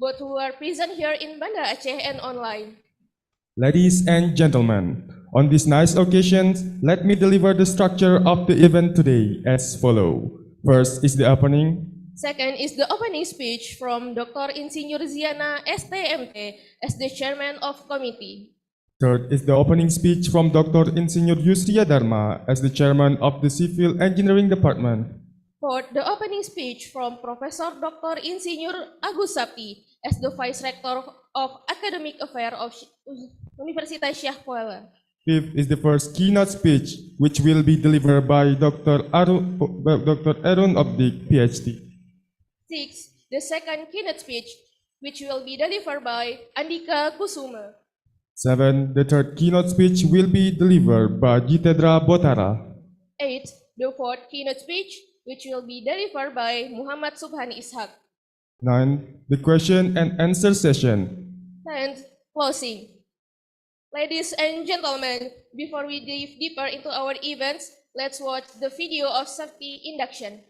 both who are present here in Banda Aceh and online. Ladies and gentlemen, on this nice occasion, let me deliver the structure of the event today as follows. First is the opening. Second is the opening speech from Dr. Insinyur Ziana STMT as the chairman of committee. Third is the opening speech from Dr. Insinyur Yusria Dharma as the chairman of the Civil Engineering Department. Fourth, the opening speech from Professor Dr. Insinyur Agus Sapti as the vice rector of academic affairs of Universitas Syah Kuala. Fifth is the first keynote speech, which will be delivered by Dr. Arun Obdik, PhD. Sixth, the second keynote speech, which will be delivered by Andika Kusuma. Seven, the third keynote speech will be delivered by Jitendra Botara. Eighth, the fourth keynote speech, which will be delivered by Muhammad Subhani Ishak. 9. The question and answer session. 10th, closing. Ladies and gentlemen, before we dive deeper into our events, let's watch the video of safety induction.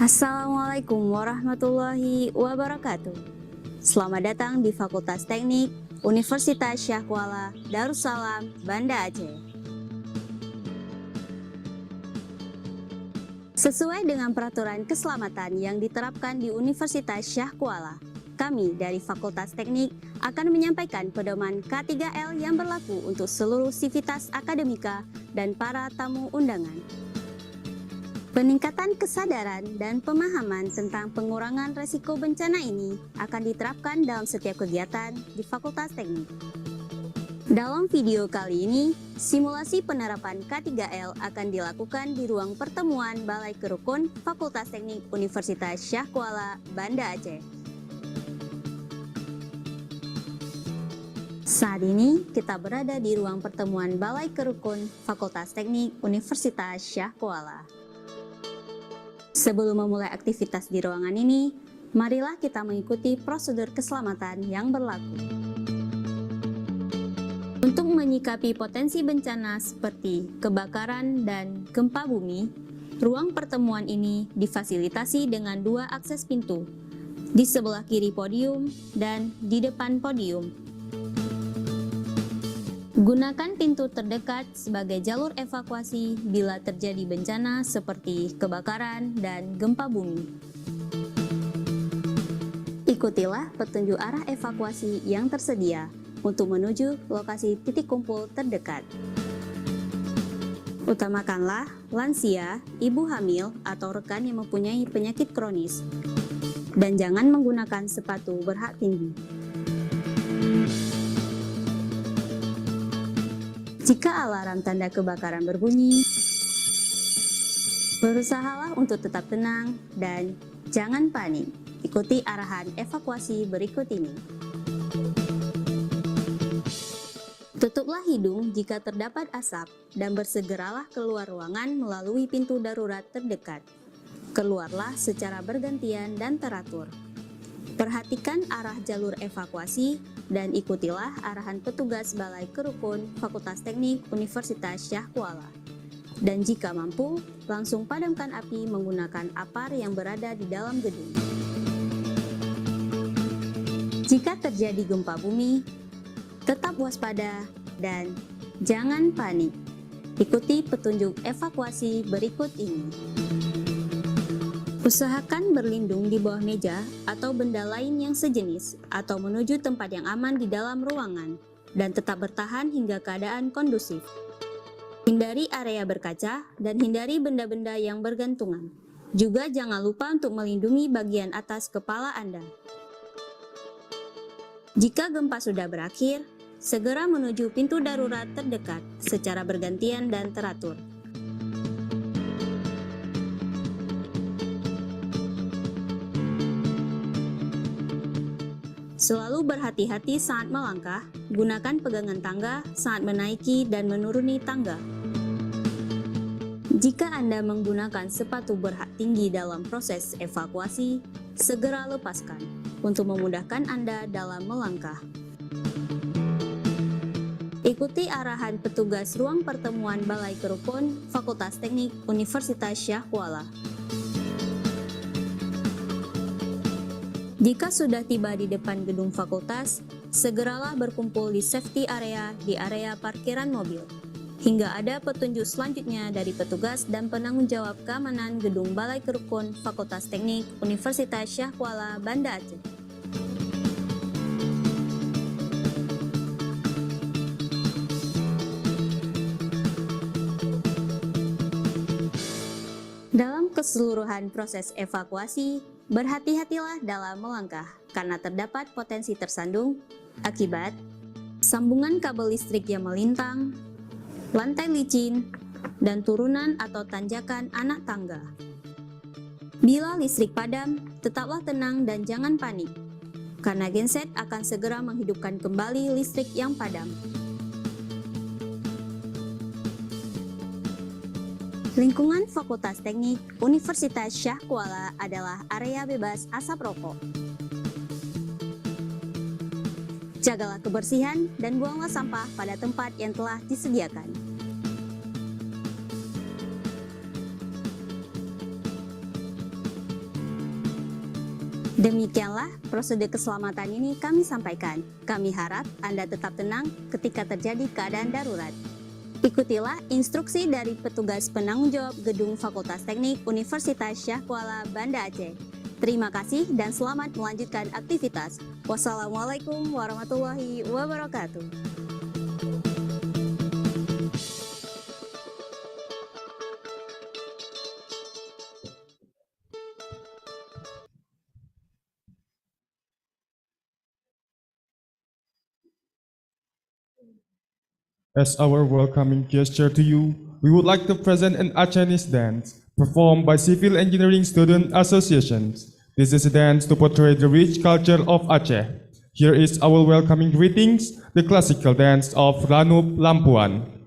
Assalamualaikum warahmatullahi wabarakatuh. Selamat datang di Fakultas Teknik Universitas Syah Kuala, Darussalam, Banda Aceh. Sesuai dengan peraturan keselamatan yang diterapkan di Universitas Syah Kuala, kami dari Fakultas Teknik akan menyampaikan pedoman K3L yang berlaku untuk seluruh sivitas akademika dan para tamu undangan. Peningkatan kesadaran dan pemahaman tentang pengurangan resiko bencana ini akan diterapkan dalam setiap kegiatan di Fakultas Teknik. Dalam video kali ini, simulasi penerapan K3L akan dilakukan di ruang pertemuan Balai Kerukun Fakultas Teknik Universitas Syah Kuala, Banda Aceh. Saat ini, kita berada di ruang pertemuan Balai Kerukun Fakultas Teknik Universitas Syah Kuala. Sebelum memulai aktivitas di ruangan ini, marilah kita mengikuti prosedur keselamatan yang berlaku. Untuk menyikapi potensi bencana seperti kebakaran dan gempa bumi, ruang pertemuan ini difasilitasi dengan 2 akses pintu, di sebelah kiri podium dan di depan podium. Gunakan pintu terdekat sebagai jalur evakuasi bila terjadi bencana seperti kebakaran dan gempa bumi. Ikutilah petunjuk arah evakuasi yang tersedia untuk menuju lokasi titik kumpul terdekat. Utamakanlah lansia, ibu hamil, atau rekan yang mempunyai penyakit kronis. Dan jangan menggunakan sepatu berhak tinggi. Jika alarm tanda kebakaran berbunyi, berusahalah untuk tetap tenang dan jangan panik. Ikuti arahan evakuasi berikut ini. Tutuplah hidung jika terdapat asap dan bersegeralah keluar ruangan melalui pintu darurat terdekat. Keluarlah secara bergantian dan teratur. Perhatikan arah jalur evakuasi dan ikutilah arahan petugas Balai Kerukun Fakultas Teknik Universitas Syah Kuala. Dan jika mampu, langsung padamkan api menggunakan apar yang berada di dalam gedung. Jika terjadi gempa bumi, tetap waspada dan jangan panik. Ikuti petunjuk evakuasi berikut ini. Usahakan berlindung di bawah meja atau benda lain yang sejenis atau menuju tempat yang aman di dalam ruangan dan tetap bertahan hingga keadaan kondusif. Hindari area berkaca dan hindari benda-benda yang bergantungan. Juga jangan lupa untuk melindungi bagian atas kepala Anda. Jika gempa sudah berakhir, segera menuju pintu darurat terdekat secara bergantian dan teratur. Selalu berhati-hati saat melangkah, gunakan pegangan tangga saat menaiki dan menuruni tangga. Jika Anda menggunakan sepatu berhak tinggi dalam proses evakuasi, segera lepaskan untuk memudahkan Anda dalam melangkah. Ikuti arahan petugas ruang pertemuan Balai Kerukun Fakultas Teknik Universitas Syah Kuala. Jika sudah tiba di depan gedung fakultas, segeralah berkumpul di safety area di area parkiran mobil, hingga ada petunjuk selanjutnya dari petugas dan penanggung jawab keamanan gedung Balai Kerukun Fakultas Teknik Universitas Syah Kuala, Banda Aceh. Dalam keseluruhan proses evakuasi, berhati-hatilah dalam melangkah karena terdapat potensi tersandung akibat sambungan kabel listrik yang melintang, lantai licin, dan turunan atau tanjakan anak tangga. Bila listrik padam, tetaplah tenang dan jangan panik, karena genset akan segera menghidupkan kembali listrik yang padam. Lingkungan Fakultas Teknik Universitas Syah Kuala adalah area bebas asap rokok. Jagalah kebersihan dan buanglah sampah pada tempat yang telah disediakan. Demikianlah prosedur keselamatan ini kami sampaikan. Kami harap Anda tetap tenang ketika terjadi keadaan darurat. Ikutilah instruksi dari petugas penanggung jawab gedung Fakultas Teknik Universitas Syah Kuala, Banda Aceh. Terima kasih dan selamat melanjutkan aktivitas. Wassalamualaikum warahmatullahi wabarakatuh. As our welcoming gesture to you, we would like to present an Achenese dance performed by Civil Engineering Student Associations. This is a dance to portray the rich culture of Aceh. Here is our welcoming greetings, the classical dance of Ranup Lampuan.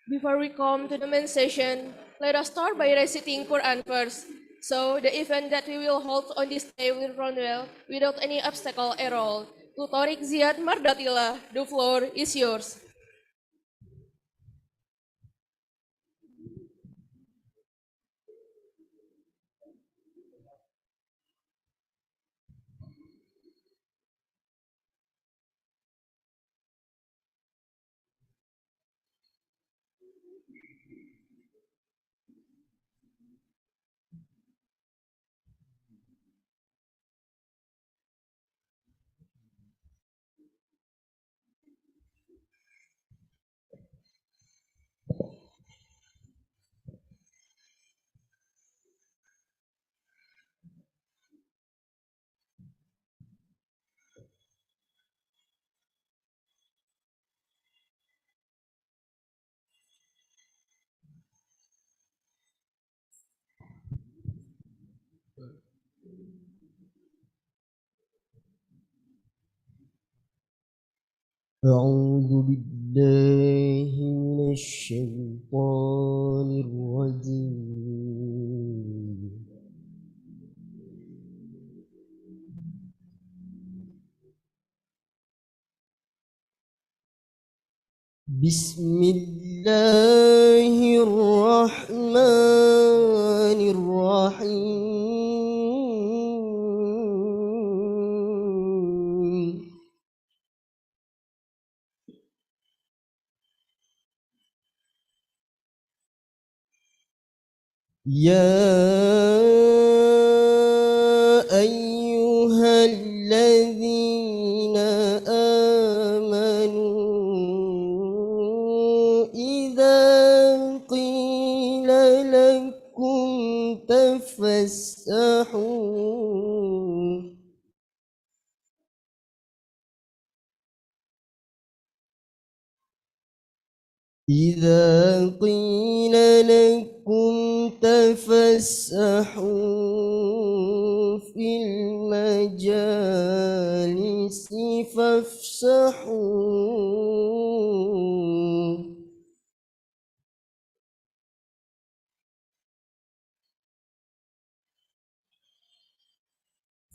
Before we come to the main session, let us start by reciting Quran first. So the event that we will hold on this day will run well without any obstacle at all. To Tariq Ziad Mardatila, the floor is yours. أعوذ بالله من الشيطان الرجيم بسم الله الرحمن الرحيم يا أيها الذين آمنوا إذا قيل لكم تفسحوا إذا قيل لكم تفسحوا في المجالس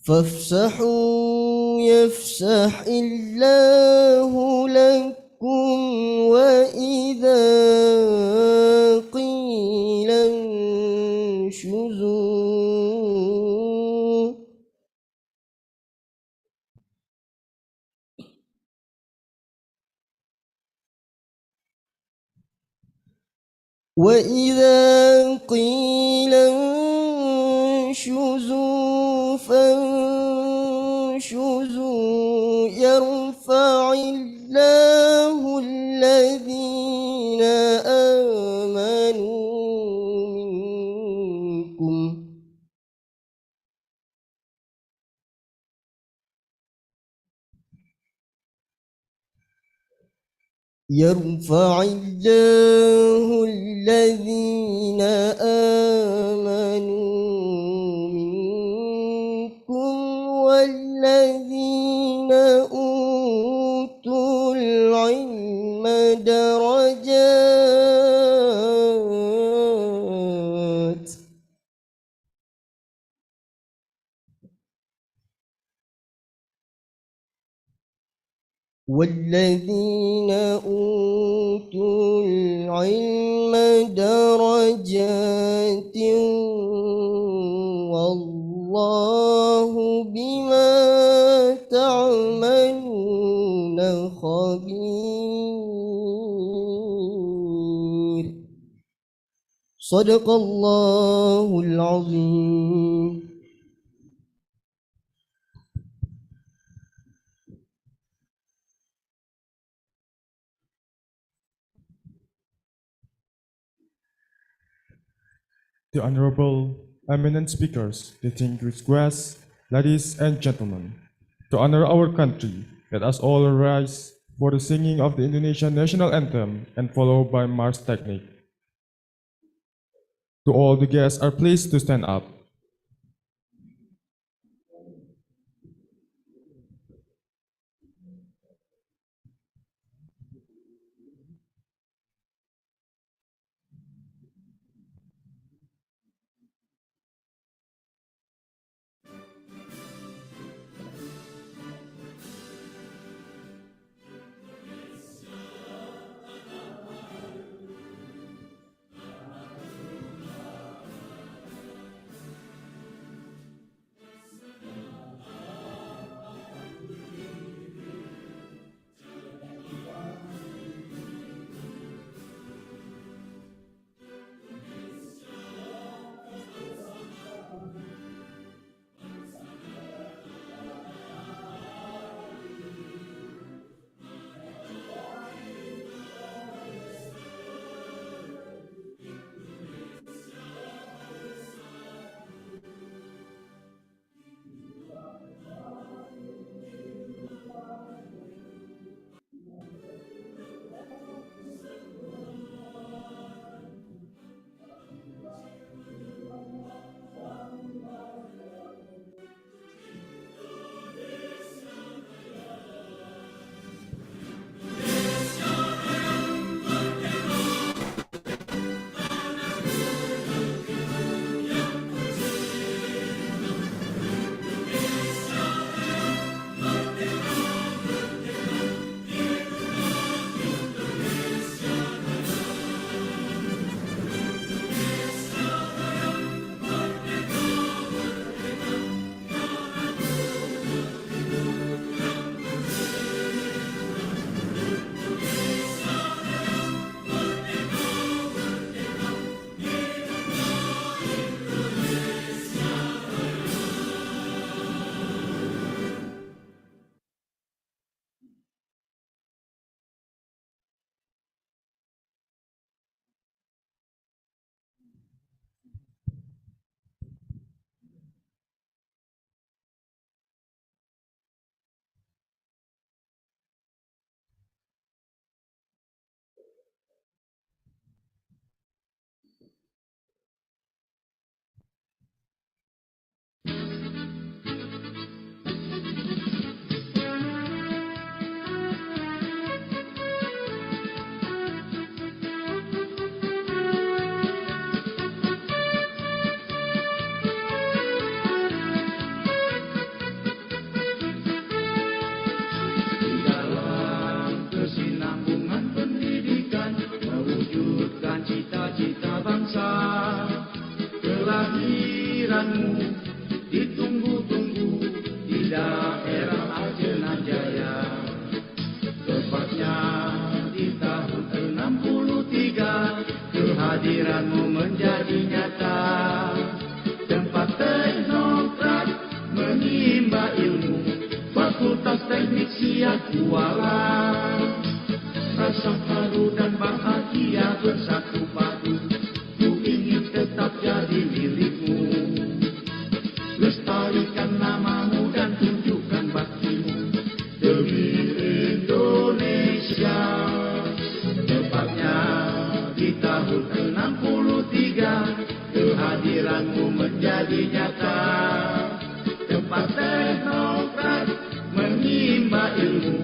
فافسحوا يفسح الله لكم وإذا قيل انشزوا فانشزوا يرفع الله الذين آمنوا منكم يرفع الله الذين آمنوا منكم والذين أوتوا العلم درجات والذين أوتوا العلم درجات والله بما تعملون خبير صدق الله العظيم. The Honorable eminent speakers, distinguished guests, ladies and gentlemen, to honor our country, let us all rise for the singing of the Indonesian national anthem and followed by march technique. To all the guests are pleased to stand up. kehadiranmu ditunggu-tunggu di daerah Aceh Jaya. Tepatnya di tahun 63 kehadiranmu menjadi nyata. Tempat teknokrat menimba ilmu, Fakultas Teknik Siap Kuala. Rasa haru dan bahagia bersatu padu, ku ingin tetap jadi milikmu. Lestarikan namamu dan tunjukkan baktimu demi Indonesia. Tepatnya di tahun 63 kehadiranmu menjadi nyata. Tempat teknokrat menimba ilmu,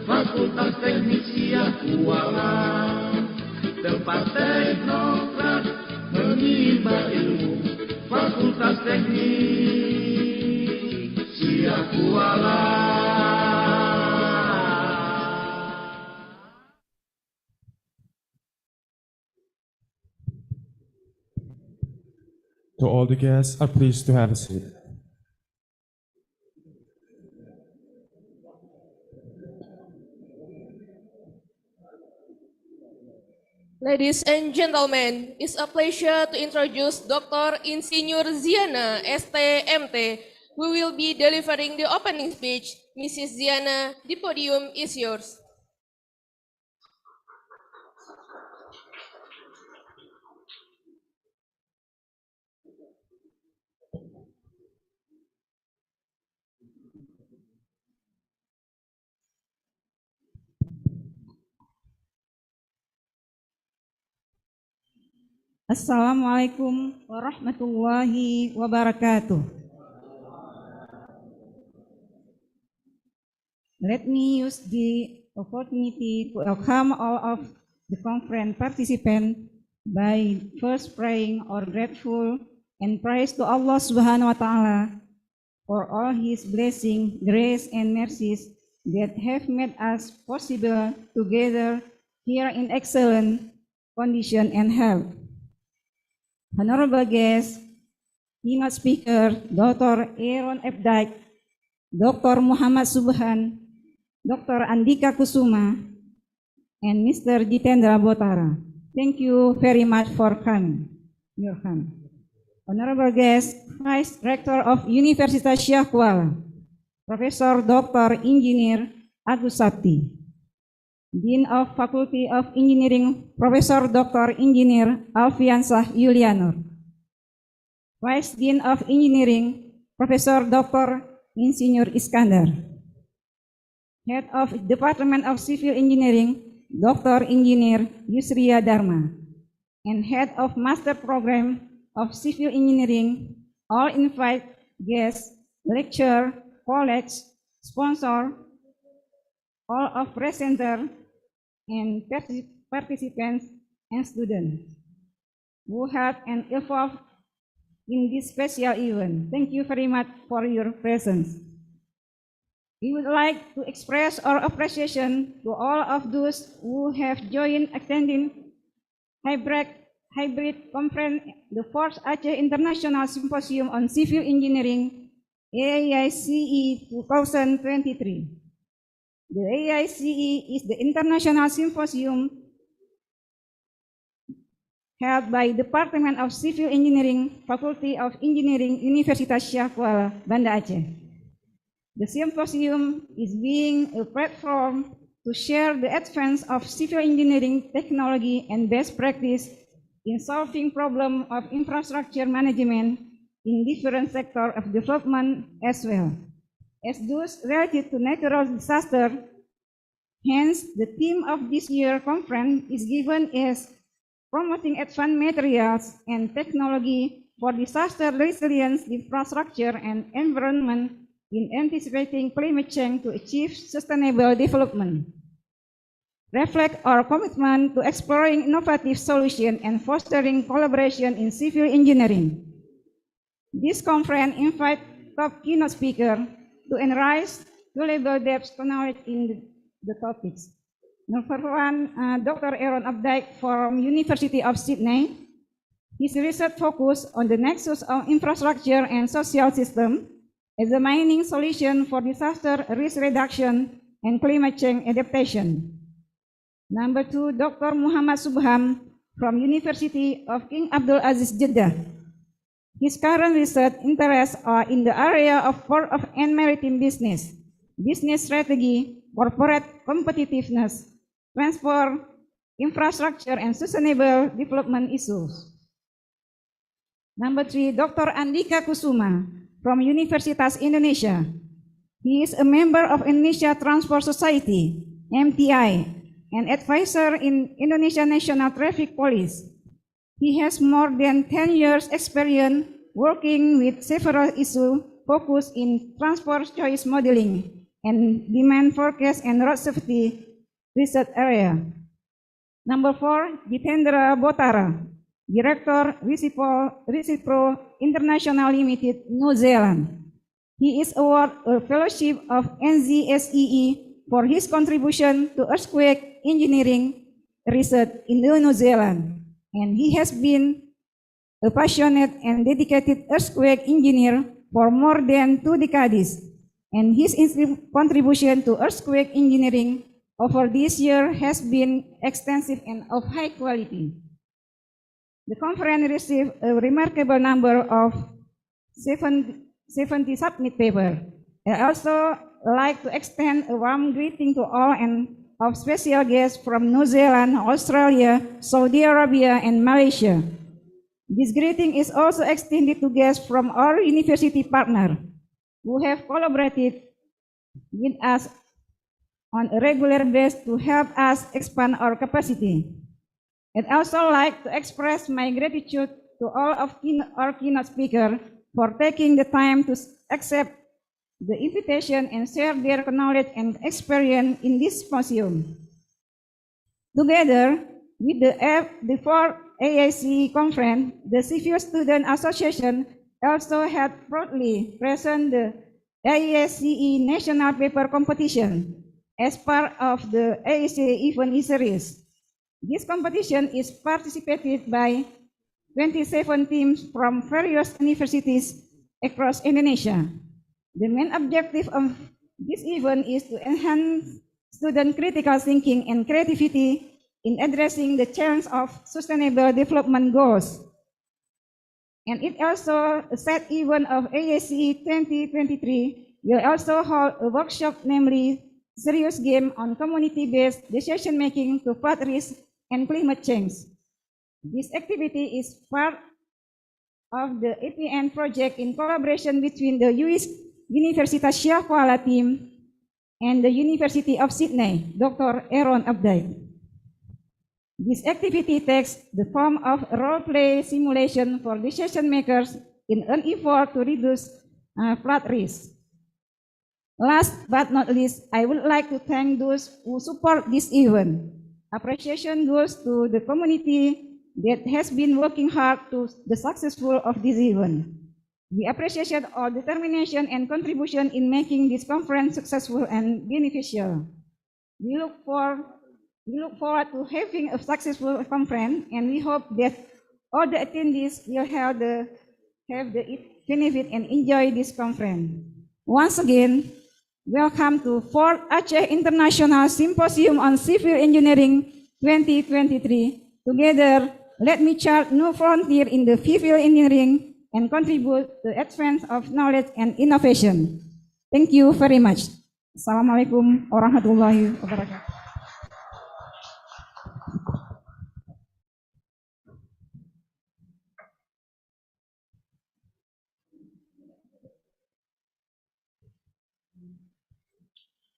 Fakultas Teknik Siap Kuala. Tempat teknokrat menimba ilmu, Fakultas Teknik Siap Kuala. To all the guests are pleased to have a seat. Ladies and gentlemen, it's a pleasure to introduce Dr. Insinyur Ziana, ST.MT, who will be delivering the opening speech. Mrs. Ziana, the podium is yours. Assalamualaikum warahmatullahi wabarakatuh. Let me use the opportunity to welcome all of the conference participants by first praying or grateful and praise to Allah Subhanahu wa Ta'ala for all His blessing, grace, and mercies that have made us possible together here in excellent condition and health. Honorable guests, keynote speaker, Dr. Aaron F. Dyke, Dr. Muhammad Subhan, Dr. Andika Kusuma, and Mr. Jitendra Botara. Thank you very much for coming. Your hand. Honorable guests, Vice Rector of Universitas Syah Kuala, Professor Dr. Engineer Agus Sakti, Dean of Faculty of Engineering, Professor Dr. Engineer Alfiansah Yulianur, Vice Dean of Engineering, Professor Dr. Insinyur Iskandar, Head of Department of Civil Engineering, Dr. Engineer Yusria Dharma, and Head of Master Program of Civil Engineering, all invite guests, lecturer, college, sponsor, all of presenter, and participants and students who have and involved in this special event. Thank you very much for your presence. We would like to express our appreciation to all of those who have joined attending hybrid conference, the 4th Aceh International Symposium on Civil Engineering, AISCE 2023. The AISCE is the international symposium held by Department of Civil Engineering, Faculty of Engineering, Universitas Syah Kuala, Banda Aceh. The symposium is being a platform to share the advance of civil engineering technology and best practice in solving problems of infrastructure management in different sectors of development as well as those related to natural disaster. Hence, the theme of this year's conference is given as promoting advanced materials and technology for disaster resilience, infrastructure, and environment in anticipating climate change to achieve sustainable development. Reflect our commitment to exploring innovative solutions and fostering collaboration in civil engineering. This conference invites top keynote speakers to enrich valuable depth knowledge in the topics. Number one, Dr. Aaron F. Dyke from University of Sydney, His research focused on the nexus of infrastructure and social system as a mining solution for disaster risk reduction and climate change adaptation. Number 2, Dr. Muhammad Subham from University of King Abdul Aziz Jeddah. His current research interests are in the area of port of and maritime business, business strategy, corporate competitiveness, transport, infrastructure, and sustainable development issues. Number 3, Dr. Andika Kusuma from Universitas Indonesia. He is a member of Indonesia Transport Society, MTI, and advisor in Indonesia National Traffic Police. He has more than 10 years experience working with several issues focused in transport choice modeling and demand forecast and road safety research area. Number 4, Jitendra Botara, Director Recipro International Limited, New Zealand. He is awarded a fellowship of NZSEE for his contribution to earthquake engineering research in New Zealand, and he has been a passionate and dedicated earthquake engineer for more than 2 decades, and his contribution to earthquake engineering over this year has been extensive and of high quality. The conference received a remarkable number of 70 submit papers. I also like to extend a warm greeting to all and of special guests from New Zealand, Australia, Saudi Arabia, and Malaysia. This greeting is also extended to guests from our university partner who have collaborated with us on a regular basis to help us expand our capacity. I'd also like to express my gratitude to all of our keynote speakers for taking the time to accept the invitation and share their knowledge and experience in this symposium. Together with the fourth AISCE conference, the Civil Student Association also had proudly present the AISCE National Paper Competition as part of the AISCE event series. This competition is participated by 27 teams from various universities across Indonesia. The main objective of this event is to enhance student critical thinking and creativity in addressing the challenge of sustainable development goals. And it also a set event of AISCE 2023 will also hold a workshop, namely serious game on community-based decision-making to fight risk and climate change. This activity is part of the APN project in collaboration between the Universitas Syah Kuala team and the University of Sydney, Dr. Aaron Abdai. This activity takes the form of a role-play simulation for decision makers in an effort to reduce flood risk. Last but not least, I would like to thank those who support this event. Appreciation goes to the community that has been working hard to the successful of this event. We appreciate all determination and contribution in making this conference successful and beneficial. We look forward to having a successful conference, and we hope that all the attendees will have the benefit and enjoy this conference. Once again, welcome to 4th Aceh International Symposium on Civil Engineering 2023. Together, let me chart new frontier in the civil engineering and contribute to the advance of knowledge and innovation. Thank you very much. Assalamualaikum warahmatullahi wabarakatuh.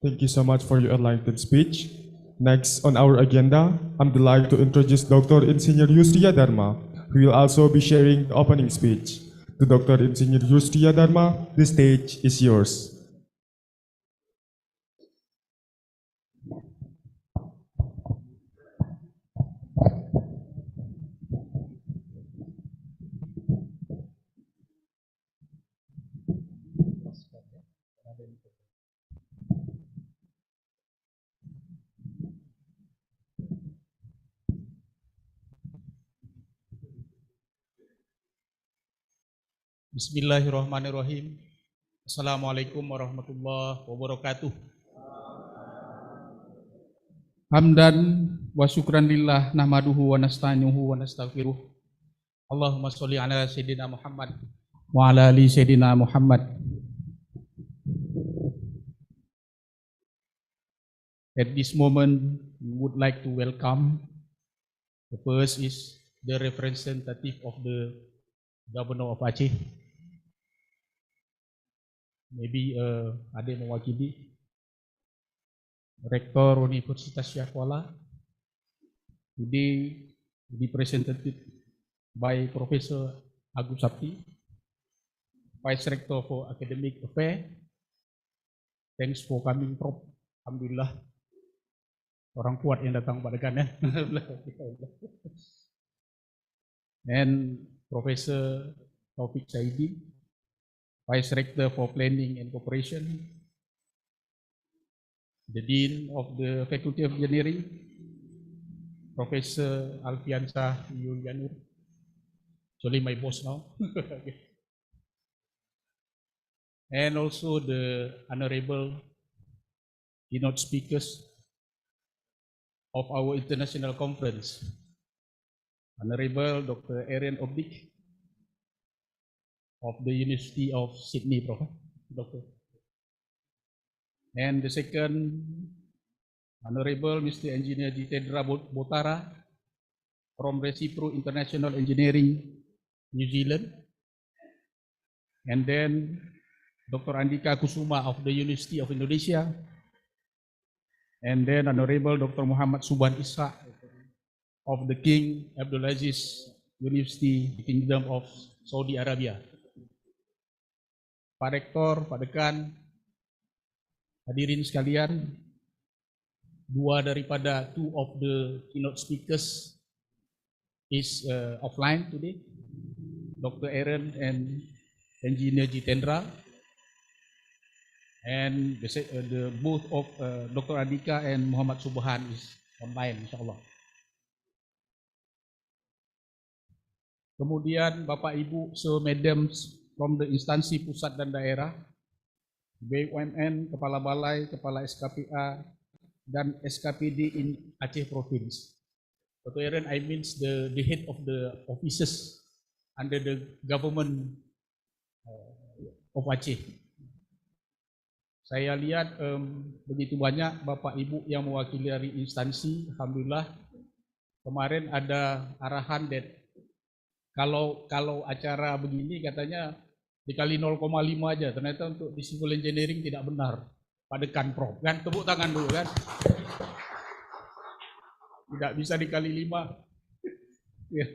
Thank you so much for your enlightened speech. Next on our agenda, I'm delighted to introduce Dr. Insinyur Yusria Dharma, who will also be sharing the opening speech. To Dr. Insinyur Yusria Dharma, the stage is yours. Bismillahirrahmanirrahim. Assalamualaikum warahmatullahi wabarakatuh. Hamdan wa syukran lillah nahmaduhu wa nasta'inuhu wa nastaghfiruh. Allahumma sholli ala sayyidina Muhammad wa ala ali sayyidina Muhammad. At this moment, we would like to welcome. The first is the representative of the Governor of Aceh. Maybe ada yang mewakili Rektor Universitas Syah Kuala. Today represented by Professor Agus Sapti, Vice Rector for Academic Affairs. Thanks for coming, Prof. Alhamdulillah. Orang kuat yang datang pada kan ya. And Professor Taufik Saidi, Vice Rector for Planning and Cooperation, the Dean of the Faculty of Engineering, Professor Alfiansah Yulianur, actually my boss now, and also the Honorable keynote speakers of our international conference, Honorable Dr. Aaron Obdik of the University of Sydney, Doctor. And the second, Honorable Mr. Engineer Jitendra Botara from Resipro International Engineering, New Zealand. And then Dr. Andika Kusuma of the University of Indonesia. And then Honorable Dr. Muhammad Subhan Ishaq of the King Abdulaziz University, Kingdom of Saudi Arabia. Pak Rektor, Pak Dekan, hadirin sekalian, two of the keynote speakers is offline today, Dr. Aaron and Engineer Jitendra, and the both of Dr. Andika and Muhammad Subhan is online, insyaAllah. Kemudian Bapak Ibu se-Madams from the instansi pusat dan daerah, BUMN, Kepala Balai, Kepala SKPA, dan SKPD in Aceh Province. Dr. Aaron, I mean the head of the offices under the government of Aceh. Saya lihat begitu banyak Bapak Ibu yang mewakili dari instansi. Alhamdulillah, kemarin ada arahan that kalau acara begini katanya dikali 0,5 aja, ternyata untuk di civil engineering tidak benar. Pada kan Prof, kan tepuk tangan dulu kan. Tidak bisa dikali 5. Ya.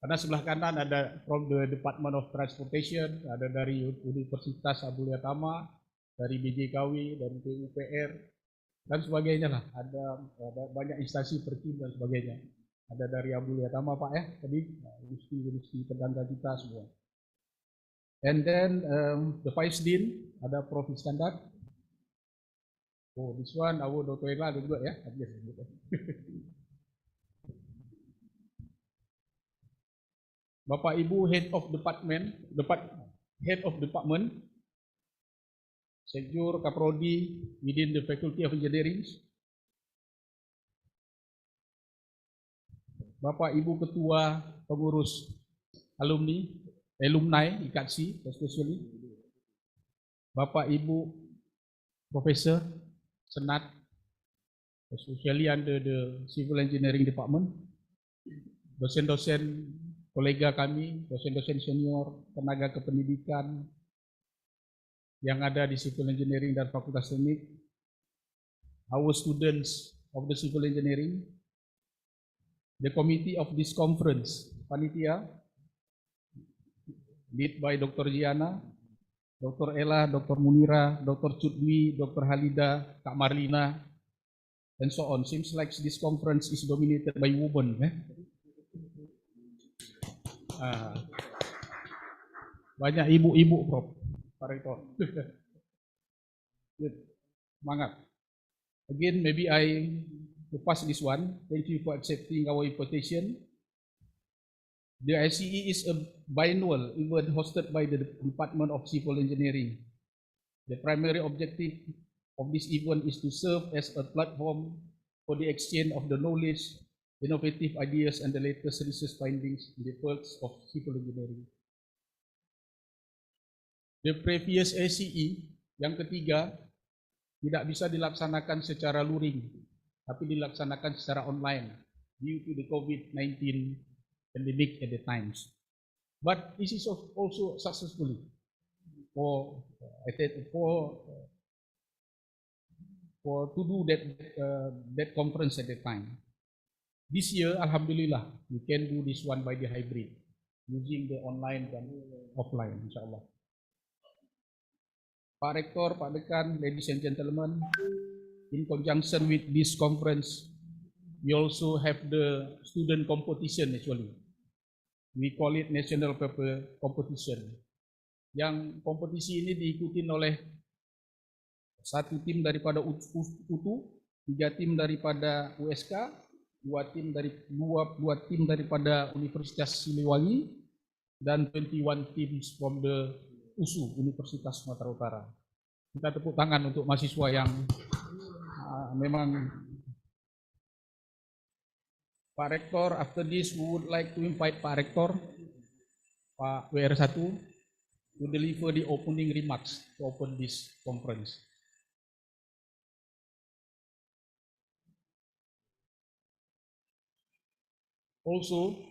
Karena sebelah kanan ada from the Department of Transportation, ada dari Universitas Abdul Tama, dari BJKW, dari PUPR, dan sebagainya lah. Ada banyak instansi perkim dan sebagainya. Ada dari Abdul Tama Pak ya, tadi universiti tetangga kita semua. And then the Vice Dean, ada Prof. Iskandar. Oh, this one, our Dr. Ella juga ya. Bapak Ibu Head of Department, Sekjur Kaprodi within the Faculty of Engineering, Bapak Ibu Ketua Pengurus Alumni IKATSI, especially Bapak Ibu Profesor Senat, especially under the Civil Engineering Department, dosen-dosen kolega kami, dosen-dosen senior, tenaga kependidikan yang ada di Civil Engineering dan Fakultas Teknik, our students of the Civil Engineering, the committee of this conference, panitia, lead by Dr. Jiana, Dr. Ella, Dr. Munira, Dr. Cudwi, Dr. Halida, Kak Marlina, and so on. Seems like this conference is dominated by women. Banyak ibu-ibu, Prof. Pak Rektor. Good. Semangat. Again, maybe I to pass this one. Thank you for accepting our invitation. The ICE is a biannual event hosted by the Department of Civil Engineering. The primary objective of this event is to serve as a platform for the exchange of the knowledge, innovative ideas, and the latest research findings in the fields of civil engineering. The previous ACE, yang ketiga, tidak bisa dilaksanakan secara luring, tapi dilaksanakan secara online due to the COVID-19 pandemic at the times. But this is also successfully for to do that conference at the time. This year, alhamdulillah, we can do this one by the hybrid, using the online dan offline, insyaAllah. Pak Rektor, Pak Dekan, ladies and gentlemen, in conjunction with this conference, we also have the student competition actually. We call it National Paper Competition. Yang kompetisi ini diikuti oleh satu tim daripada UTU, 3 tim daripada USK, 2 tim daripada Universitas Siliwangi, dan 21 teams from the USU, Universitas Sumatera Utara. Kita tepuk tangan untuk mahasiswa yang memang. Pak Rektor, after this we would like to invite Pak Rektor, Pak WR1, to deliver the opening remarks to open this conference. Also,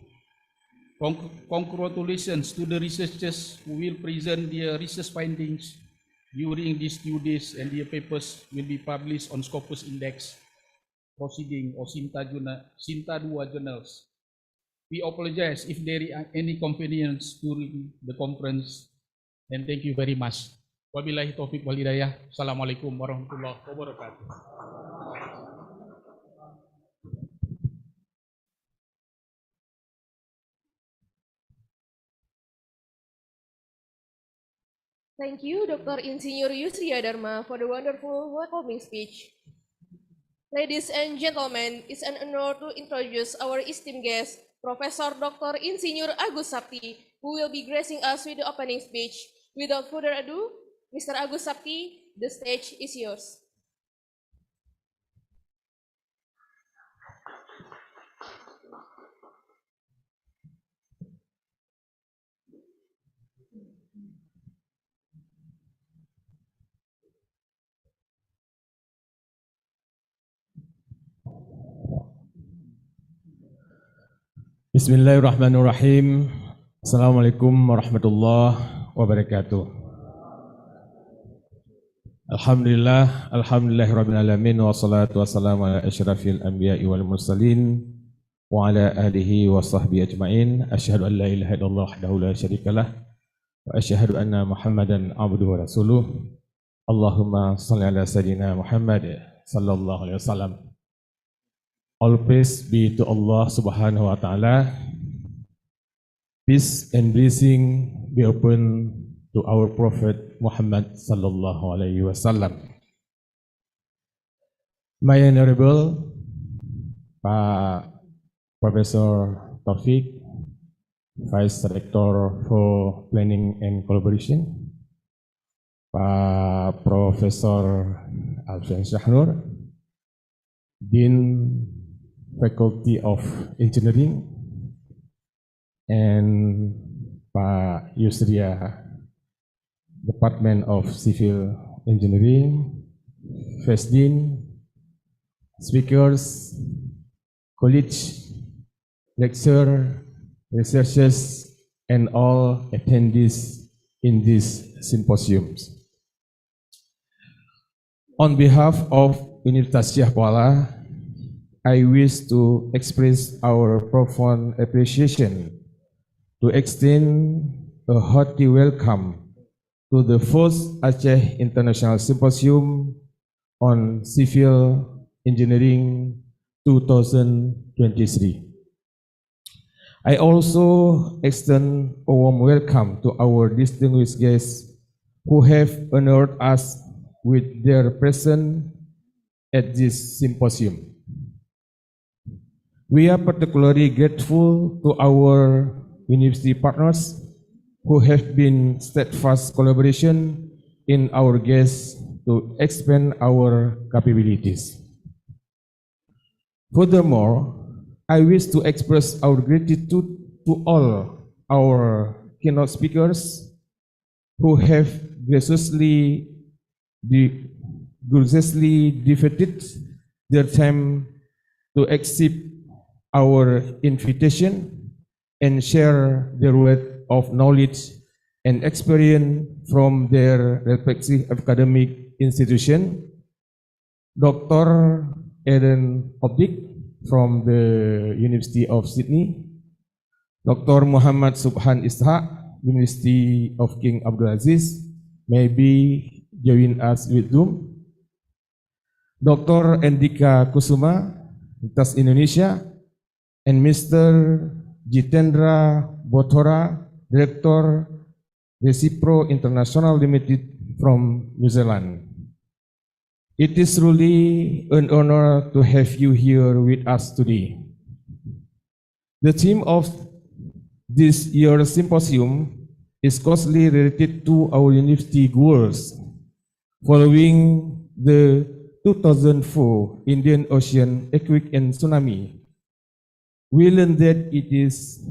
congratulations to the researchers who will present their research findings during these 2 days, and their papers will be published on Scopus Index Proceeding or Sinta 2 journals. We apologize if there is any inconvenience during the conference, and thank you very much. Wabillahi taufiq wal hidayah. Assalamualaikum warahmatullahi wabarakatuh. Thank you, Dr. Insinyur Yusria Dharma, for the wonderful welcoming speech. Ladies and gentlemen, it's an honor to introduce our esteemed guest, Professor Dr. Insinyur Agus Sakti, who will be gracing us with the opening speech. Without further ado, Mr. Agus Sakti, the stage is yours. Bismillahirrahmanirrahim. Assalamualaikum warahmatullahi wabarakatuh. Alhamdulillahirabbil alamin, wassalatu wassalamu ala asyrafil anbiya'i wal mursalin wa ala alihi wa sahbihi ajmain. Asyhadu an la ilaha illallah wahdahu la syarikalah wa asyhadu anna Muhammadan abduhu wa rasuluh. Allahumma shalli ala sayyidina Muhammad sallallahu alaihi wasallam. All praise be to Allah Subhanahu wa Ta'ala. Peace and blessing be upon to our Prophet Muhammad sallallahu alaihi wasallam. My Honorable Pak Professor Taufik, Vice Rector for Planning and Collaboration, Pak Profesor Alfian Syahnur, Dean Faculty of Engineering, and Pak Yusria, Department of Civil Engineering, First Dean, speakers, college, lecturer, researchers, and all attendees in these symposiums. On behalf of Universitas Syekh Kuala, I wish to express our profound appreciation, to extend a hearty welcome to the first Aceh International Symposium on Civil Engineering 2023. I also extend a warm welcome to our distinguished guests who have honored us with their presence at this symposium. We are particularly grateful to our university partners who have been steadfast collaboration in our guests to expand our capabilities. Furthermore, I wish to express our gratitude to all our keynote speakers who have graciously devoted their time to accept our invitation and share their wealth of knowledge and experience from their respective academic institution. Dr. Eden Optik from the University of Sydney, Dr. Muhammad Subhan Ishaq, University of King Abdulaziz, may be join us with Zoom. Dr. Andika Kusuma, Universitas Indonesia, and Mr. Jitendra Bothora, Director Recipro International Limited from New Zealand. It is truly an honor to have you here with us today. The theme of this year's symposium is closely related to our university goals. Following the 2004 Indian Ocean earthquake and tsunami, we learned that it is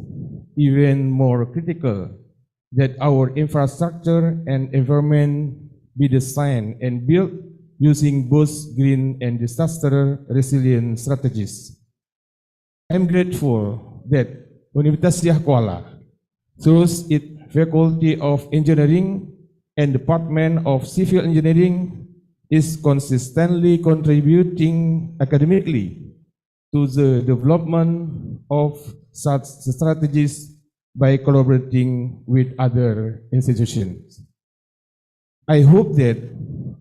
even more critical that our infrastructure and environment be designed and built using both green and disaster resilient strategies. I'm grateful that Universitas Syiah Kuala, through its Faculty of Engineering and Department of Civil Engineering, is consistently contributing academically to the development of such strategies by collaborating with other institutions. I hope that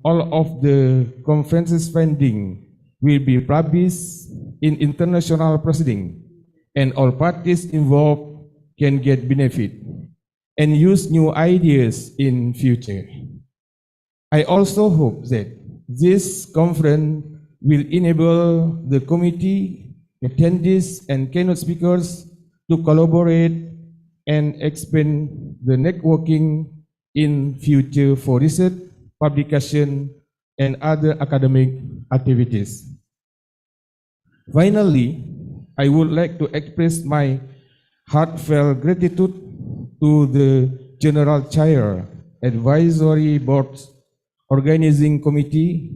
all of the conference's findings will be published in international proceedings, and all parties involved can get benefit and use new ideas in future. I also hope that this conference will enable the committee, attendees, and keynote speakers to collaborate and expand the networking in future for research, publication, and other academic activities. Finally, I would like to express my heartfelt gratitude to the General Chair, Advisory Board, Organizing Committee,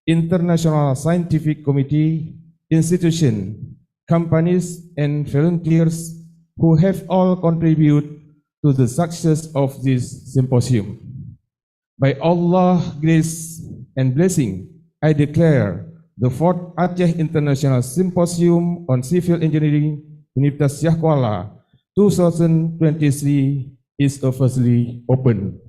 International Scientific Committee, institution, companies, and volunteers who have all contributed to the success of this symposium. By Allah's grace and blessing, I declare the 4th Aceh International Symposium on Civil Engineering, Universitas Syiah Kuala 2023 is officially open.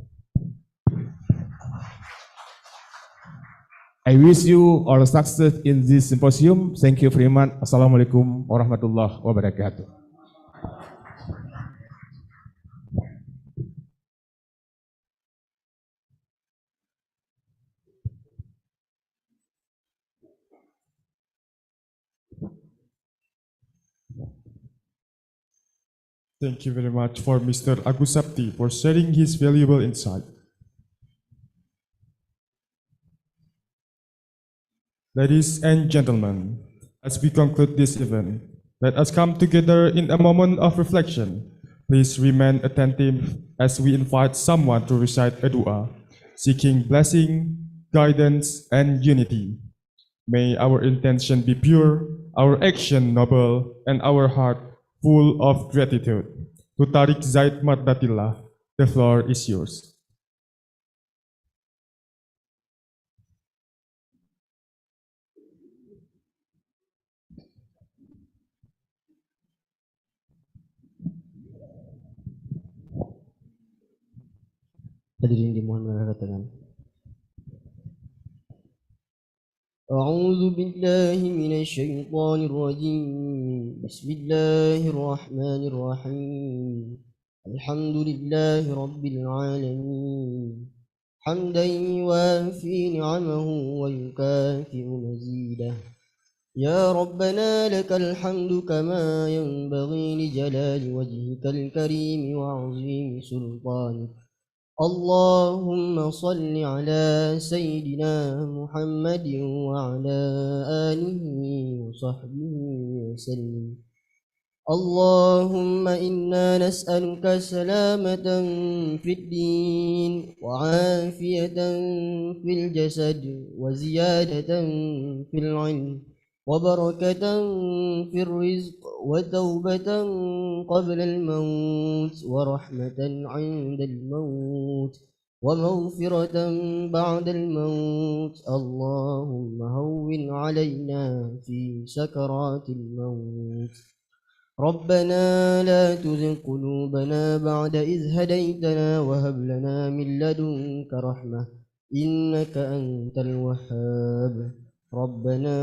I wish you all success in this symposium. Thank you very much. Assalamualaikum warahmatullahi wabarakatuh. Thank you very much for Mr. Agus Sapti for sharing his valuable insight. Ladies and gentlemen, as we conclude this event, let us come together in a moment of reflection. Please remain attentive as we invite someone to recite a dua, seeking blessing, guidance, and unity. May our intention be pure, our action noble, and our heart full of gratitude. To Tariq Zaid Mardatillah, the floor is yours. Hadirin dimohon mengangkat tangan. أعوذ بالله من الشيطان الرجيم. بسم الله الرحمن الرحيم. الحمد لله رب العالمين حمدا يوافي نعمه ويكافئ مزيده يا ربنا لك الحمد كما ينبغي لجلال وجهك الكريم وعظيم سلطانك. اللهم صل على سيدنا محمد وعلى آله وصحبه وسلم. اللهم إنا نسألك سلامة في الدين وعافية في الجسد وزيادة في العلم وبركة في الرزق وتوبة قبل الموت ورحمة عند الموت ومغفرة بعد الموت. اللهم هون علينا في سكرات الموت. ربنا لا تزغ قلوبنا بعد إذ هديتنا وهب لنا من لدنك رحمة إنك أنت الوهاب. ربنا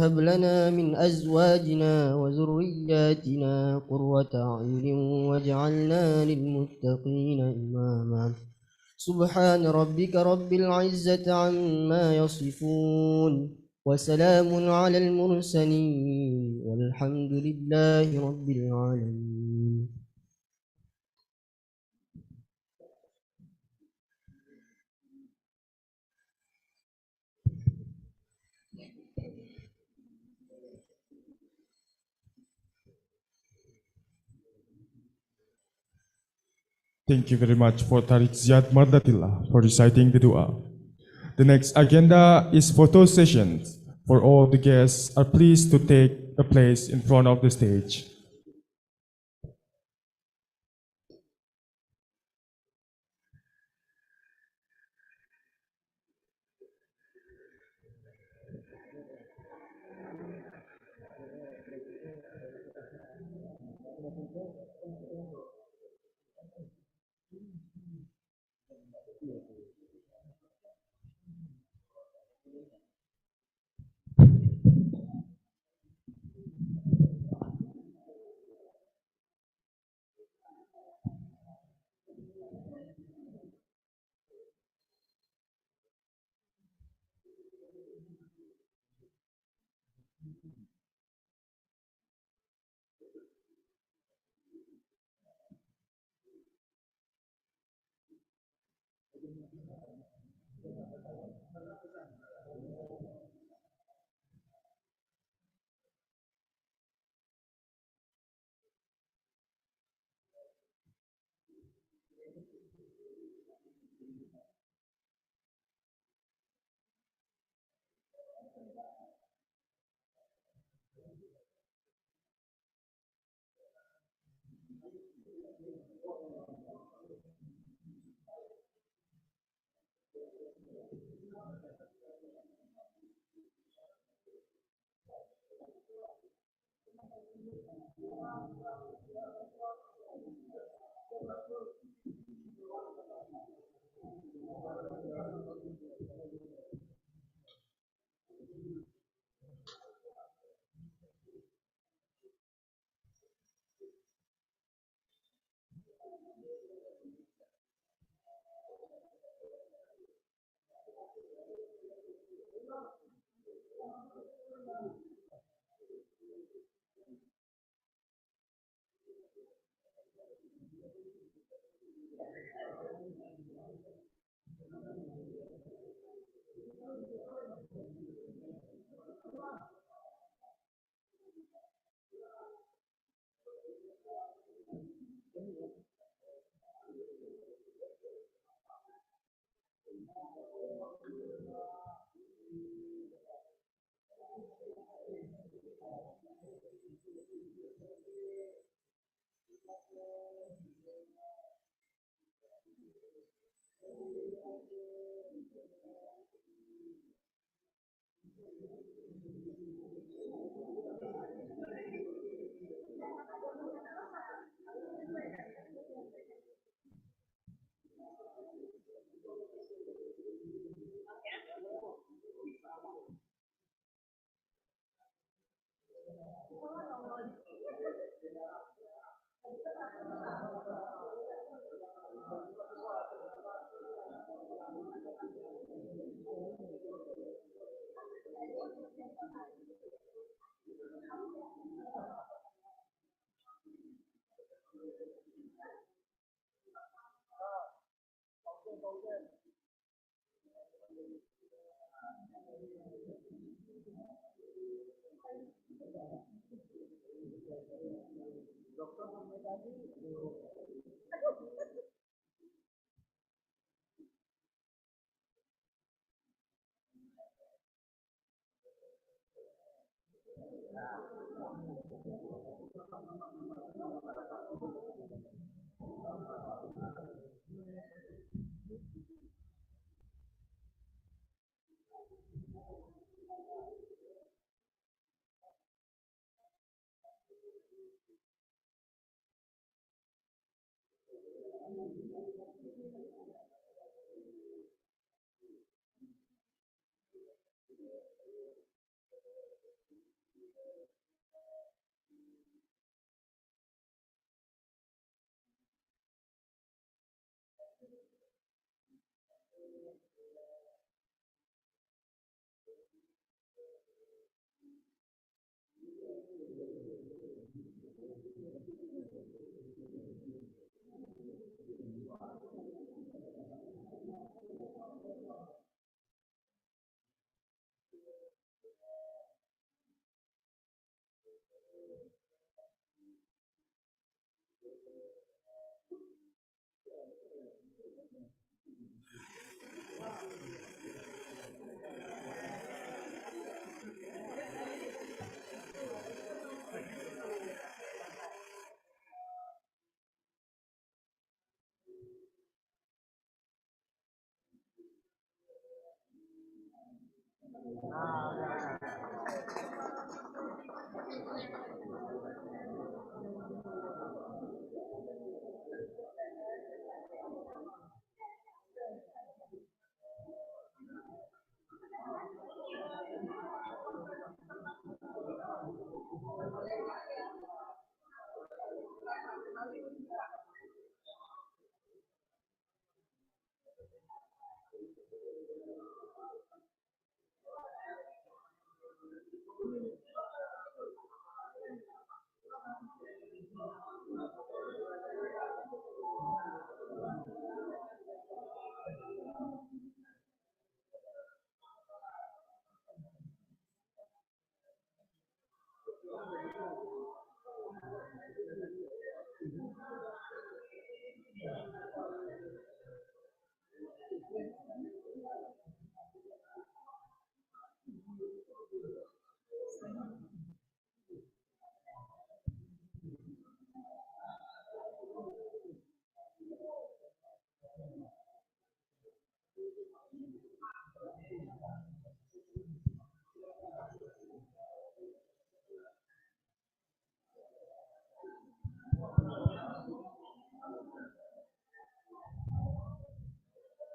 هب لنا من أزواجنا وذرياتنا قرة أعين واجعلنا للمتقين إماما. سبحان ربك رب العزة عما يصفون وسلام على المرسلين والحمد لله رب العالمين. Thank you very much for Tariq Ziad Mardatillah for reciting the dua. The next agenda is photo sessions. For all the guests are pleased to take a place in front of the stage.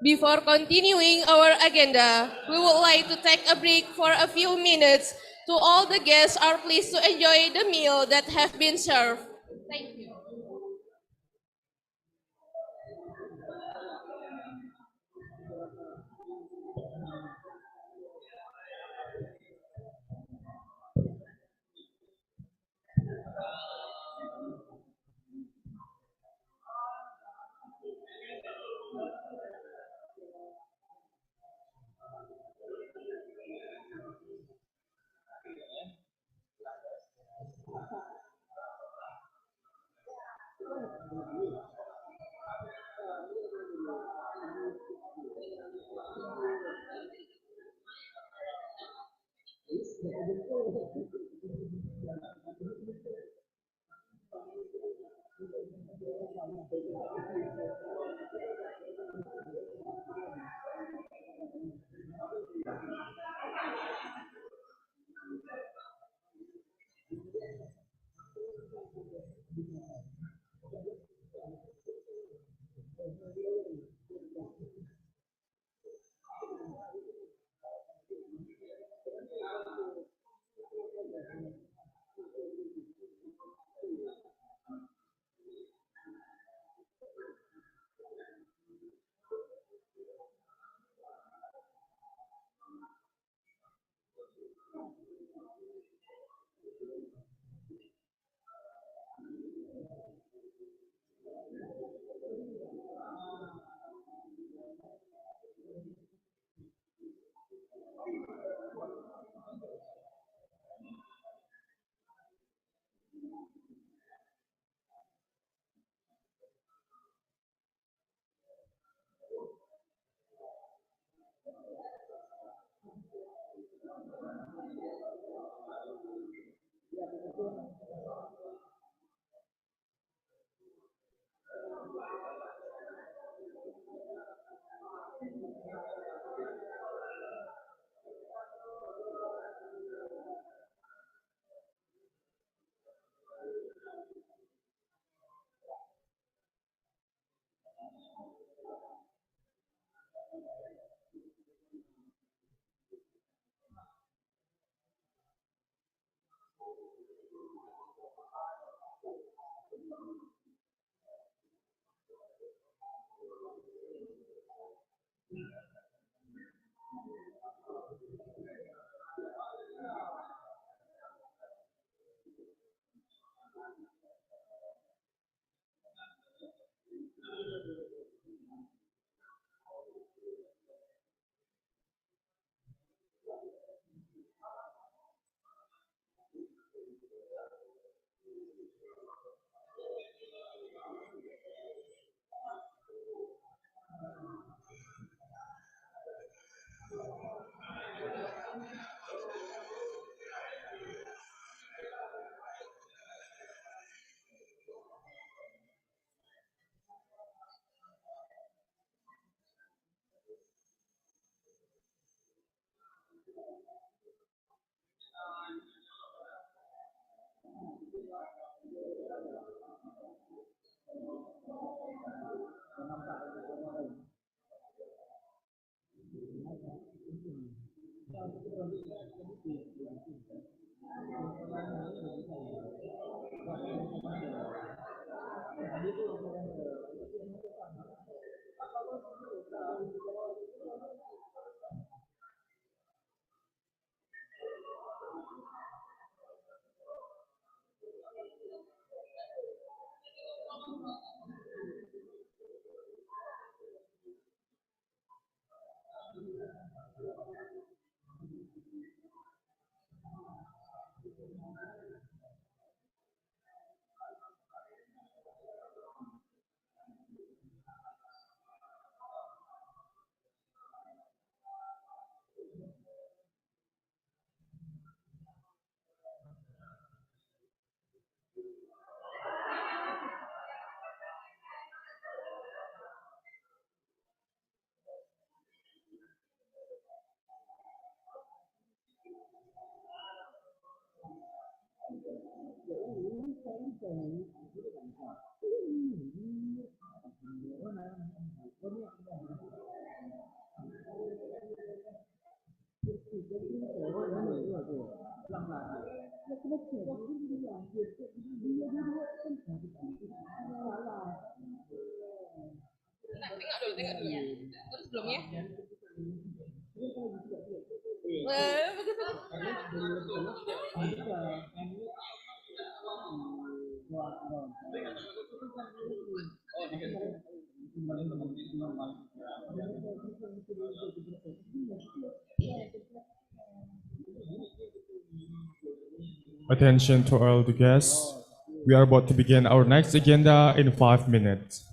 Before continuing our agenda, we would like to take a break for a few minutes. To all the guests are pleased to enjoy the meal that have been served. Thank you. Tengok dulu, tengok dulu. Terus sebelumnya. Attention to all the guests. We are about to begin our next agenda in 5 minutes.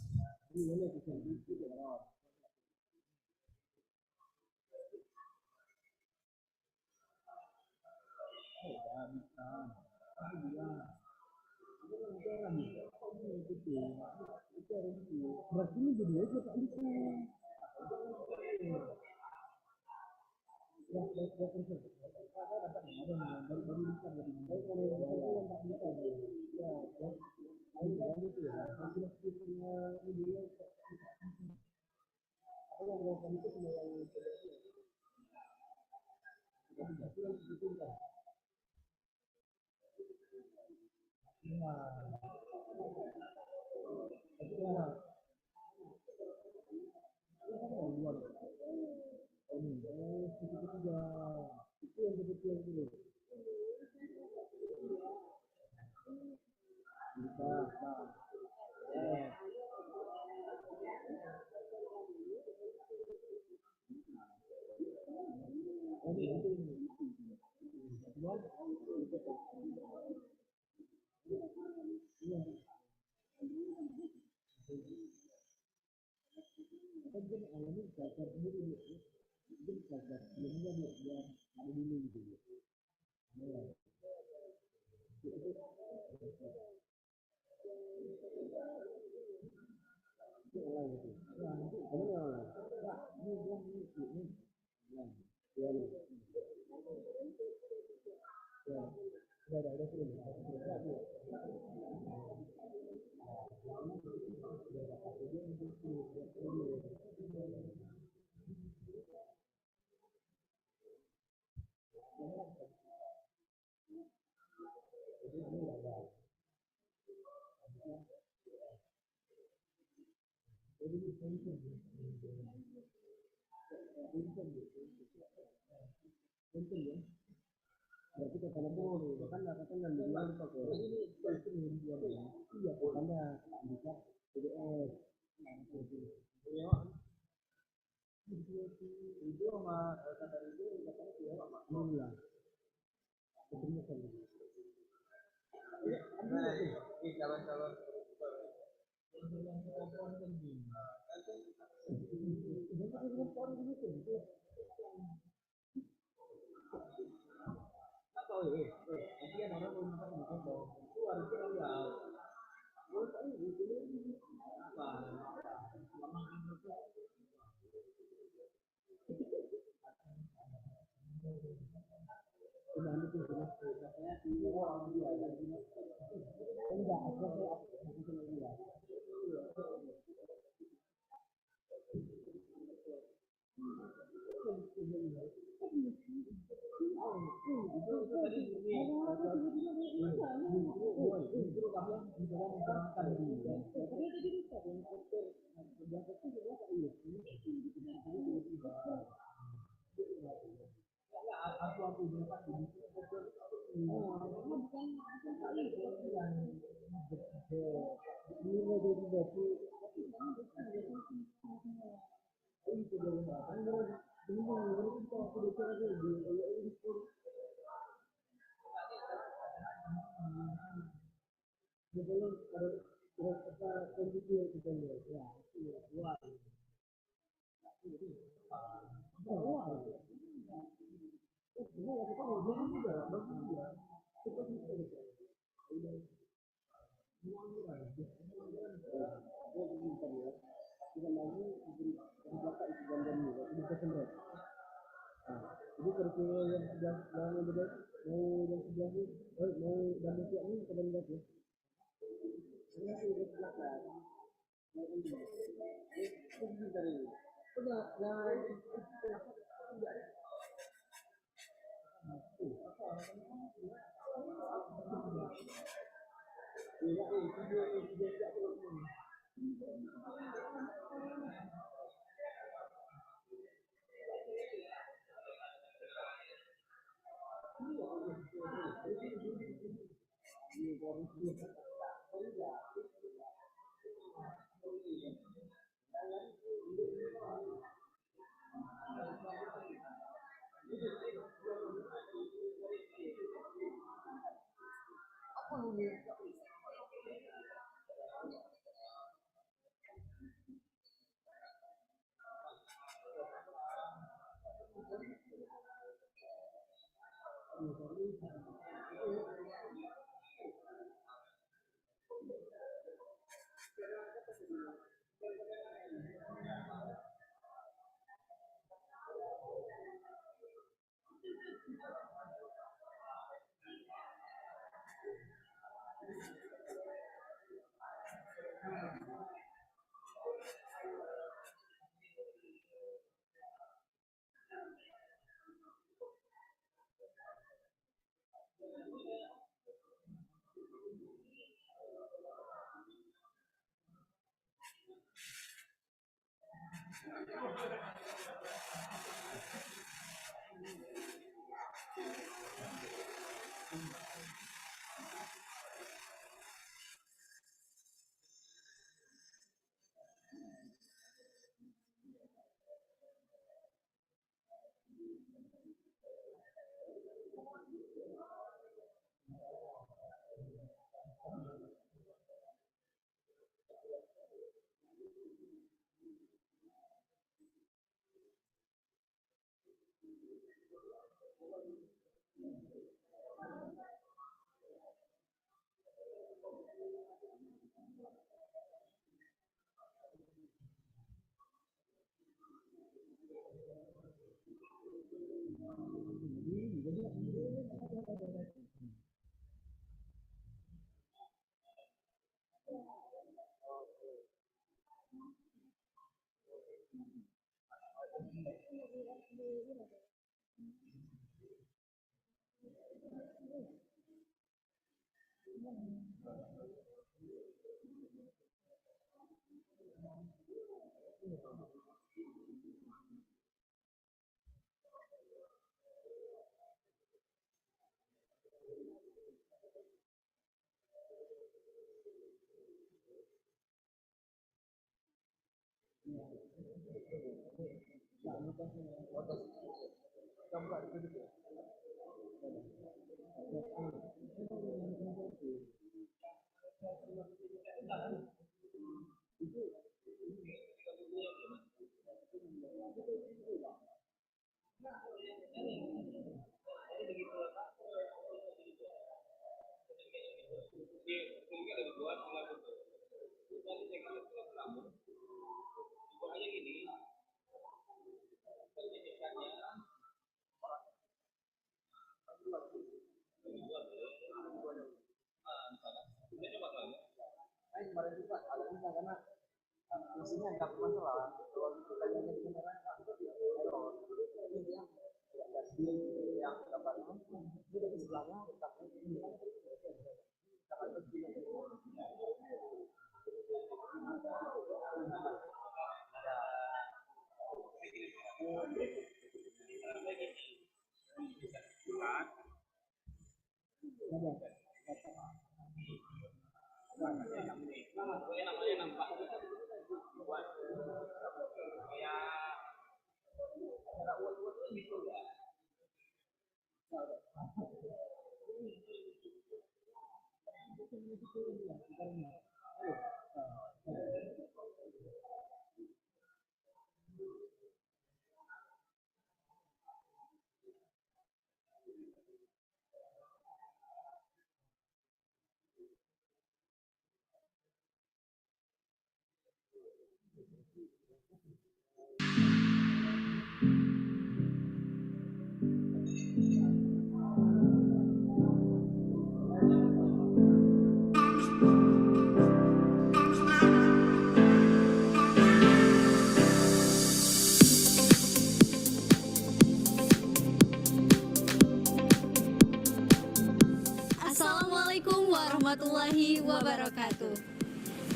Assalamualaikum warahmatullahi wabarakatuh.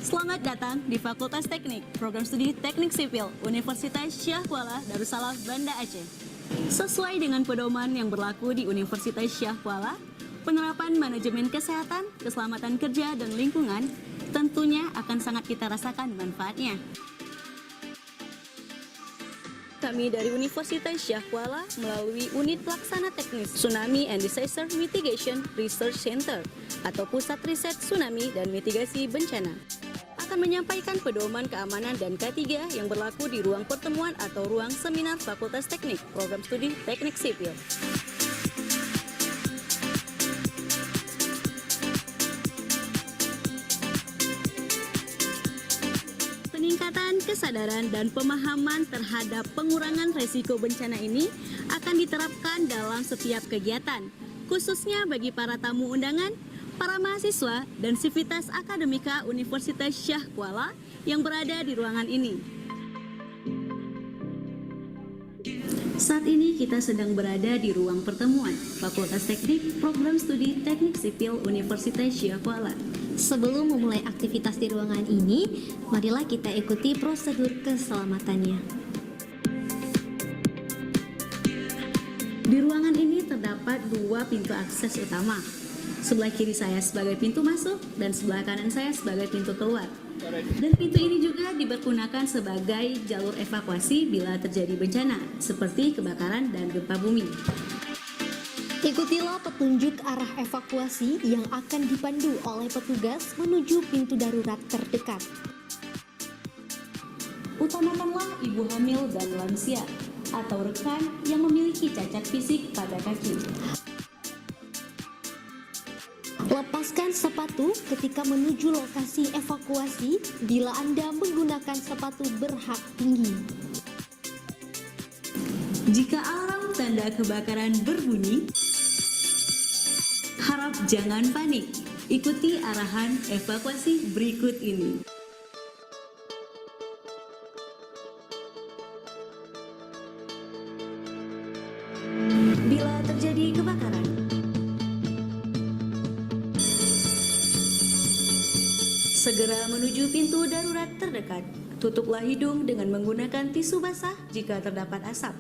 Selamat datang di Fakultas Teknik, Program Studi Teknik Sipil, Universitas Syah Kuala, Darussalam, Banda Aceh. Sesuai dengan pedoman yang berlaku di Universitas Syah Kuala, penerapan manajemen kesehatan, keselamatan kerja, dan lingkungan tentunya akan sangat kita rasakan manfaatnya. Kami dari Universitas Syah Kuala melalui Unit Pelaksana Teknis Tsunami and Disaster Mitigation Research Center atau Pusat Riset Tsunami dan Mitigasi Bencana akan menyampaikan pedoman keamanan dan K3 yang berlaku di ruang pertemuan atau ruang seminar Fakultas Teknik, Program Studi Teknik Sipil. Peningkatan kesadaran dan pemahaman terhadap pengurangan resiko bencana ini akan diterapkan dalam setiap kegiatan, khususnya bagi para tamu undangan, para mahasiswa, dan sivitas akademika Universitas Syah Kuala yang berada di ruangan ini. Saat ini kita sedang berada di ruang pertemuan Fakultas Teknik, Program Studi Teknik Sipil Universitas Syah Kuala. Sebelum memulai aktivitas di ruangan ini, marilah kita ikuti prosedur keselamatannya. Di ruangan ini terdapat dua pintu akses utama. Sebelah kiri saya sebagai pintu masuk dan sebelah kanan saya sebagai pintu keluar. Dan pintu ini juga dipergunakan sebagai jalur evakuasi bila terjadi bencana, seperti kebakaran dan gempa bumi. Ikutilah petunjuk arah evakuasi yang akan dipandu oleh petugas menuju pintu darurat terdekat. Utamakanlah ibu hamil dan lansia atau rekan yang memiliki cacat fisik pada kaki. Lepaskan sepatu ketika menuju lokasi evakuasi bila Anda menggunakan sepatu berhak tinggi. Jika alarm tanda kebakaran berbunyi, harap jangan panik. Ikuti arahan evakuasi berikut ini. Bila terjadi kebakaran, segera menuju pintu darurat terdekat. Tutuplah hidung dengan menggunakan tisu basah jika terdapat asap.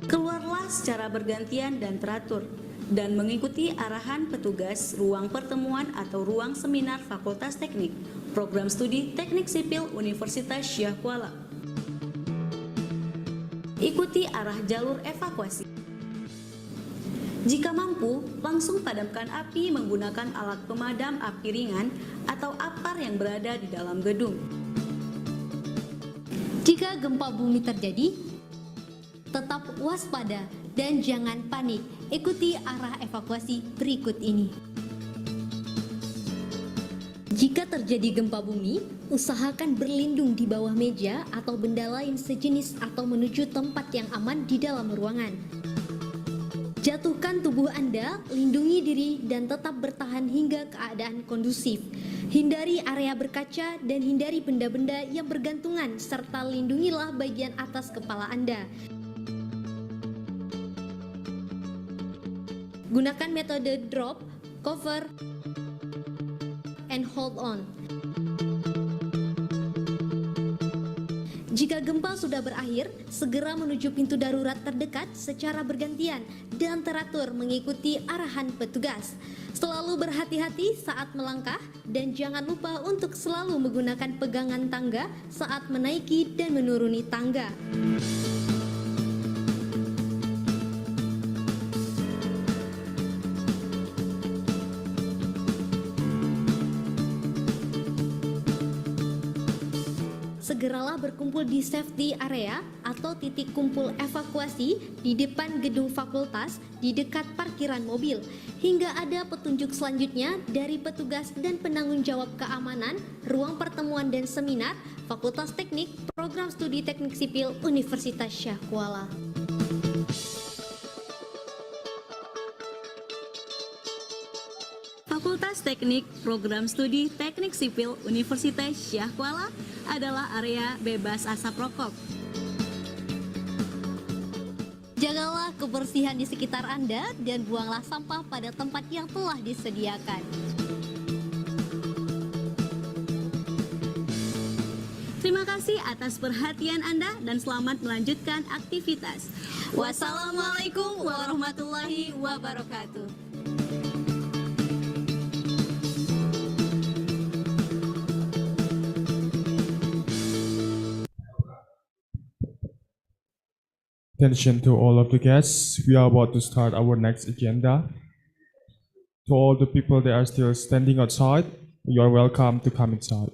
Keluarlah secara bergantian dan teratur, dan mengikuti arahan petugas ruang pertemuan atau ruang seminar Fakultas Teknik, Program Studi Teknik Sipil Universitas Syah Kuala. Ikuti arah jalur evakuasi. Jika mampu, langsung padamkan api menggunakan alat pemadam api ringan atau APAR yang berada di dalam gedung. Jika gempa bumi terjadi, tetap waspada dan jangan panik. Ikuti arah evakuasi berikut ini. Jika terjadi gempa bumi, usahakan berlindung di bawah meja atau benda lain sejenis atau menuju tempat yang aman di dalam ruangan. Jatuhkan tubuh Anda, lindungi diri, dan tetap bertahan hingga keadaan kondusif. Hindari area berkaca dan hindari benda-benda yang bergantungan, serta lindungilah bagian atas kepala Anda. Gunakan metode drop, cover, and hold on. Jika gempa sudah berakhir, segera menuju pintu darurat terdekat secara bergantian dan teratur mengikuti arahan petugas. Selalu berhati-hati saat melangkah dan jangan lupa untuk selalu menggunakan pegangan tangga saat menaiki dan menuruni tangga. Segeralah berkumpul di safety area atau titik kumpul evakuasi di depan gedung fakultas di dekat parkiran mobil hingga ada petunjuk selanjutnya dari petugas dan penanggung jawab keamanan ruang pertemuan dan seminar Fakultas Teknik Program Studi Teknik Sipil Universitas Syah Kuala. Fakultas Teknik Program Studi Teknik Sipil Universitas Syah Kuala adalah area bebas asap rokok. Jagalah kebersihan di sekitar Anda dan buanglah sampah pada tempat yang telah disediakan. Terima kasih atas perhatian Anda dan selamat melanjutkan aktivitas. Wassalamualaikum warahmatullahi wabarakatuh. Attention to all of the guests, we are about to start our next agenda. To all the people that are still standing outside, you are welcome to come inside.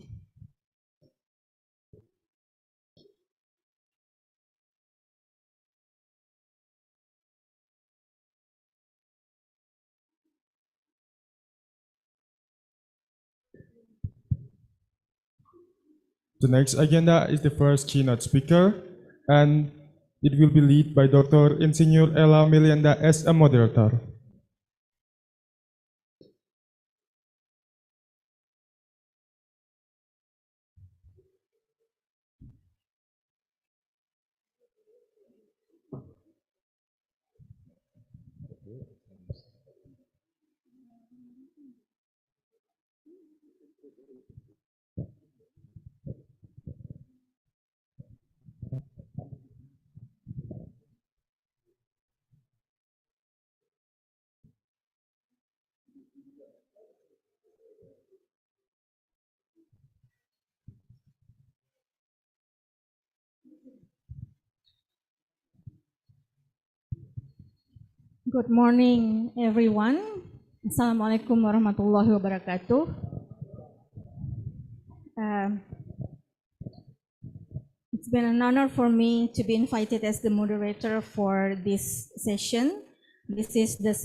The next agenda is the first keynote speaker, and it will be led by Dr. Insinyur Ella Melianda as a moderator. Good morning, everyone. Assalamualaikum warahmatullahi wabarakatuh. It's been an honor for me to be invited as the moderator for this session. This is the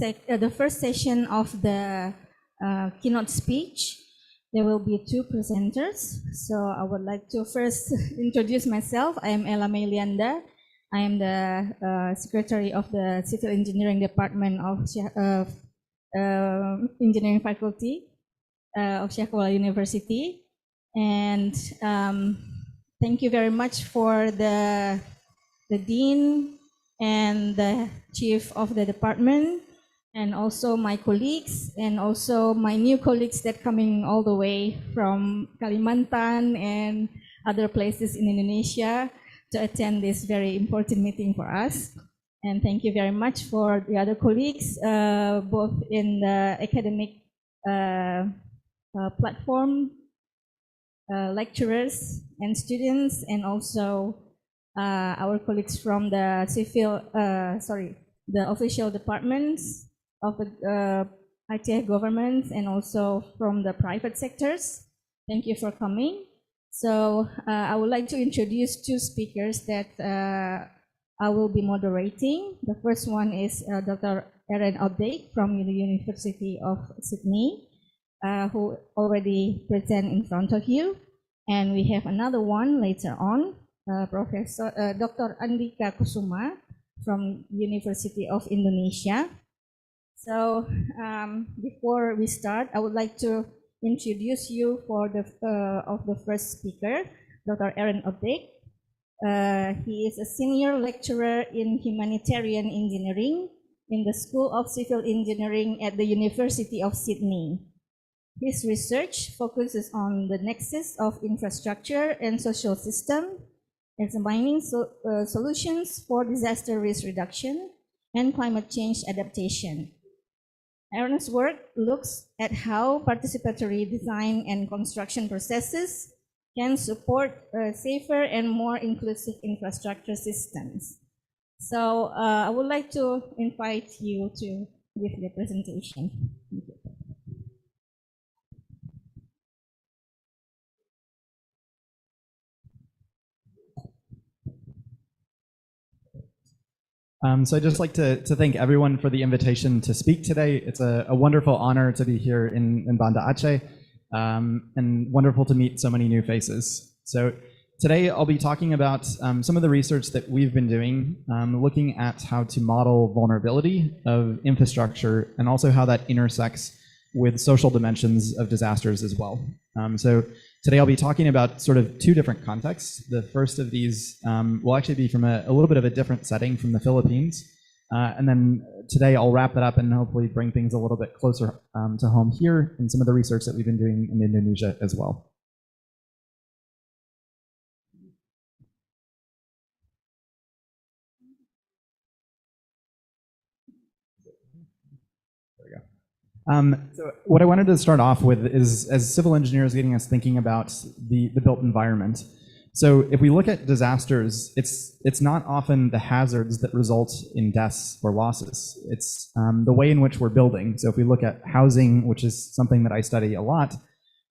first session of the keynote speech. There will be two presenters. So I would like to first introduce myself. I am Ella Melianda. I am the Secretary of the Civil Engineering Department of Engineering Faculty of Sheikh Kuala University. And thank you very much for the Dean and the Chief of the Department, and also my colleagues, and also my new colleagues that coming all the way from Kalimantan and other places in Indonesia to attend this very important meeting for us. And thank you very much for the other colleagues, both in the academic platform, lecturers and students, and also our colleagues from the the official departments of the ITF governments, and also from the private sectors. Thank you for coming. So I would like to introduce two speakers that I will be moderating. The first one is Dr. Erin Odek from the University of Sydney, who already present in front of you. And we have another one later on, Professor Dr. Andika Kusuma from University of Indonesia. So before we start, I would like to introduce you for the first speaker, Dr. Erin Odek. He is a senior lecturer in humanitarian engineering in the School of Civil Engineering at the University of Sydney. His research focuses on the nexus of infrastructure and social system, examining solutions for disaster risk reduction and climate change adaptation. Erin's work looks at how participatory design and construction processes can support safer and more inclusive infrastructure systems. So I would like to invite you to give the presentation. Thank you. So I'd just like to thank everyone for the invitation to speak today. It's a wonderful honor to be here in Banda Aceh, and wonderful to meet so many new faces. So today I'll be talking about some of the research that we've been doing, looking at how to model vulnerability of infrastructure and also how that intersects with social dimensions of disasters as well. So today I'll be talking about sort of two different contexts. The first of these will actually be from a little bit of a different setting from the Philippines. And then today I'll wrap it up and hopefully bring things a little bit closer to home here and some of the research that we've been doing in Indonesia as well. So what I wanted to start off with is, as civil engineers, getting us thinking about the built environment. So if we look at disasters, it's not often the hazards that result in deaths or losses. It's the way in which we're building. So if we look at housing, which is something that I study a lot,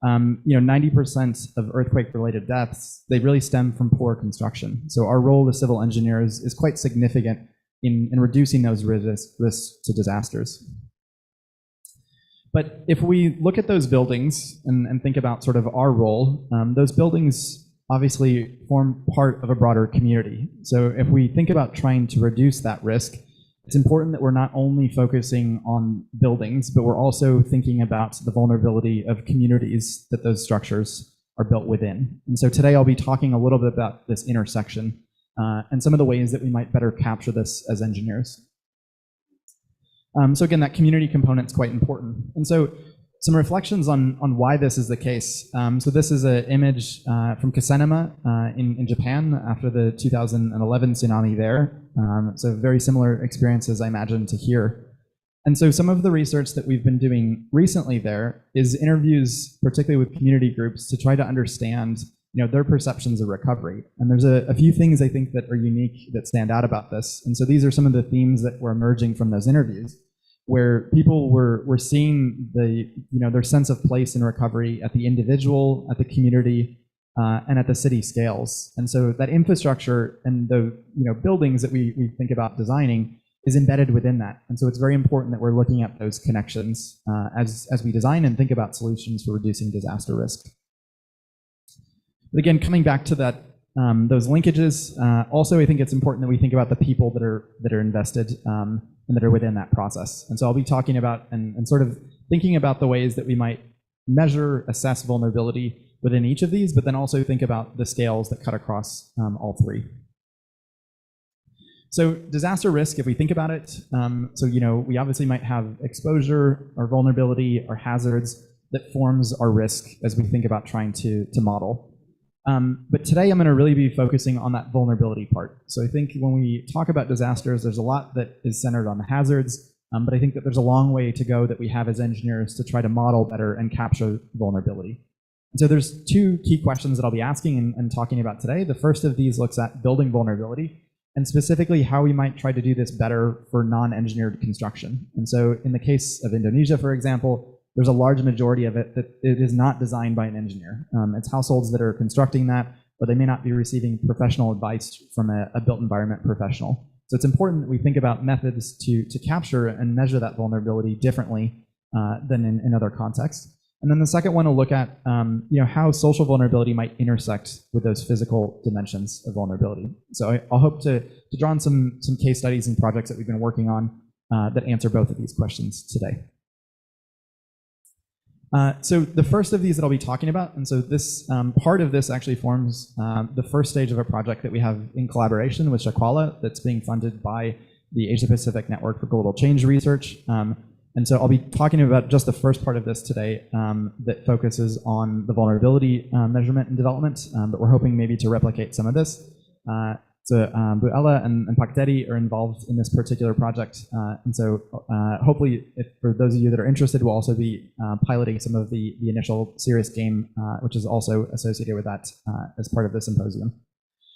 90% of earthquake-related deaths, they really stem from poor construction. So our role as civil engineers is quite significant in reducing those risks to disasters. But if we look at those buildings and think about sort of our role, those buildings obviously form part of a broader community. So if we think about trying to reduce that risk, it's important that we're not only focusing on buildings, but we're also thinking about the vulnerability of communities that those structures are built within. And so today I'll be talking a little bit about this intersection and some of the ways that we might better capture this as engineers. So again, that community component is quite important. And so some reflections on why this is the case. So this is an image from Kusanema in Japan after the 2011 tsunami there. So very similar experiences, I imagine, to here. And so some of the research that we've been doing recently there is interviews, particularly with community groups, to try to understand their perceptions of recovery. And there's a few things I think that are unique that stand out about this. And so these are some of the themes that were emerging from those interviews, where people were seeing their sense of place in recovery at the individual, at the community, and at the city scales. And so that infrastructure and the buildings that we think about designing is embedded within that. And so it's very important that we're looking at those connections as we design and think about solutions for reducing disaster risk. But again, coming back to that those linkages. Also, I think it's important that we think about the people that are invested and that are within that process. And so I'll be talking about and sort of thinking about the ways that we might measure, assess vulnerability within each of these, but then also think about the scales that cut across all three. So disaster risk, if we think about it, so we obviously might have exposure or vulnerability or hazards that forms our risk as we think about trying to model. But today I'm going to really be focusing on that vulnerability part. So I think when we talk about disasters, there's a lot that is centered on the hazards, but I think that there's a long way to go that we have as engineers to try to model better and capture vulnerability. And so there's two key questions that I'll be asking and talking about today. The first of these looks at building vulnerability, and specifically how we might try to do this better for non-engineered construction. And so in the case of Indonesia, for example, there's a large majority of it that it is not designed by an engineer. It's households that are constructing that, or they may not be receiving professional advice from a built environment professional. So it's important that we think about methods to capture and measure that vulnerability differently than in other contexts. And then the second one will look at how social vulnerability might intersect with those physical dimensions of vulnerability. So I'll hope to draw on some case studies and projects that we've been working on that answer both of these questions today. So the first of these that I'll be talking about, and so this part of this actually forms the first stage of a project that we have in collaboration with Shakwala that's being funded by the Asia Pacific Network for Global Change Research. And so I'll be talking about just the first part of this today that focuses on the vulnerability measurement and development, but we're hoping maybe to replicate some of this. So Buella and Pakteri are involved in this particular project. And so hopefully, for those of you that are interested, we'll also be piloting some of the initial serious game, which is also associated with that as part of the symposium.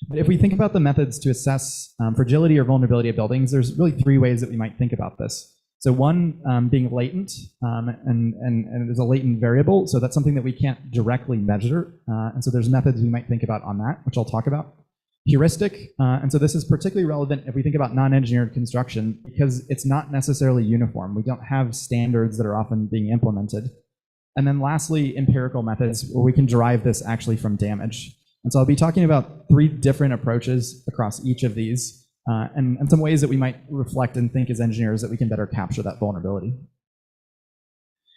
But if we think about the methods to assess fragility or vulnerability of buildings, there's really three ways that we might think about this. So one being latent, and there's a latent variable, so that's something that we can't directly measure. And so there's methods we might think about on that, which I'll talk about. Heuristic, and so this is particularly relevant if we think about non-engineered construction because it's not necessarily uniform. We don't have standards that are often being implemented. And then lastly, empirical methods where we can derive this actually from damage. And so I'll be talking about three different approaches across each of these. And some ways that we might reflect and think as engineers that we can better capture that vulnerability.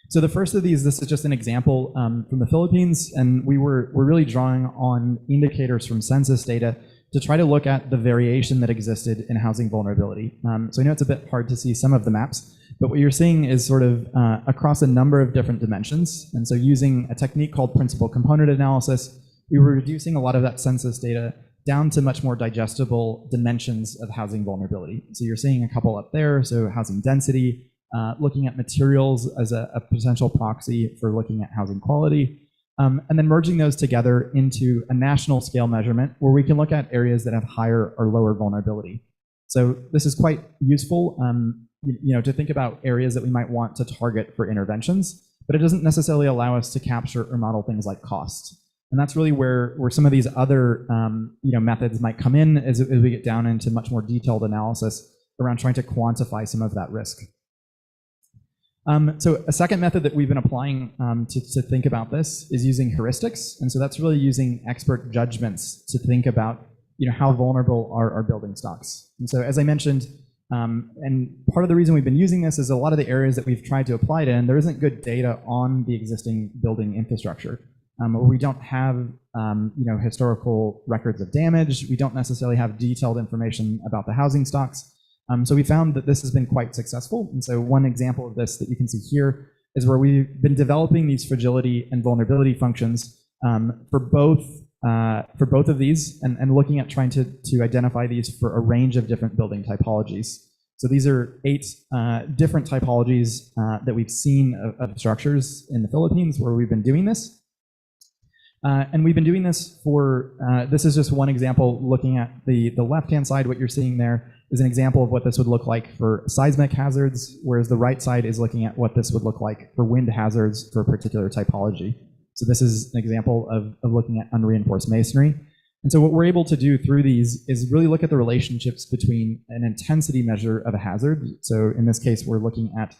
So the first of these, this is just an example from the Philippines, and we're really drawing on indicators from census data to try to look at the variation that existed in housing vulnerability. So I know it's a bit hard to see some of the maps, but what you're seeing is sort of across a number of different dimensions. And so using a technique called principal component analysis, we were reducing a lot of that census data down to much more digestible dimensions of housing vulnerability. So you're seeing a couple up there, so housing density, looking at materials as a potential proxy for looking at housing quality, and then merging those together into a national scale measurement where we can look at areas that have higher or lower vulnerability. So this is quite useful to think about areas that we might want to target for interventions, but it doesn't necessarily allow us to capture or model things like cost. And that's really where some of these other methods might come in as we get down into much more detailed analysis around trying to quantify some of that risk. So a second method that we've been applying to think about this is using heuristics. And so that's really using expert judgments to think about how vulnerable are our building stocks. And so as I mentioned, and part of the reason we've been using this is a lot of the areas that we've tried to apply it in, there isn't good data on the existing building infrastructure. We don't have historical records of damage. We don't necessarily have detailed information about the housing stocks. So we found that this has been quite successful. And so one example of this that you can see here is where we've been developing these fragility and vulnerability functions for both of these and looking at trying to identify these for a range of different building typologies. So these are 8 different typologies that we've seen of structures in the Philippines where we've been doing this. And we've been doing this for, this is just one example looking at the left-hand side. What you're seeing there is an example of what this would look like for seismic hazards, whereas the right side is looking at what this would look like for wind hazards for a particular typology. So this is an example of looking at unreinforced masonry. And so what we're able to do through these is really look at the relationships between an intensity measure of a hazard. So in this case, we're looking at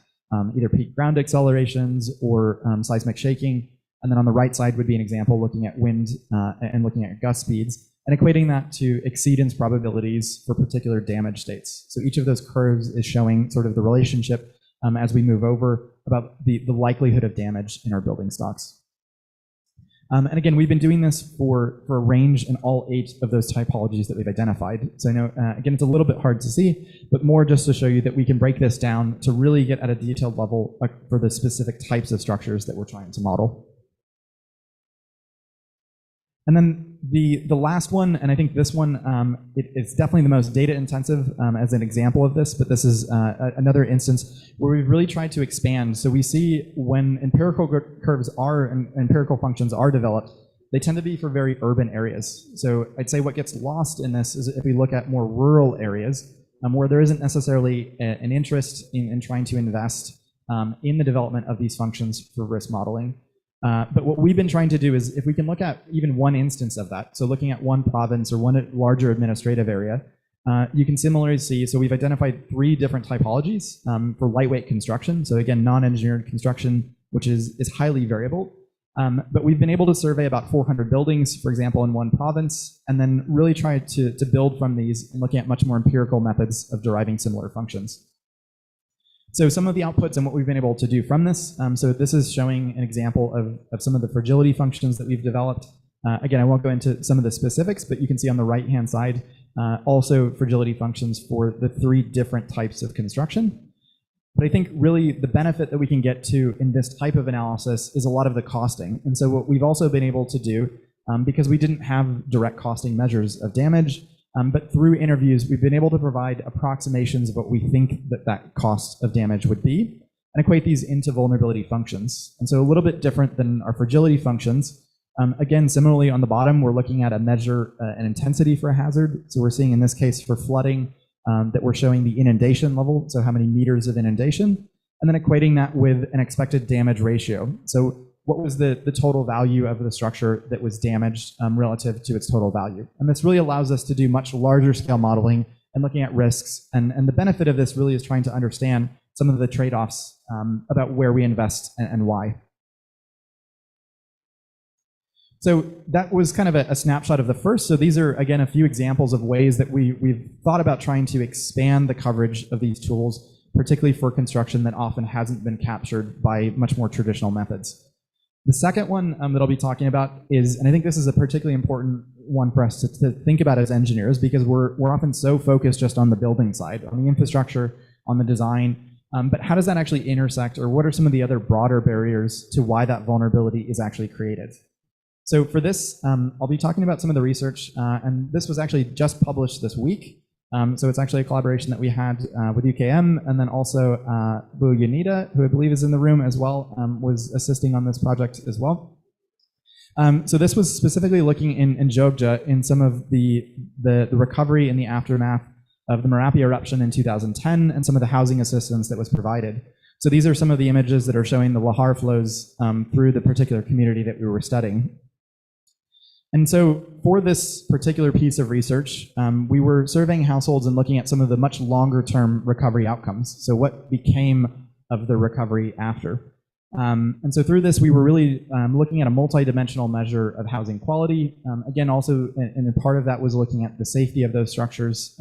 either peak ground accelerations or seismic shaking. And then on the right side would be an example looking at wind and looking at gust speeds. and equating that to exceedance probabilities for particular damage states. So each of those curves is showing sort of the relationship as we move over about the likelihood of damage in our building stocks. And again, we've been doing this for a range in all 8 of those typologies that we've identified. So I know, again, it's a little bit hard to see, but more just to show you that we can break this down to really get at a detailed level for the specific types of structures that we're trying to model. And then the last one, and I think this one, it's definitely the most data intensive as an example of this, but this is another instance where we've really tried to expand. So we see when empirical curves are and empirical functions are developed, they tend to be for very urban areas. So I'd say what gets lost in this is if we look at more rural areas where there isn't necessarily an interest in trying to invest in the development of these functions for risk modeling. But what we've been trying to do is if we can look at even one instance of that, so looking at one province or one larger administrative area, you can similarly see, so we've identified 3 different typologies for lightweight construction. So again, non-engineered construction, which is highly variable. But we've been able to survey about 400 buildings, for example, in one province, and then really try to build from these and looking at much more empirical methods of deriving similar functions. So some of the outputs and what we've been able to do from this. So this is showing an example of some of the fragility functions that we've developed. Again, I won't go into some of the specifics, but you can see on the right-hand side also fragility functions for the 3 different types of construction. But I think really the benefit that we can get to in this type of analysis is a lot of the costing. And so what we've also been able to do, because we didn't have direct costing measures of damage, but through interviews, we've been able to provide approximations of what we think that cost of damage would be and equate these into vulnerability functions. And so a little bit different than our fragility functions. Again, similarly on the bottom, we're looking at a measure, an intensity for a hazard. So we're seeing in this case for flooding that we're showing the inundation level, so how many meters of inundation, and then equating that with an expected damage ratio. So what was the total value of the structure that was damaged relative to its total value. And this really allows us to do much larger scale modeling and looking at risks. And the benefit of this really is trying to understand some of the trade-offs about where we invest and why. So that was kind of a snapshot of the first. So these are, again, a few examples of ways that we've thought about trying to expand the coverage of these tools, particularly for construction that often hasn't been captured by much more traditional methods. The second one that I'll be talking about is, and I think this is a particularly important one for us to think about as engineers, because we're often so focused just on the building side, on the infrastructure, on the design, but how does that actually intersect, or what are some of the other broader barriers to why that vulnerability is actually created? So for this, I'll be talking about some of the research, and this was actually just published this week. So it's actually a collaboration that we had with UKM, and then also Bu Yunita, who I believe is in the room as well, was assisting on this project as well. So this was specifically looking in Jogja in some of the recovery in the aftermath of the Merapi eruption in 2010 and some of the housing assistance that was provided. So these are some of the images that are showing the lahar flows through the particular community that we were studying. And so for this particular piece of research, we were surveying households and looking at some of the much longer term recovery outcomes. So what became of the recovery after? And so through this, we were really looking at a multidimensional measure of housing quality. Again, also, and part of that was looking at the safety of those structures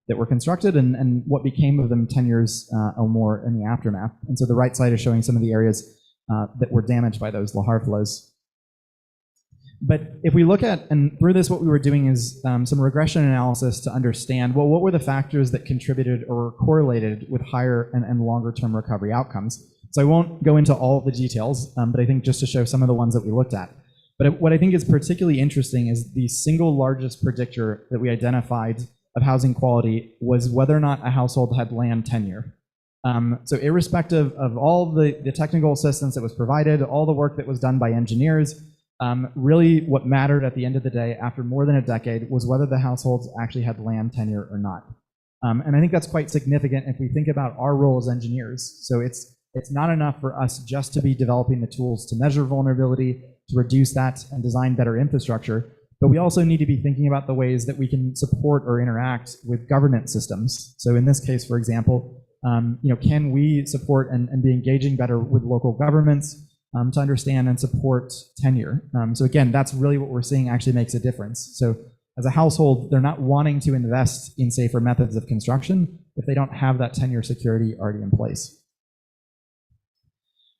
that were constructed and what became of them 10 years or more in the aftermath. And so the right side is showing some of the areas that were damaged by those lahar flows. But if we look at, and through this what we were doing is some regression analysis to understand, well, what were the factors that contributed or correlated with higher and longer term recovery outcomes? So I won't go into all of the details, but I think just to show some of the ones that we looked at. But what I think is particularly interesting is the single largest predictor that we identified of housing quality was whether or not a household had land tenure. So irrespective of all the technical assistance that was provided, all the work that was done by engineers, really what mattered at the end of the day after more than a decade was whether the households actually had land tenure or not. And I think that's quite significant if we think about our role as engineers. So it's not enough for us just to be developing the tools to measure vulnerability, to reduce that and design better infrastructure, but we also need to be thinking about the ways that we can support or interact with governance systems. So in this case, for example, can we support and be engaging better with local governments to understand and support tenure? So again, that's really what we're seeing actually makes a difference. So as a household, they're not wanting to invest in safer methods of construction if they don't have that tenure security already in place.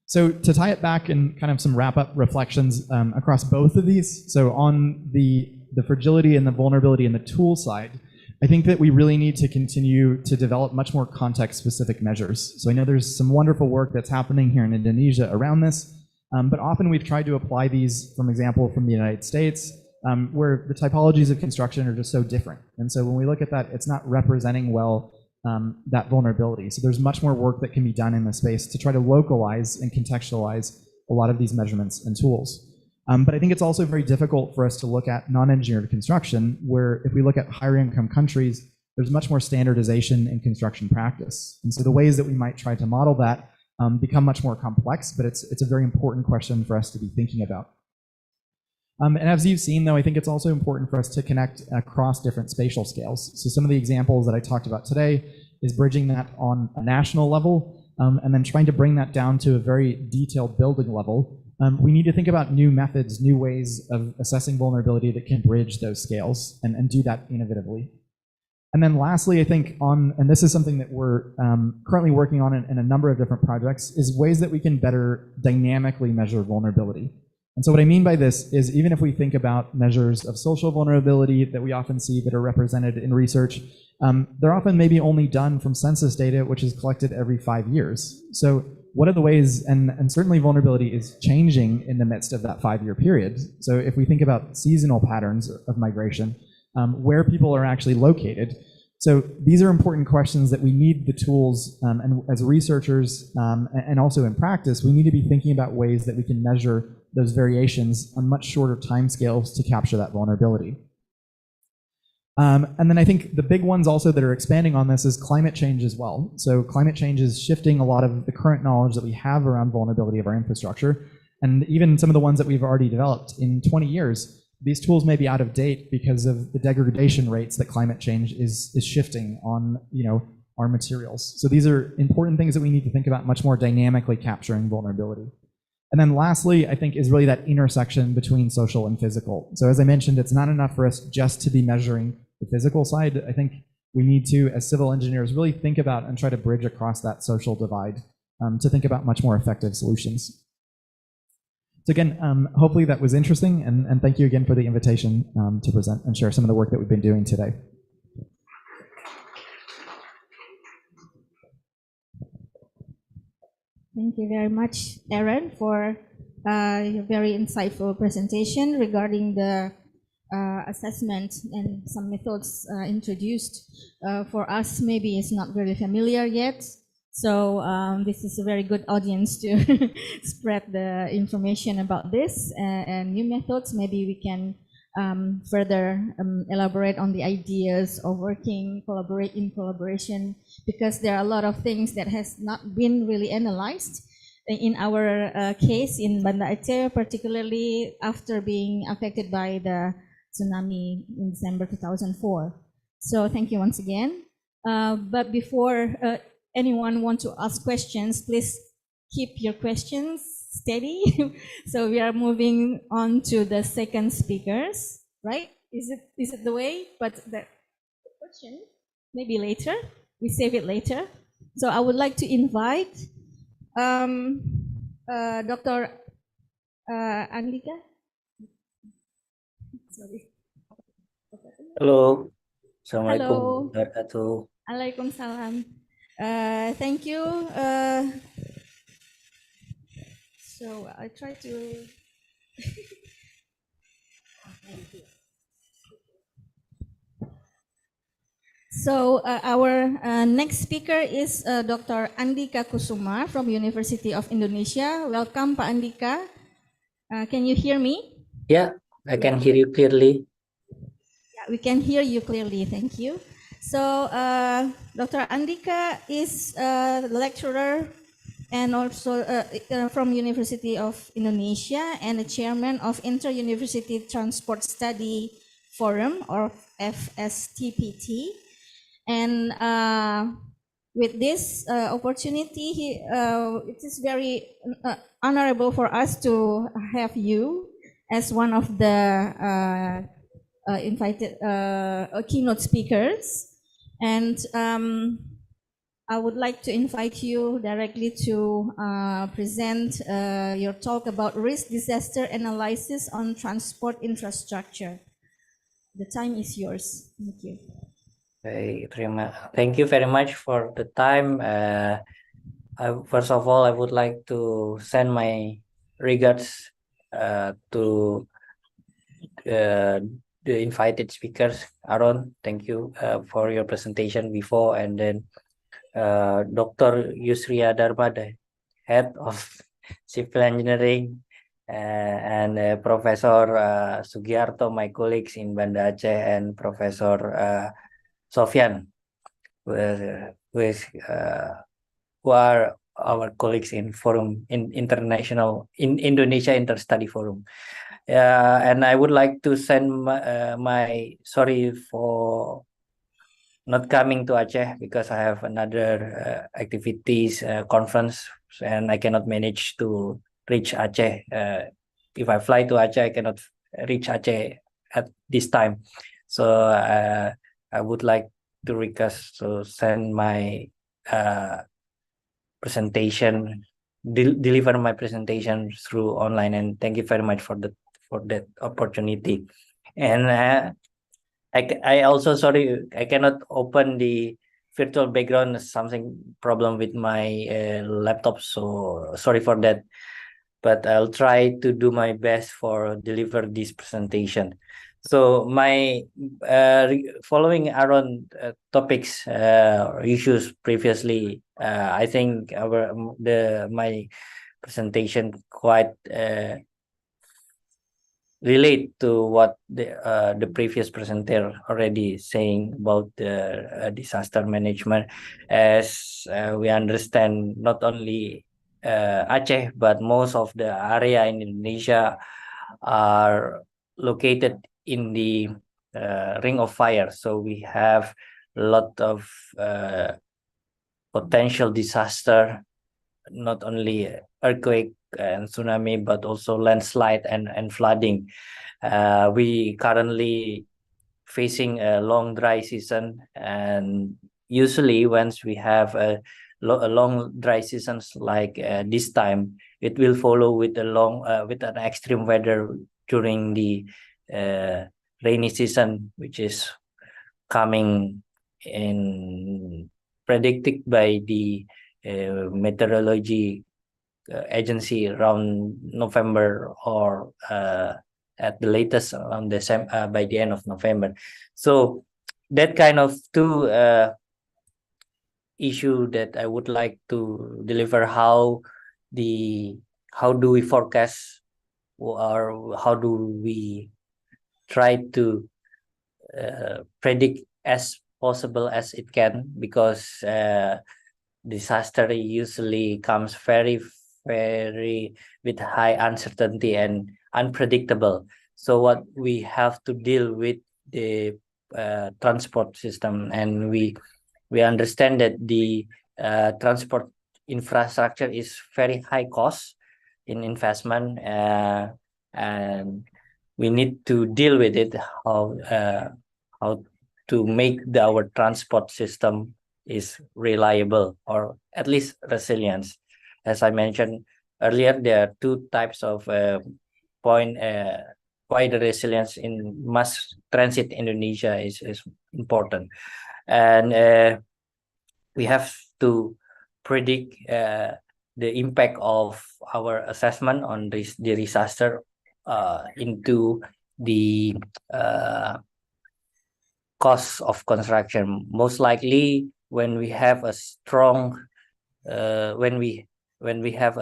So to tie it back and kind of some wrap-up reflections across both of these, so on the fragility and the vulnerability and the tool side, I think that we really need to continue to develop much more context-specific measures. So I know there's some wonderful work that's happening here in Indonesia around this, but often we've tried to apply these, for example, from the United States, where the typologies of construction are just so different. And so when we look at that, it's not representing well that vulnerability. So there's much more work that can be done in the space to try to localize and contextualize a lot of these measurements and tools. But I think it's also very difficult for us to look at non-engineered construction, where if we look at higher income countries, there's much more standardization in construction practice. And so the ways that we might try to model that become much more complex, but it's a very important question for us to be thinking about. And as you've seen, though, I think it's also important for us to connect across different spatial scales. So some of the examples that I talked about today is bridging that on a national level, and then trying to bring that down to a very detailed building level. We need to think about new methods, new ways of assessing vulnerability that can bridge those scales and do that innovatively. And then lastly, I think and this is something that we're currently working on in a number of different projects, is ways that we can better dynamically measure vulnerability. And so what I mean by this is, even if we think about measures of social vulnerability that we often see that are represented in research, they're often maybe only done from census data, which is collected every 5 years. So what are the ways, and certainly vulnerability is changing in the midst of that 5-year period. So if we think about seasonal patterns of migration, where people are actually located. So these are important questions that we need the tools, and as researchers, and also in practice, we need to be thinking about ways that we can measure those variations on much shorter timescales to capture that vulnerability. And then I think the big ones also that are expanding on this is climate change as well. So climate change is shifting a lot of the current knowledge that we have around vulnerability of our infrastructure, and even some of the ones that we've already developed. In 20 years, these tools may be out of date because of the degradation rates that climate change is shifting on, our materials. So these are important things that we need to think about much more dynamically capturing vulnerability. And then lastly, I think, is really that intersection between social and physical. So as I mentioned, it's not enough for us just to be measuring the physical side. I think we need to, as civil engineers, really think about and try to bridge across that social divide to think about much more effective solutions. So again, hopefully that was interesting, and thank you again for the invitation to present and share some of the work that we've been doing today. Thank you very much, Aaron, for your very insightful presentation regarding the assessment and some methods introduced. For us, maybe it's not very familiar yet. So this is a very good audience to spread the information about this and new methods. Maybe we can further elaborate on the ideas of collaborate in collaboration, because there are a lot of things that has not been really analyzed. In our case in Banda Aceh, particularly after being affected by the tsunami in December 2004. So thank you once again. But before anyone want to ask questions, please keep your questions steady. So we are moving on to the second speakers, right? Is it the way? But the question maybe later. We save it later. So I would like to invite Dr. Andika. Sorry. Halo, Assalamualaikum Hello. warahmatullahi wabarakatuh. Waalaikumsalam. Thank you. So I try to. So our next speaker is Dr. Andika Kusuma from University of Indonesia. Welcome, Pak Andika. Can you hear me? Yeah, I can hear you clearly. Yeah, we can hear you clearly. Thank you. So Dr. Andika is a lecturer and also from University of Indonesia and a chairman of Inter-University Transport Study Forum, or FSTPT. And with this opportunity, it is very honorable for us to have you as one of the invited keynote speakers, and I would like to invite you directly to present your talk about risk disaster analysis on transport infrastructure. The time is yours. Thank you. Thank you very much for the time. First of all, I would like to send my regards to the invited speakers. Aaron, thank you for your presentation before, and then Dr. Yusria Dharma, the head of civil engineering, and Professor Sugiarto, my colleagues in Banda Aceh, and Professor Sofyan, who are our colleagues in forum in Indonesia Interstudy Forum. And I would like to send my sorry for not coming to Aceh because I have another activities conference and I cannot manage to reach Aceh. If I fly to Aceh, I cannot reach Aceh at this time. So I would like to request to send my presentation, deliver my presentation through online, and thank you very much for that opportunity. And I also sorry I cannot open the virtual background. Something problem with my laptop, so sorry for that. But I'll try to do my best for deliver this presentation. So my following Aaron topics issues previously, I think my presentation quite relate to what the previous presenter already saying about the disaster management, as we understand not only Aceh but most of the area in Indonesia are located in the ring of fire, so we have a lot of potential disaster, not only earthquake and tsunami but also landslide and flooding. We currently facing a long dry season, and usually once we have a long dry seasons like this time, it will follow with with an extreme weather during the rainy season, which is coming in predicted by the meteorology agency around November or at the latest on December, by the end of November. So that kind of two issue that I would like to deliver, how do we forecast, or how do we try to predict as possible as it can, because disaster usually comes very with high uncertainty and unpredictable. So what we have to deal with the transport system, and we understand that the transport infrastructure is very high cost in investment, and we need to deal with it, how to make our transport system is reliable, or at least resilience. As I mentioned earlier, there are two types of why the resilience in mass transit Indonesia is important, and we have to predict the impact of our assessment on the disaster into the cost of construction. Most likely, when we have a strong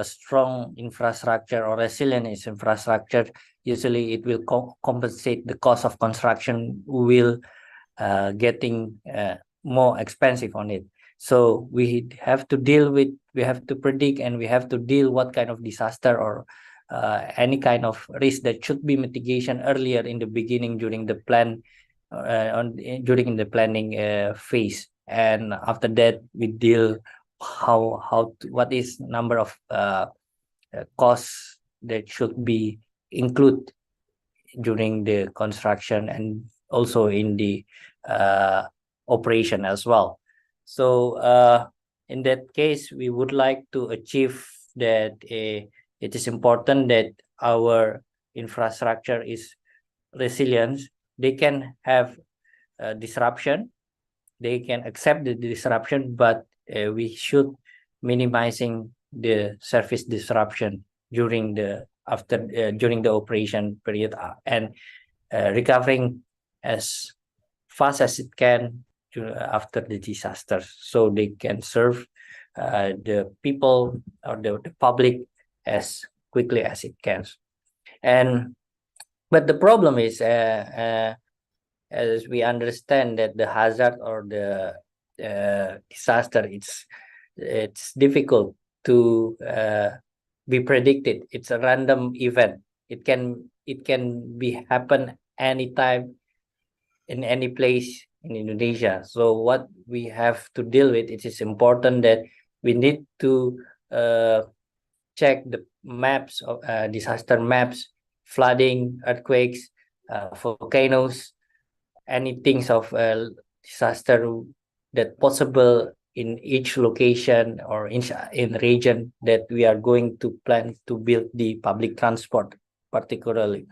strong infrastructure or resilient infrastructure, usually it will compensate the cost of construction will getting more expensive on it. So we have to predict, and we have to deal what kind of disaster or any kind of risk that should be mitigation earlier in the beginning during the plan, during the planning phase, and after that we deal what is number of costs that should be included during the construction, and also in the operation as well. So in that case, we would like to achieve that it is important that our infrastructure is resilient. They can have disruption, they can accept the disruption, but we should minimizing the service disruption during the during the operation period, and recovering as fast as it can after the disaster, so they can serve the people or the public as quickly as it can. And but the problem is, as we understand that the hazard or the disaster, it's difficult to be predicted. It's a random event. It can be happen anytime in any place in Indonesia. So what we have to deal with, it is important that we need to check the maps of disaster maps, flooding, earthquakes, volcanoes, any things of disaster that possible in each location or in region that we are going to plan to build the public transport particularly.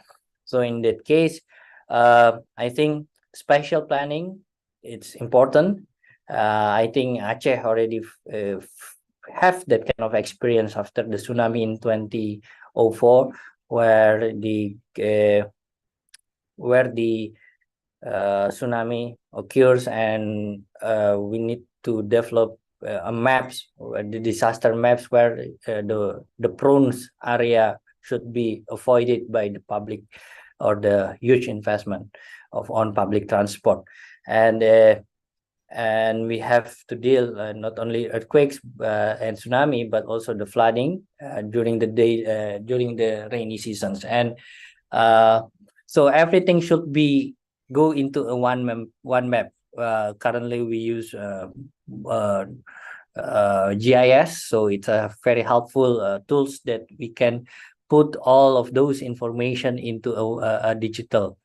So in that case, I think spatial planning, it's important. I think Aceh already have that kind of experience after the tsunami in 2004, where the tsunami occurs, and we need to develop a maps, the disaster maps, where the prone area should be avoided by the public or the huge investment on public transport. And we have to deal not only earthquakes and tsunami, but also the flooding during the rainy seasons. And so everything should be go into a one map. Currently we use GIS, so it's a very helpful tools that we can put all of those information into a digital.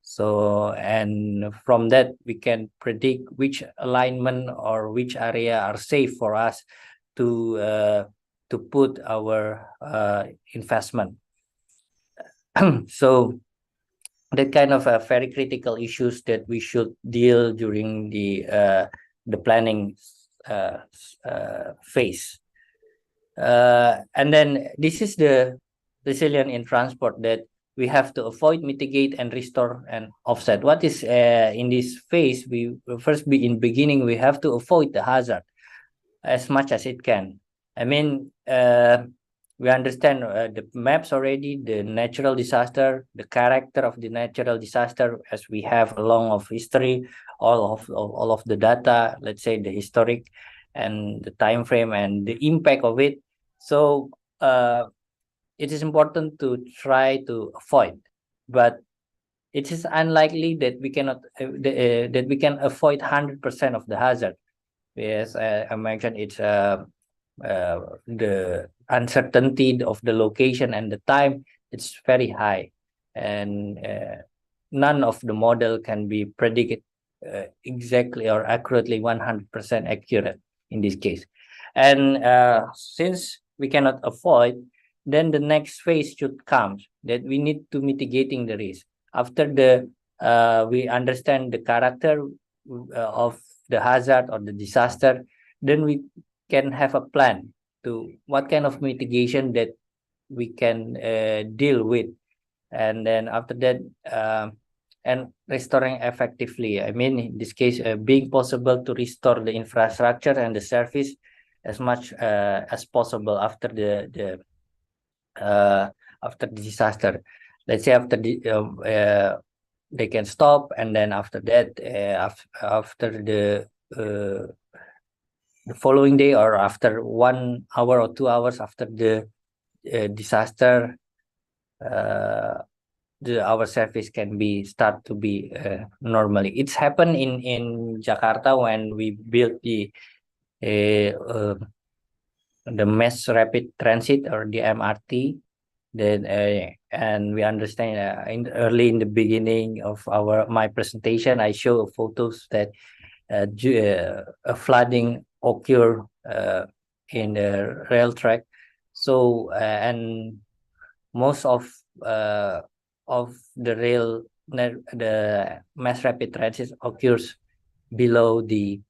So, and from that we can predict which alignment or which area are safe for us to put our investment. So that kind of very critical issues that we should deal during the planning phase. And then this is the resilient in transport, that we have to avoid, mitigate, and restore and offset. What is in this phase? We first in beginning, we have to avoid the hazard as much as it can. I mean, we understand the maps already, the natural disaster, the character of the natural disaster, as we have a long of history, all of the data, let's say the historic and the time frame and the impact of it. So it is important to try to avoid, but it is unlikely that we cannot that we can avoid 100% of the hazard. Yes, I mentioned it's the uncertainty of the location and the time, it's very high, and none of the model can be predicted exactly or accurately 100% accurate in this case. And since we cannot avoid, then the next phase should come, that we need to mitigating the risk. After the we understand the character of the hazard or the disaster, then we can have a plan to what kind of mitigation that we can deal with. And then after that, and restoring effectively, I mean, in this case, being possible to restore the infrastructure and the service as much as possible after the disaster. Let's say after the they can stop, and then after that, after the following day, or after 1 hour or 2 hours after the disaster, our service can be start to be normally. It's happened in Jakarta when we built the mass rapid transit, or the MRT. Then and we understand early in the beginning of my presentation, I show photos that a flooding occur in the rail track. So and most of the mass rapid transit occurs below the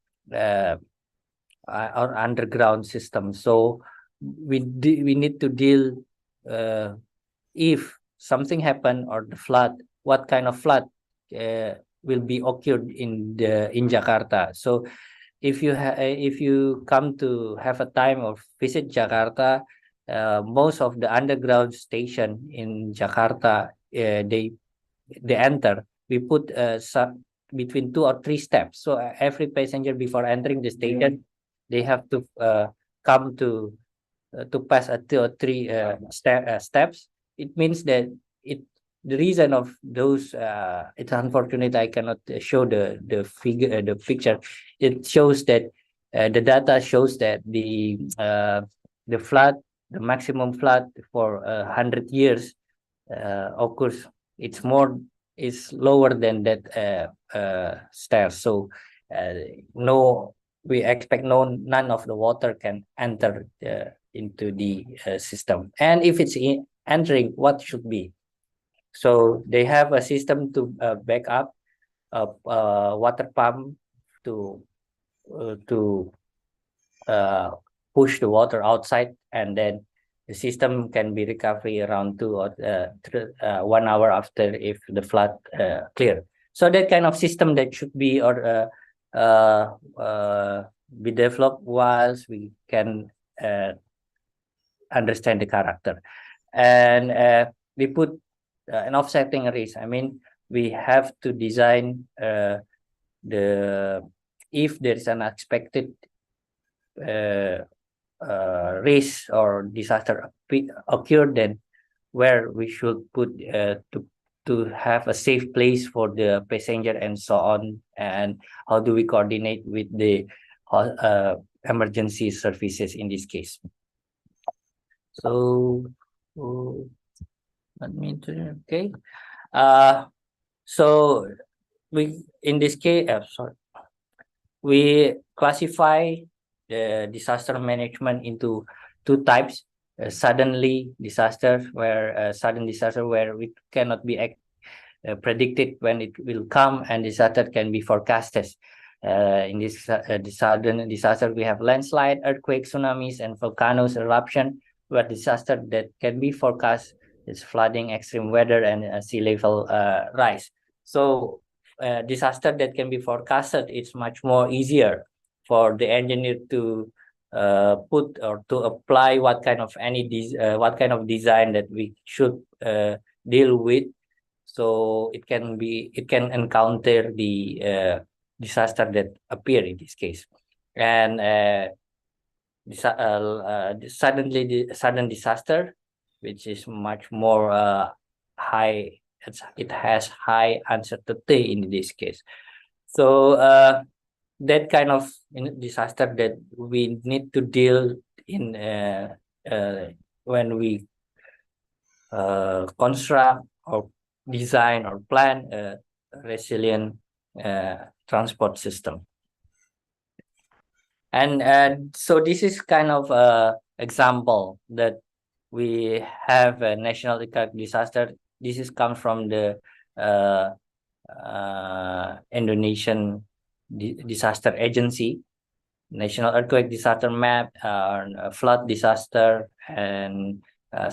our underground system. So we need to deal if something happen or the flood, what kind of flood will be occurred in Jakarta. So if you come to have a time or visit Jakarta, most of the underground station in Jakarta, they enter, we put between 2 or 3 steps. So every passenger before entering the station, they have to come to pass 2 or 3 steps. It means that the reason of those, it's unfortunate I cannot show the figure, the picture. It shows that the data shows that the flood, the maximum flood for 100 years occurs. It's lower than that stairs. So we expect none of the water can enter into the system. And if it's entering, what should be? So they have a system to back up a water pump to push the water outside, and then the system can be recovery around 2 or 1 hour after if the flood clear. So that kind of system that should be be developed whilst we can understand the character. And we put an offsetting risk. I mean, we have to design if there is an unexpected risk or disaster occurred, then where we should put to have a safe place for the passenger and so on, and how do we coordinate with the emergency services in this case. So let me okay. So we in this case, we classify the disaster management into 2 types: sudden disaster where we cannot be predicted when it will come, and disaster can be forecasted. In this sudden disaster, we have landslide, earthquake, tsunamis, and volcanoes eruption. Where disaster that can be forecast is flooding, extreme weather, and sea level rise. So disaster that can be forecasted, it's much more easier for the engineer to put or to apply what kind of design that we should deal with, so it can encounter the disaster that appear in this case. And sudden disaster, which is much more high, it has high uncertainty in this case. So that kind of disaster that we need to deal in when we construct or design or plan a resilient transport system. And so this is kind of a example that we have a national ecological disaster. This is come from the Indonesian Disaster Agency, National Earthquake Disaster Map, flood disaster, and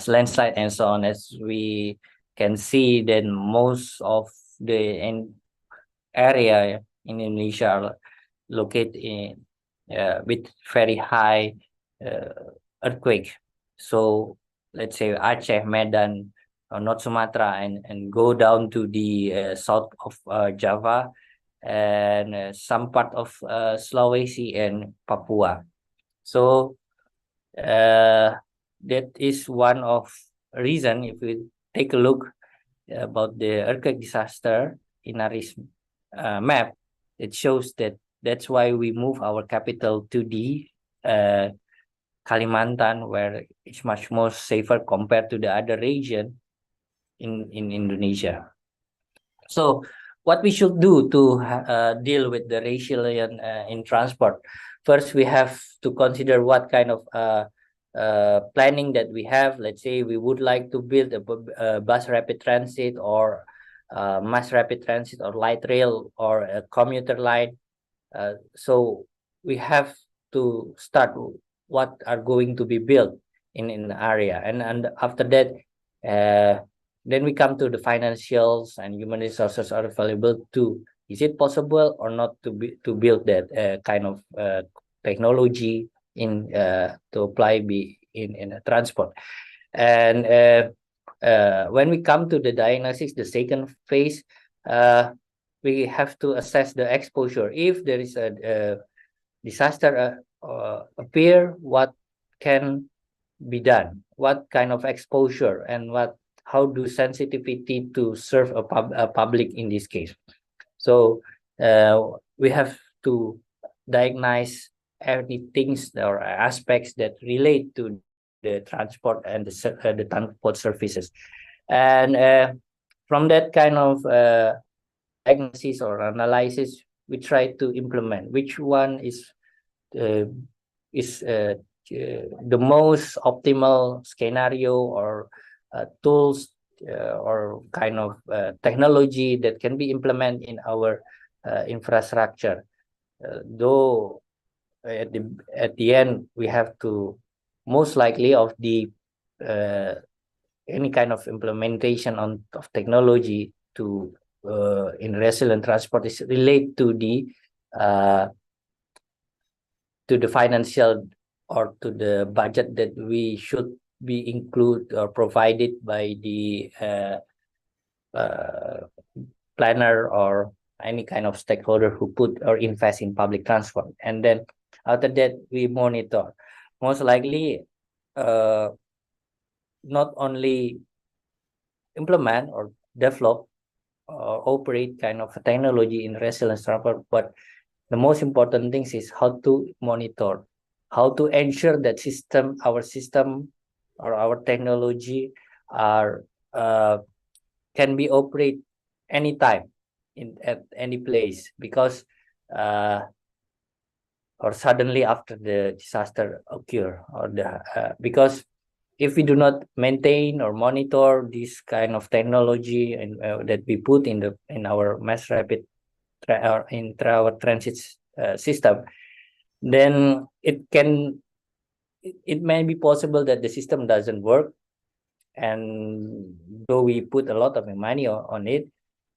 landslide, and so on. As we can see, then most of the area in Indonesia are located in with very high earthquake. So let's say Aceh, Medan, or North Sumatra, and go down to the south of Java, and some part of Sulawesi and Papua. So that is one of reason. If we take a look about the earthquake disaster in ARIS map, it shows that that's why we move our capital to the Kalimantan, where it's much more safer compared to the other region in Indonesia. So what we should do to deal with the resilience in transport? First, we have to consider what kind of planning that we have. Let's say we would like to build a bus rapid transit or mass rapid transit or light rail or a commuter line. So we have to start what are going to be built in the area, and after that, then we come to the financials and human resources are available to. Is it possible or not to build that kind of technology in to apply in a transport? And when we come to the diagnosis, the second phase, we have to assess the exposure. If there is a disaster appear, what can be done? What kind of exposure and how do sensitivity to serve a public in this case? So we have to diagnose any things or aspects that relate to the transport and the transport services, and from that kind of diagnosis or analysis, we try to implement which one is the most optimal scenario or tools or kind of technology that can be implemented in our infrastructure. Though at the end we have to most likely of the any kind of implementation of technology to in resilient transport is relate to the financial or to the budget that we should be include or provided by the planner or any kind of stakeholder who put or invest in public transport. And then after that we monitor. Most likely not only implement or develop or operate kind of technology in resilient transport, but the most important thing is how to monitor, how to ensure that our system or our technology are can be operate anytime at any place, because or suddenly after the disaster occur, or because if we do not maintain or monitor this kind of technology and that we put in our mass rapid or in our transit system, then it may be possible that the system doesn't work, and though we put a lot of money on it,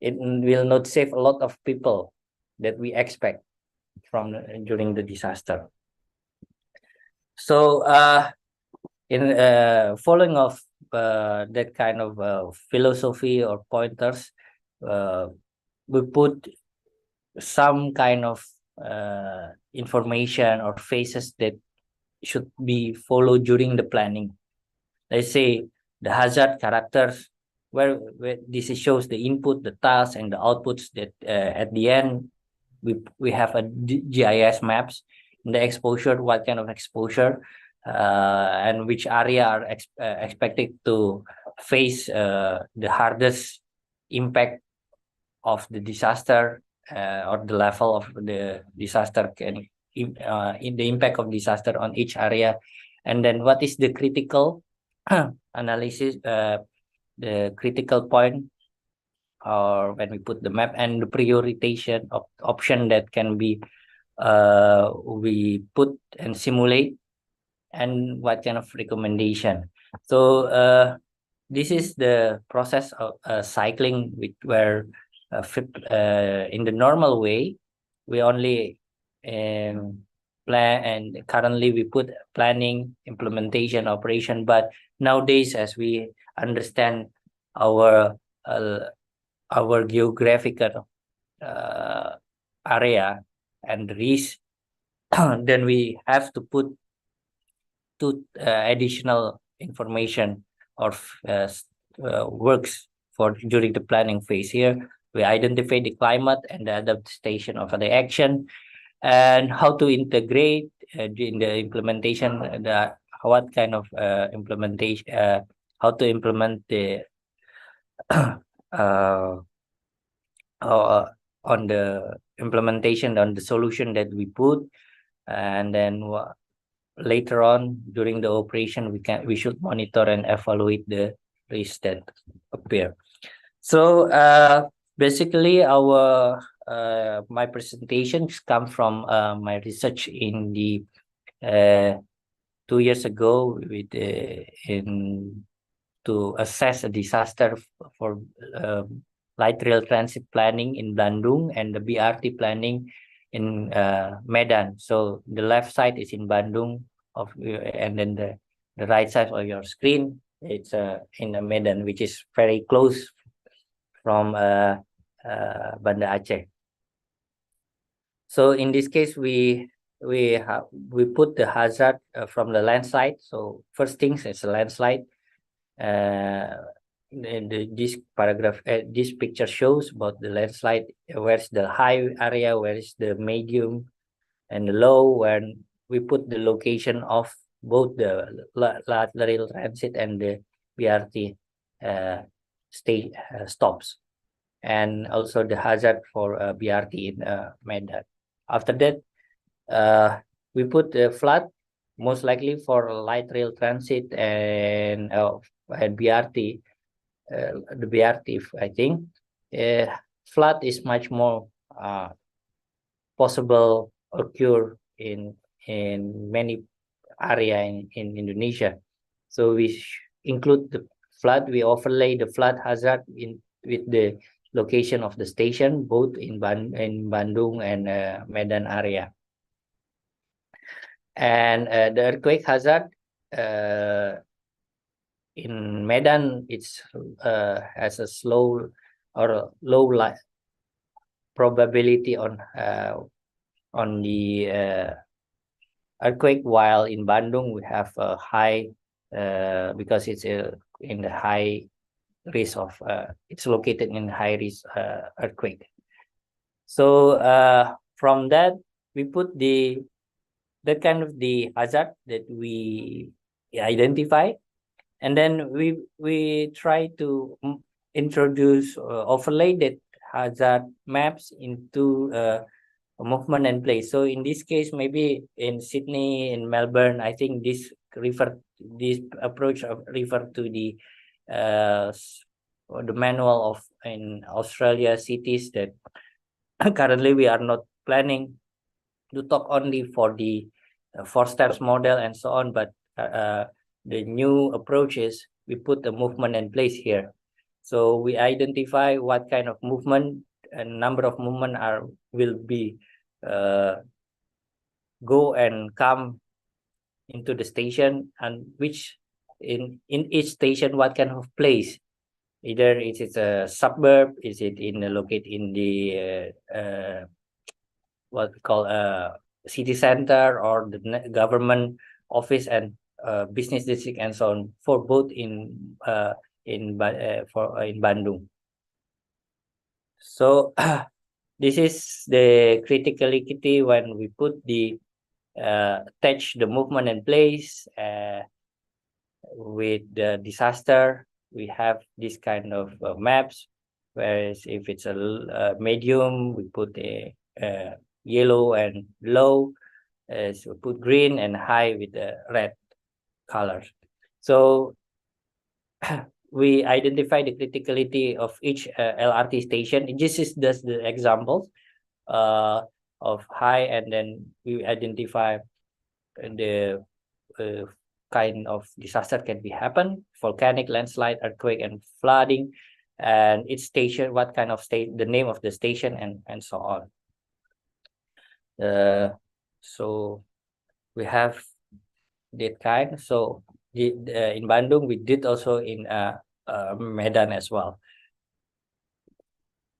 it will not save a lot of people that we expect from during the disaster. So in following of that kind of philosophy or pointers, we put some kind of information or phases that should be followed during the planning. Let's say the hazard characters, where this shows the input, the task, and the outputs that at the end we have a GIS maps. In the exposure, what kind of exposure and which area are expected to face the hardest impact of the disaster, or the level of the disaster can in the impact of disaster on each area. And then what is the critical analysis, the critical point, or when we put the map, and the prioritization of option that can be we put and simulate, and what kind of recommendation. So this is the process of cycling, where in the normal way we only plan, and currently we put planning, implementation, operation. But nowadays, as we understand our geographical area and risk, then we have to put additional information or works for during the planning phase. Here we identify the climate and the adaptation of the action, and how to integrate in the implementation, what kind of implementation, how to implement the on the implementation on the solution that we put, and then later on during the operation we should monitor and evaluate the risks that appear. So basically our my presentations come from my research in the 2 years ago with to assess a disaster for light rail transit planning in Bandung and the BRT planning in Medan. So the left side is in Bandung and then the right side of your screen, it's in Medan, which is very close from Banda Aceh. So in this case, we put the hazard from the landslide. So first things is a landslide. This paragraph, this picture shows about the landslide. Where's the high area? Where is the medium and the low? When we put the location of both the rail transit and the BRT stops, and also the hazard for BRT in Medan. After that, we put the flood, most likely for light rail transit and BRT. The BRT, I think, flood is much more possible occur in many area in Indonesia. So we include the flood. We overlay the flood hazard with the location of the station, both in Bandung and Medan area. And the earthquake hazard in Medan, it's has a slow or low probability on the earthquake, while in Bandung we have a high because it's in the high risk of it's located in high risk earthquake. So from that we put that kind of the hazard that we identify, and then we try to introduce overlay that hazard maps into movement and place. So in this case, maybe in Sydney, in Melbourne, I think this approach refer to the manual of in Australia cities that currently we are not planning to talk only for the 4 steps model and so on, but the new approach is we put the movement and place here. So we identify what kind of movement and number of movement will be go and come into the station, and which in each station what kind of place. Either it is a suburb, is it located in the what we call city center, or the government office and business district and so on, for both in Bandung. So this is the criticality when we put the attach the movement and place with the disaster. We have this kind of maps, whereas if it's a medium, we put a yellow and low, so we put green, and high with the red colors. So we identify the criticality of each LRT station. This is just the examples of high, and then we identify the kind of disaster can be happen: volcanic, landslide, earthquake, and flooding, and each station, what kind of the name of the station, and so on. So we have that kind. So in Bandung we did also in Medan as well,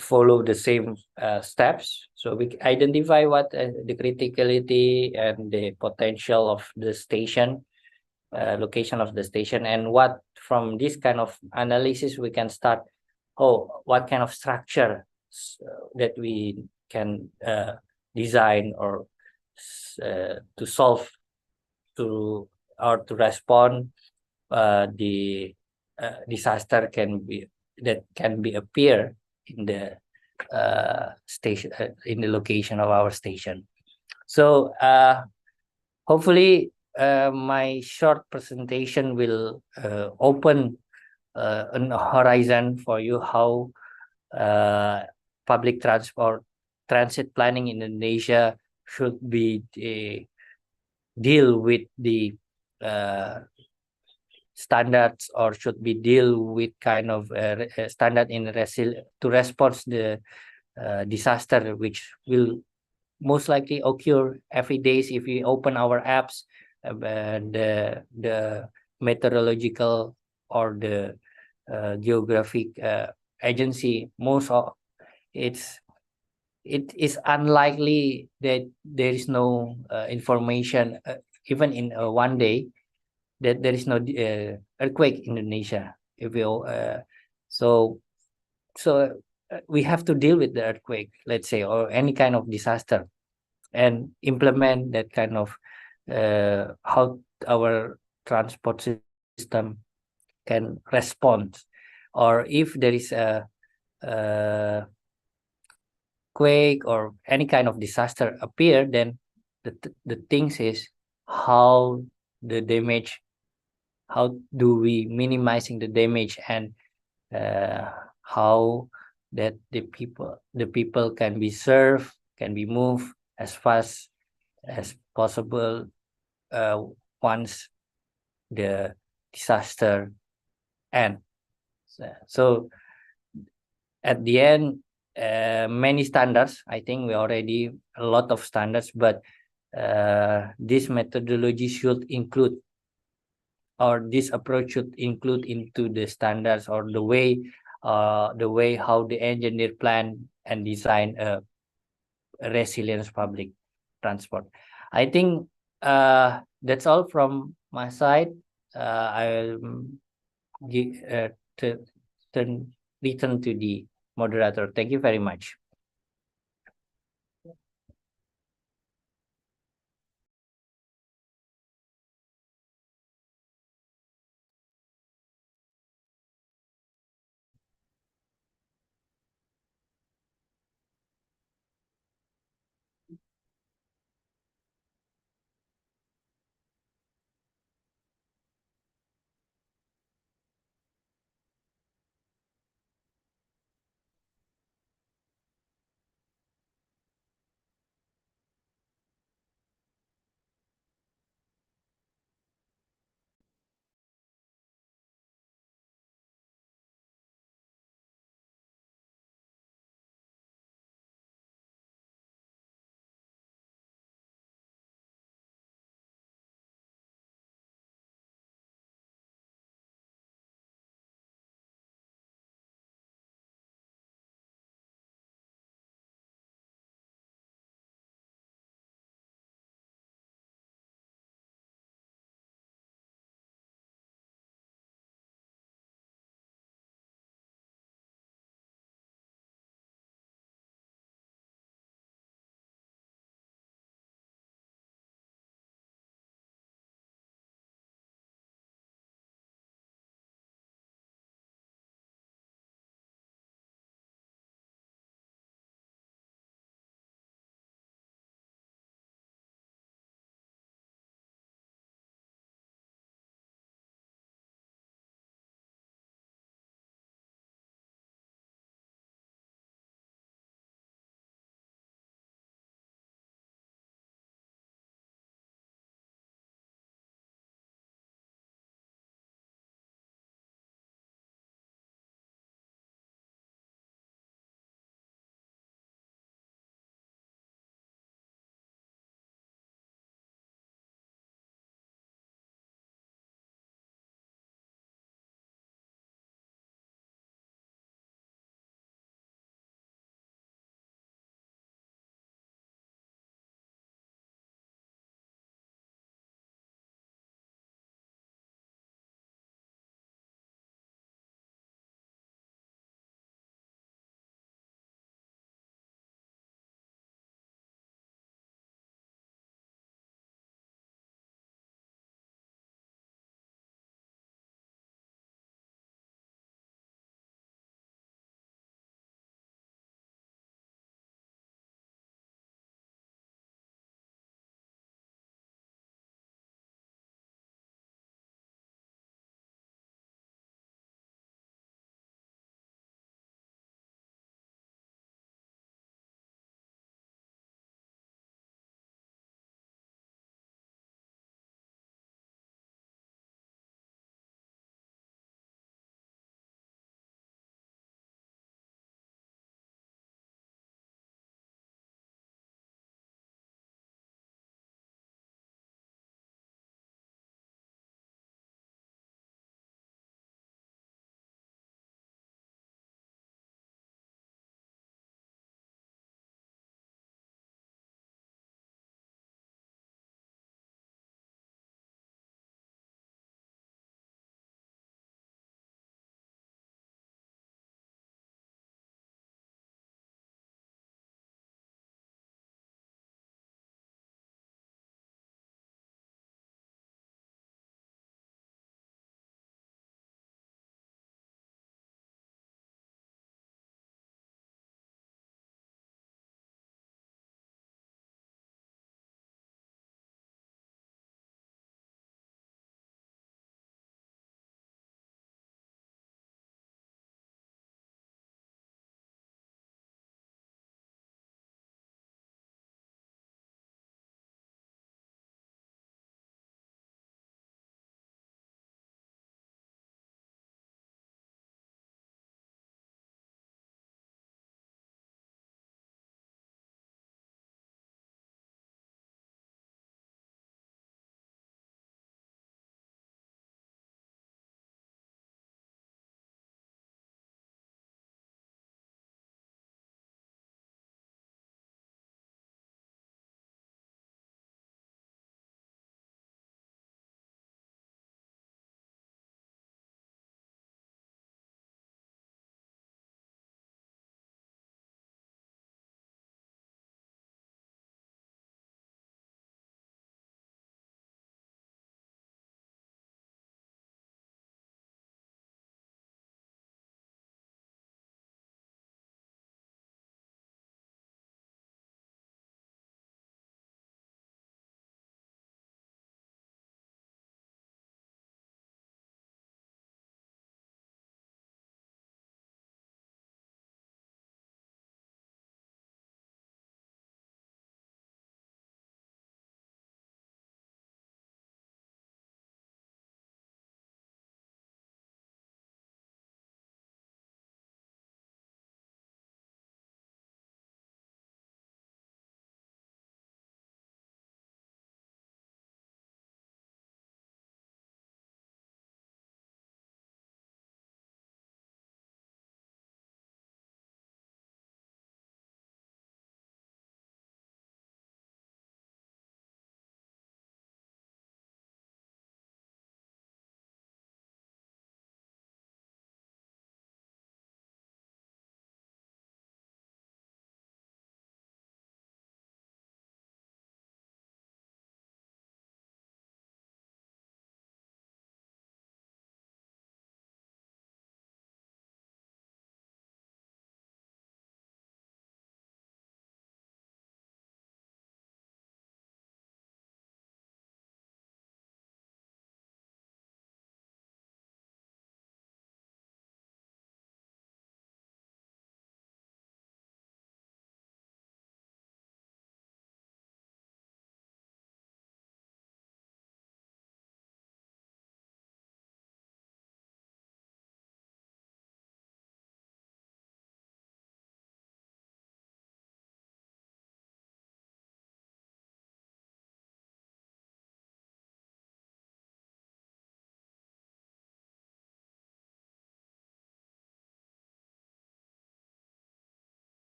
follow the same steps. So we identify what the criticality and the potential of the station, location of the station, and what from this kind of analysis we can start, what kind of structure that we can design or to solve to or to respond the disaster that can be appear in the station in the location of our station. So hopefully my short presentation will open an horizon for you how public transit planning in Indonesia should be deal with the standards, or should be deal with kind of standard in to respond the disaster, which will most likely occur every day if we open our apps. The meteorological or the geographic agency, it is unlikely that there is no information even in one day that there is no earthquake in Indonesia. If we so we have to deal with the earthquake, let's say, or any kind of disaster, and implement that kind of how our transport system can respond. Or if there is a quake or any kind of disaster appear, then the things is how the damage, how do we minimizing the damage, and how that the people can be served, can be moved as fast as possible once the disaster ends. So at the end, many standards, I think we already a lot of standards, but this methodology should include, or this approach should include into the standards, or the way how the engineer plan and design a resilience public transport. I think that's all from my side. I'll return to the moderator. Thank you very much.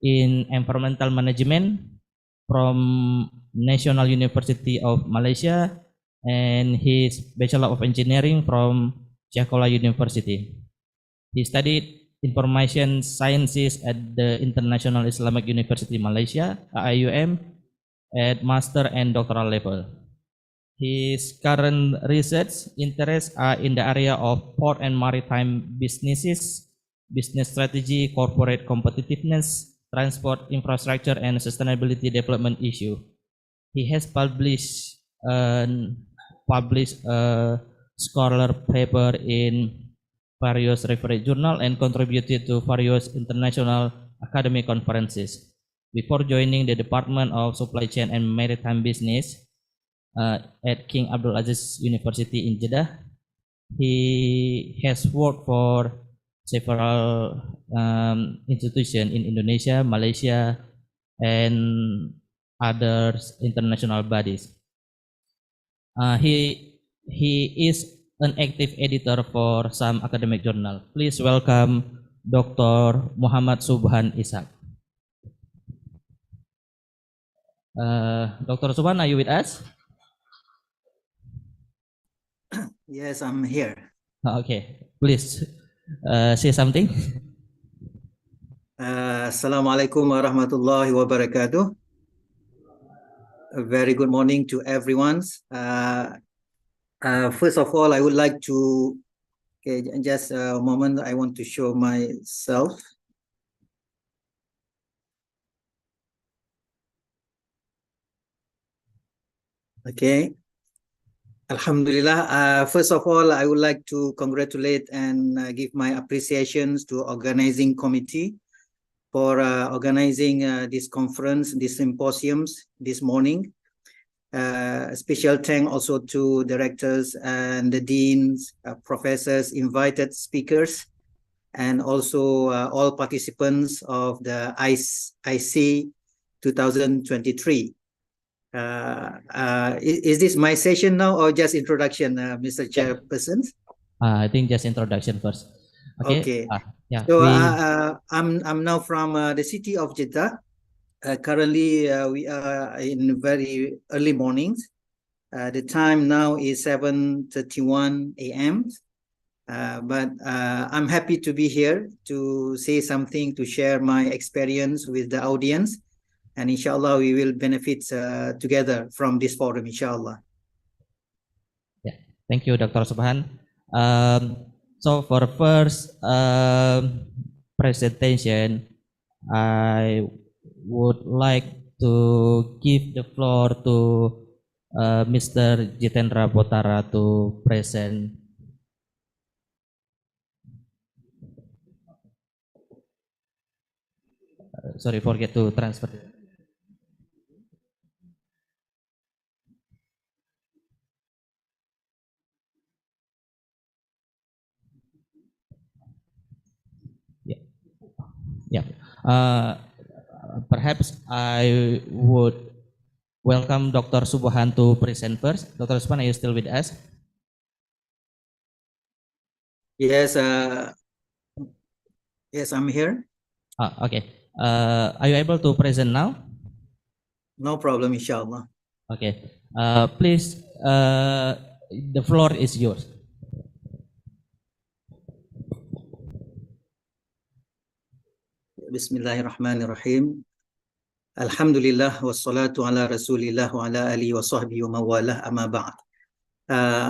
in Environmental Management from National University of Malaysia, and his Bachelor of Engineering from Sekolah University. He studied Information Sciences at the International Islamic University Malaysia, IUM, at master and doctoral level. His current research interests are in the area of port and maritime businesses, business strategy, corporate competitiveness, transport infrastructure, and sustainability development issue. He has published a scholar paper in various reference journals and contributed to various international academic conferences. Before joining the Department of Supply Chain and Maritime Business at King Abdulaziz University in Jeddah, he has worked for several institutions in Indonesia, Malaysia, and other international bodies. He is an active editor for some academic journal. Please welcome Dr. Muhammad Subhan Ishak. Dr. Subhan, are you with us? Yes, I'm here. Okay, please say something. Assalamualaikum warahmatullahi wabarakatuh. A very good morning to everyone. First of all, I would like to, just a moment, I want to show myself. Okay. Alhamdulillah. First of all, I would like to congratulate and give my appreciations to organizing committee for organizing this conference, these symposiums this morning. Special thank also to directors and the deans, professors, invited speakers, and also all participants of the AISCE 2023. Is this my session now or just introduction, Mr. Chairperson? I think just introduction first. Okay. Yeah. So I'm now from the city of Jeddah. Currently, we are in very early mornings. The time now is 7:31 a.m. But I'm happy to be here to say something, to share my experience with the audience. And inshallah, we will benefit together from this forum, inshallah. Yeah. Thank you, Dr. Subhan. So for first presentation, I would like to give the floor to Mr. Jitendra Botara to present. Sorry, forget to transfer. Yeah. Perhaps I would welcome Dr. Subhan to present first. Dr. Subhan, are you still with us? Yes, yes, I'm here. Okay. Are you able to present now? No problem, inshallah. Okay. Please, the floor is yours. Bismillahirrahmanirrahim. Alhamdulillah wassalatu ala rasulillah wa ala alihi wa sahbihi wa mawalah amma ba'd.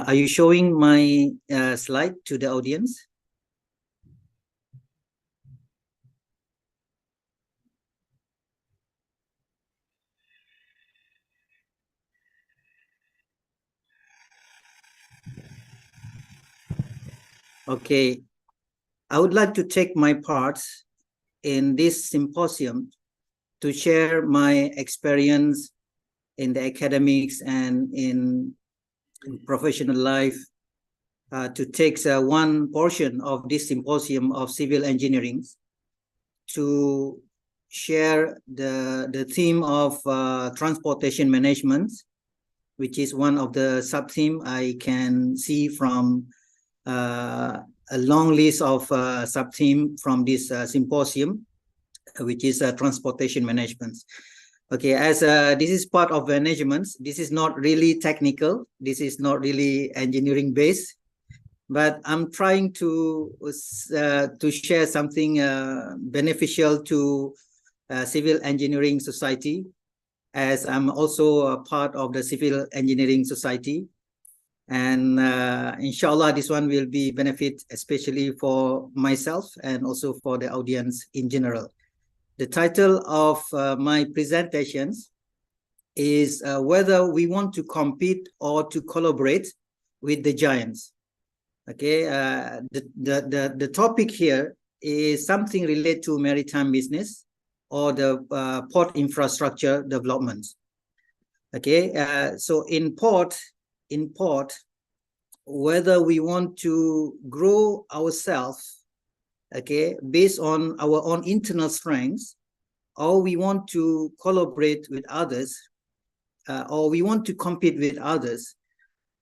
Are you showing my slide to the audience? Okay. I would like to take my part in this symposium to share my experience in the academics and in professional life, to take one portion of this symposium of civil engineering to share the theme of transportation management, which is one of the sub-theme I can see from a long list of sub-theme from this symposium. which is transportation management. Okay, as this is part of management, this is not really technical, this is not really engineering based, but I'm trying to share something beneficial to civil engineering society, as I'm also a part of the civil engineering society. And inshallah, this one will be benefit especially for myself and also for the audience in general. The title of my presentations is whether we want to compete or to collaborate with the giants. Okay, the topic here is something related to maritime business or the port infrastructure development. Okay, so in port, whether we want to grow ourselves, okay, based on our own internal strengths, or we want to collaborate with others, or we want to compete with others,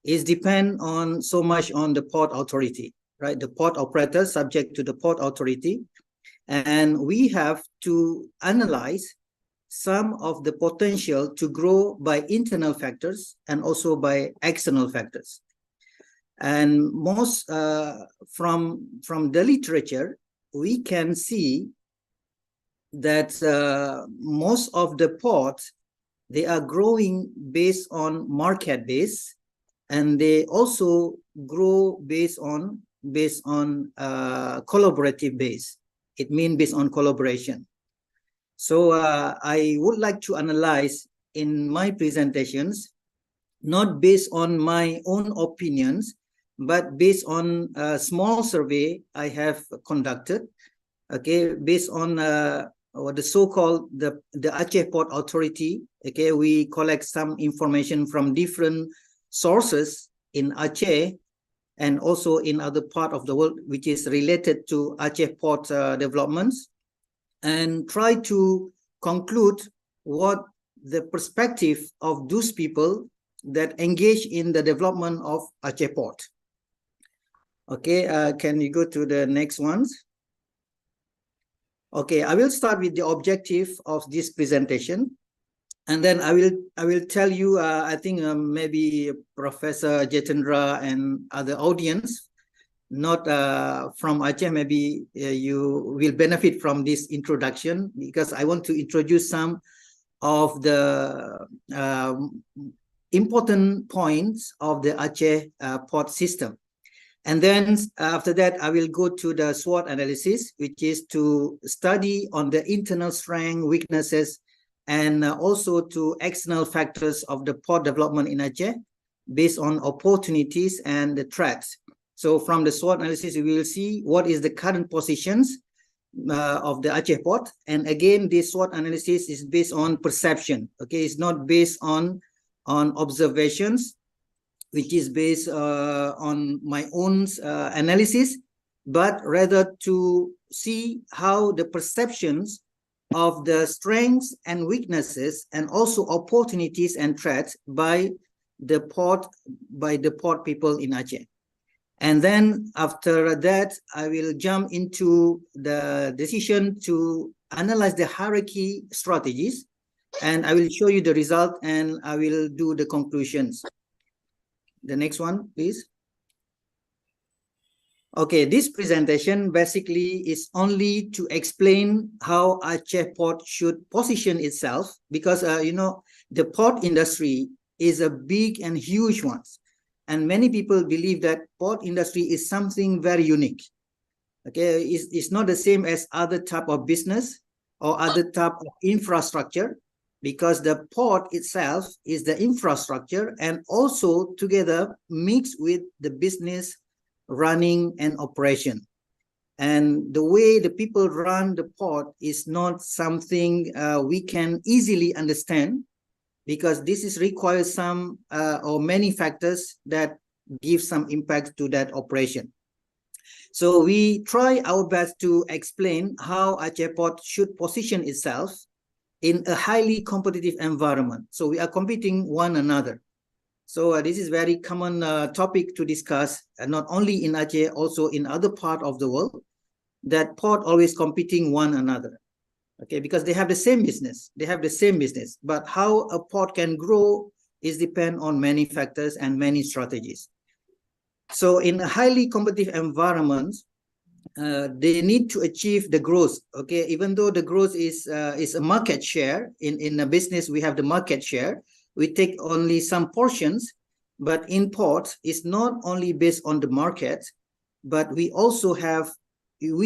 is depend on so much on the port authority, right? The port operator subject to the port authority, and we have to analyze some of the potential to grow by internal factors and also by external factors. And most from the literature, we can see that most of the ports, they are growing based on market base, and they also grow based on collaborative base. It means based on collaboration. So I would like to analyze in my presentations, not based on my own opinions, but based on a small survey I have conducted, okay, based on the so-called the Aceh Port Authority. Okay, we collect some information from different sources in Aceh and also in other part of the world, which is related to Aceh port developments, and try to conclude what the perspective of those people that engage in the development of Aceh port. Okay, can you go to the next ones? Okay, I will start with the objective of this presentation, and then I will tell you. I think maybe Professor Jitendra and other audience, not from Aceh, maybe you will benefit from this introduction, because I want to introduce some of the important points of the Aceh port system. And then after that, I will go to the SWOT analysis, which is to study on the internal strength, weaknesses, and also to external factors of the port development in Aceh based on opportunities and the threats. So from the SWOT analysis, we will see what is the current positions of the Aceh port. And again, this SWOT analysis is based on perception. Okay, it's not based on observations, which is based on my own analysis, but rather to see how the perceptions of the strengths and weaknesses and also opportunities and threats by the port people in Aceh. And then after that, I will jump into the decision to analyze the hierarchy strategies, and I will show you the result, and I will do the conclusions. The next one, please. Okay, this presentation basically is only to explain how Aceh port should position itself, because you know, the port industry is a big and huge one, and many people believe that port industry is something very unique. Okay, it's not the same as other type of business or other type of infrastructure, because the port itself is the infrastructure and also together mixed with the business running and operation. And the way the people run the port is not something we can easily understand, because this is requires some or many factors that give some impact to that operation. So we try our best to explain how Aceh port should position itself in a highly competitive environment. So we are competing one another. So this is very common topic to discuss, not only in Aceh, also in other part of the world, that port always competing one another. Okay, because they have the same business. They have the same business. But how a port can grow is depend on many factors and many strategies. So in a highly competitive environment, they need to achieve the growth. Okay, even though the growth is a market share, in a business we have the market share, we take only some portions, but in port it's not only based on the market, but we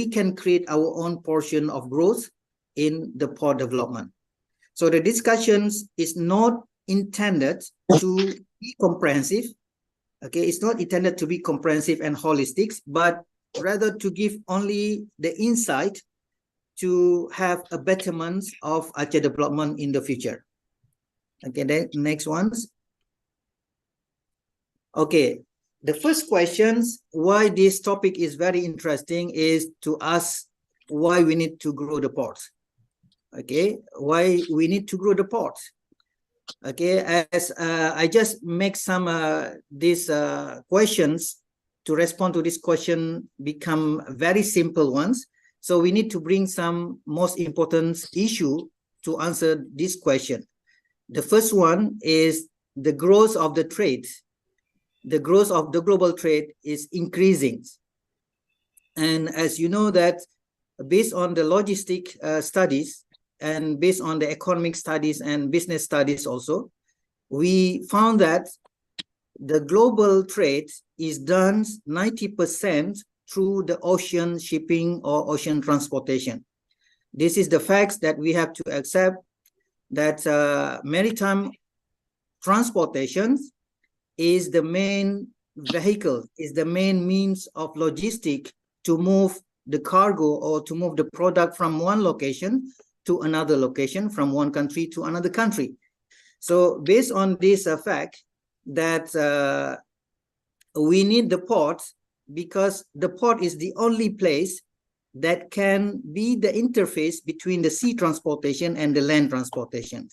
can create our own portion of growth in the port development. So the discussions is not intended to be comprehensive. Okay, it's not intended to be comprehensive and holistic, but rather to give only the insight to have a betterment of Aceh development in the future. Okay, the next ones. Okay, the first questions why this topic is very interesting is to ask why we need to grow the port. Okay, why we need to grow the port. Okay, as I just make some these questions to respond to this question become very simple ones. So we need to bring some most important issue to answer this question. The first one is the growth of the trade. The growth of the global trade is increasing. And as you know that based on the logistic studies and based on the economic studies and business studies also, we found that the global trade is done 90% through the ocean shipping or ocean transportation. This is the facts that we have to accept, that maritime transportation is the main vehicle, is the main means of logistic to move the cargo or to move the product from one location to another location, from one country to another country. So based on this fact that we need the port, because the port is the only place that can be the interface between the sea transportation and the land transportation.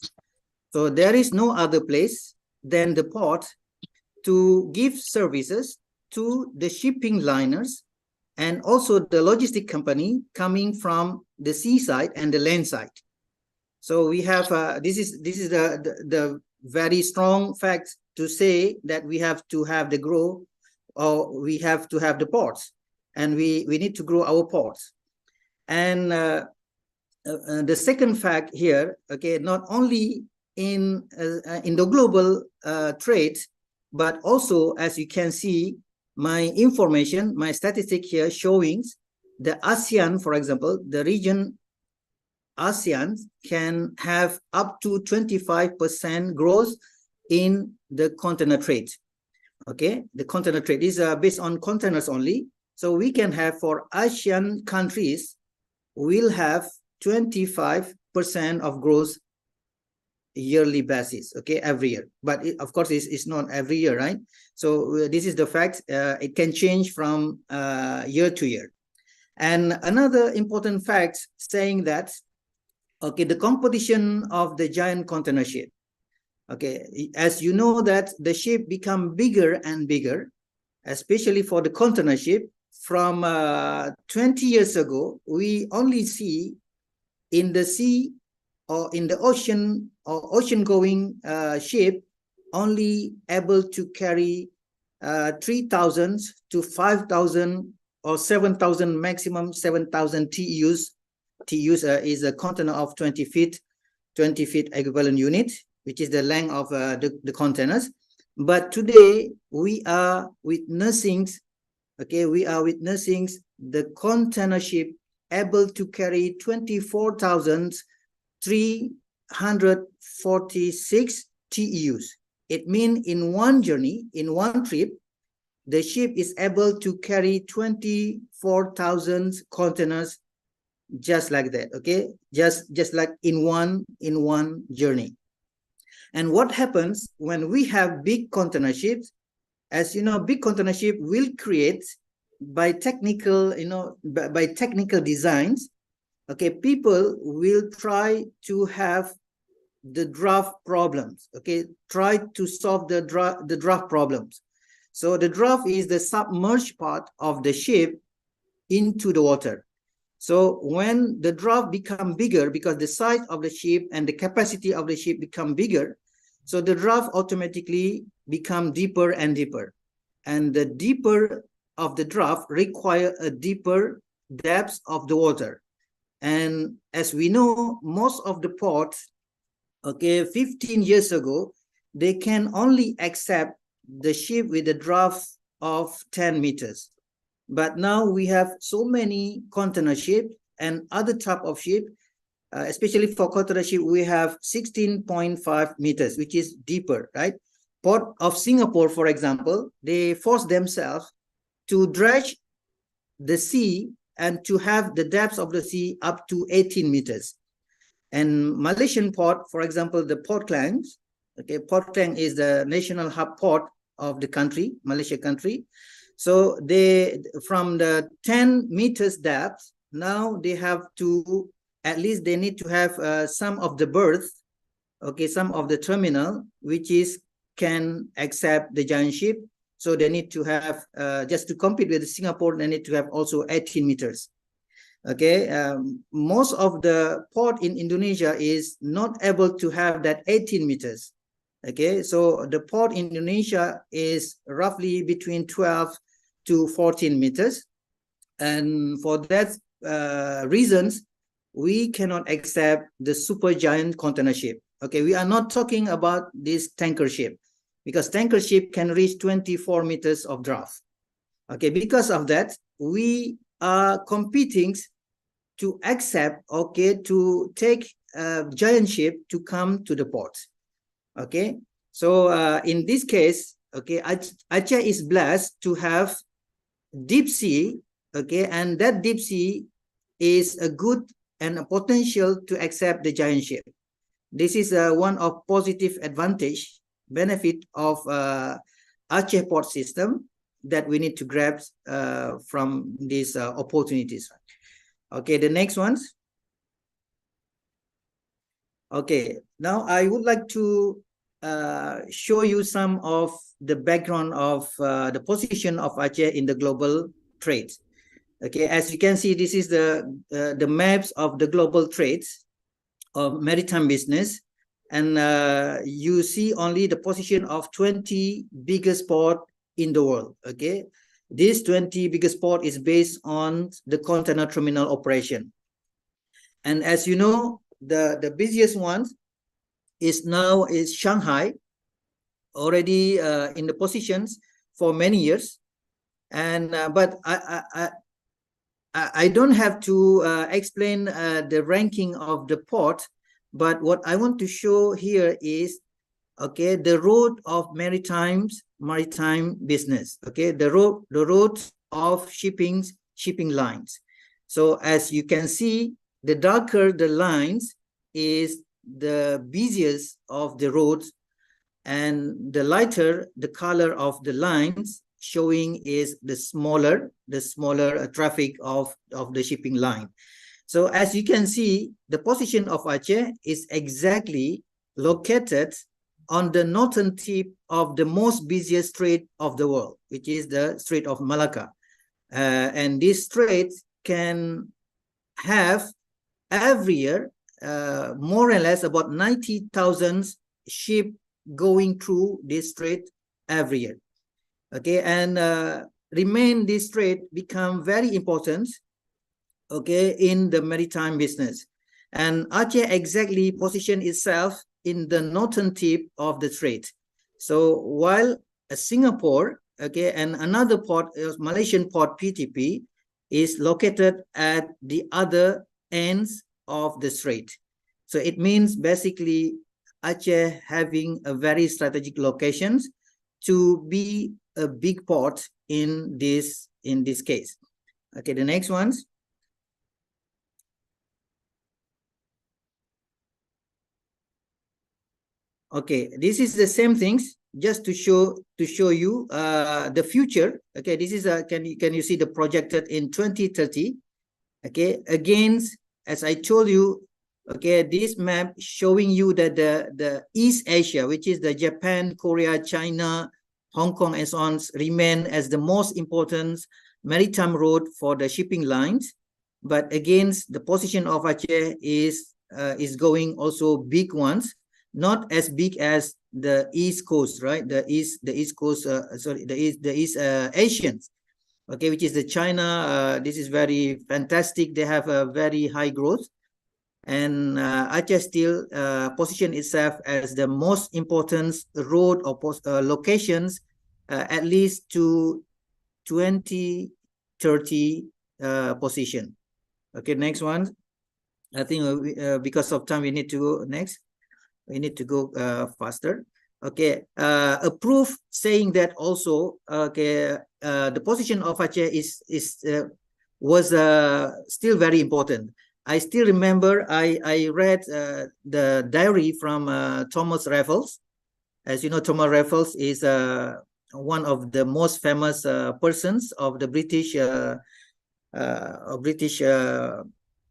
So there is no other place than the port to give services to the shipping liners and also the logistic company coming from the seaside and the land side. So we have this is the very strong fact to say that we have to have the growth, or we have to have the ports, and we need to grow our ports. And the second fact here, okay, not only in the global trade, but also, as you can see, my information, my statistic here showing the ASEAN, for example, the region ASEAN can have up to 25% growth in the container trade. Okay, the container trade is based on containers only. So we can have, for ASEAN countries, we'll have 25% of growth yearly basis, okay, every year. But of course, it's not every year, right? So this is the fact. It can change from year to year. And another important fact saying that, okay, the composition of the giant container ship. Okay, as you know that the ship become bigger and bigger, especially for the container ship. From 20 years ago, we only see in the sea or in the ocean or ocean-going ship only able to carry 3,000 to 5,000 or 7,000, maximum 7,000 TEUs. TEUs is a container of 20 feet equivalent unit, which is the length of the containers. But today we are witnessing, okay, we are witnessing the container ship able to carry 24,346 TEUs. It means in one journey, in one trip, the ship is able to carry 24,000 containers just like that, okay? Just like in one journey. And what happens when we have big container ships? As you know, big container ship will create by technical, by technical designs. Okay, people will try to have the draft problems. Okay, try to solve the draft problems. So the draft is the submerged part of the ship into the water. So when the draft become bigger, because the size of the ship and the capacity of the ship become bigger, so the draft automatically become deeper and deeper. And the deeper of the draft require a deeper depth of the water. And as we know, most of the ports, okay, 15 years ago, they can only accept the ship with a draft of 10 meters. But now we have so many container ship and other type of ship, especially for container ship, we have 16.5 meters, which is deeper, right? Port of Singapore, for example, they force themselves to dredge the sea and to have the depth of the sea up to 18 meters. And Malaysian port, for example, the Port Klang, okay, Port Klang is the national hub port of the country, Malaysia country. So they, from the 10 meters depth, now they have to, at least they need to have some of the berth, okay, some of the terminal, which is can accept the giant ship. So they need to have, just to compete with Singapore, they need to have also 18 meters. Okay, most of the port in Indonesia is not able to have that 18 meters. Okay, so the port in Indonesia is roughly between 12 to 14 meters. And for that reasons, we cannot accept the super giant container ship. Okay, we are not talking about this tanker ship, because tanker ship can reach 24 meters of draft. Okay, because of that, we are competing to accept, okay, to take a giant ship to come to the port. Okay, so in this case, okay, Aceh is blessed to have deep sea, okay, and that deep sea is a good and a potential to accept the giant ship. This is one of positive advantage, benefit of Aceh port system that we need to grab from these opportunities. Okay, the next ones. Okay, now I would like to show you some of the background of the position of Aceh in the global trade. Okay, as you can see, this is the maps of the global trades of maritime business, and you see only the position of 20 biggest port in the world. Okay, this 20 biggest port is based on the container terminal operation. And as you know, the busiest one is now Shanghai, already in the positions for many years. And but I don't have to explain the ranking of the port, but what I want to show here is, okay, the road of maritime business. Okay, the road of shipping lines. So as you can see, the darker the lines is the busiest of the roads, and the lighter the color of the lines showing is the smaller traffic of the shipping line. So as you can see, the position of Aceh is exactly located on the northern tip of the most busiest strait of the world, which is the Strait of Malacca. And this strait can have every year more or less about 90,000 ship going through this strait every year. Okay, and remain this strait become very important, okay, in the maritime business. And Aceh exactly position itself in the northern tip of the strait. So while Singapore, okay, and another port, Malaysian port PTP, is located at the other ends of the strait. So it means basically Aceh having a very strategic locations to be a big port in this case. Okay, the next ones. Okay, this is the same things, just to show you the future. Okay, this is can you see the projected in 2030? Okay, again, as I told you, okay, this map showing you that the East Asia, which is the Japan, Korea, China, Hong Kong, and so on, remain as the most important maritime road for the shipping lines. but against the position of Aceh is going also big ones, not as big as the East Coast, right? The East Coast, the East Asians, okay, which is the China. This is very fantastic. They have a very high growth, and Aceh still position itself as the most important road or locations, at least to 2030 position. Okay, next one. I think because of time, we need to go next. We need to go faster. Okay, a proof saying that also, okay, the position of Aceh was still very important. I still remember I read the diary from Thomas Raffles. As you know, Thomas Raffles is one of the most famous persons of the British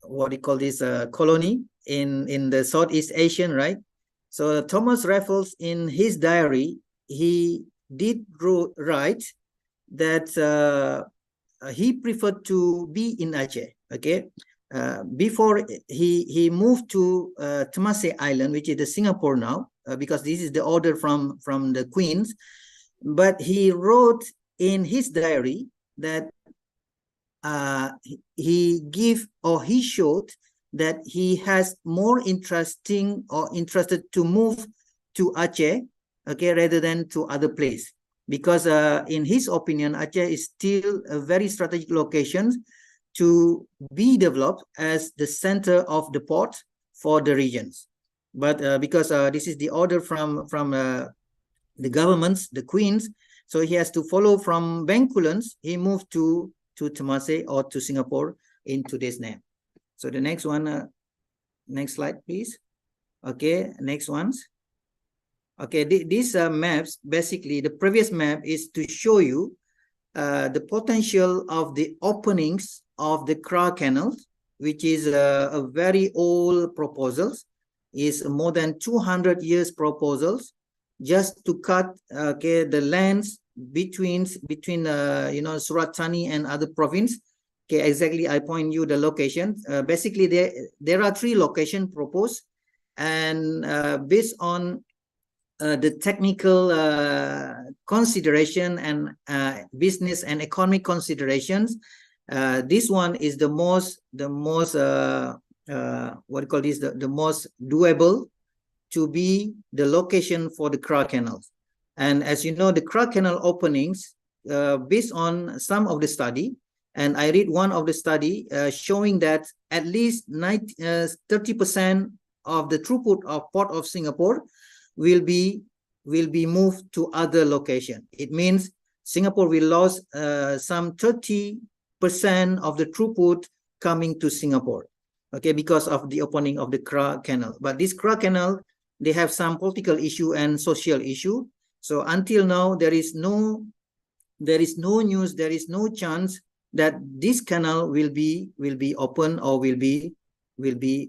what do you call this colony in the Southeast Asian, right? So Thomas Raffles, in his diary, he did write that he preferred to be in Aceh. Okay, before he moved to Temasek Island, which is the Singapore now, because this is the order from the Queens. But he wrote in his diary that he showed that he has more interested to move to Aceh, okay, rather than to other place, because in his opinion, Aceh is still a very strategic location to be developed as the center of the port for the regions. But because this is the order from the governments, the Queens, so he has to follow from Bencoolen's. He moved to Temasek or to Singapore in today's name. So the next one, next slide, please. Okay, next ones. Okay, these maps, basically the previous map is to show you the potential of the openings of the Kra Canal, which is a very old proposals, is more than 200 years proposals, just to cut okay, the lands between Surat Thani and other province. Okay, exactly, I point you the location. Basically, there are 3 locations proposed, and based on the technical consideration and business and economic considerations, this one is the most what do you call this? The most doable to be the location for the Kra Canals. And as you know, the Kra Canal openings, based on some of the study, and I read one of the study showing that at least 30% of the throughput of Port of Singapore will be moved to other location. It means Singapore will lose some 30% of the throughput coming to Singapore, okay, because of the opening of the Kra Canal. But this Kra Canal, they have some political issue and social issue. So until now, there is no news, there is no chance that this canal will be open or will be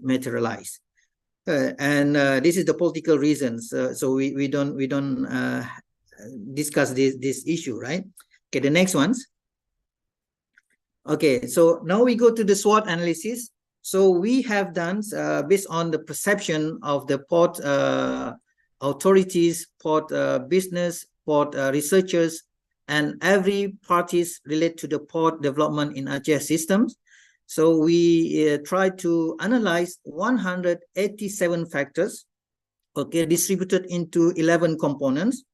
materialized. And this is the political reasons. So we don't discuss this issue, right? Okay, the next ones. Okay, so now we go to the SWOT analysis. So we have done based on the perception of the port authorities, port business, port researchers, and every parties relate to the port development in Aceh systems. So we try to analyze 187 factors, okay, distributed into 11 components.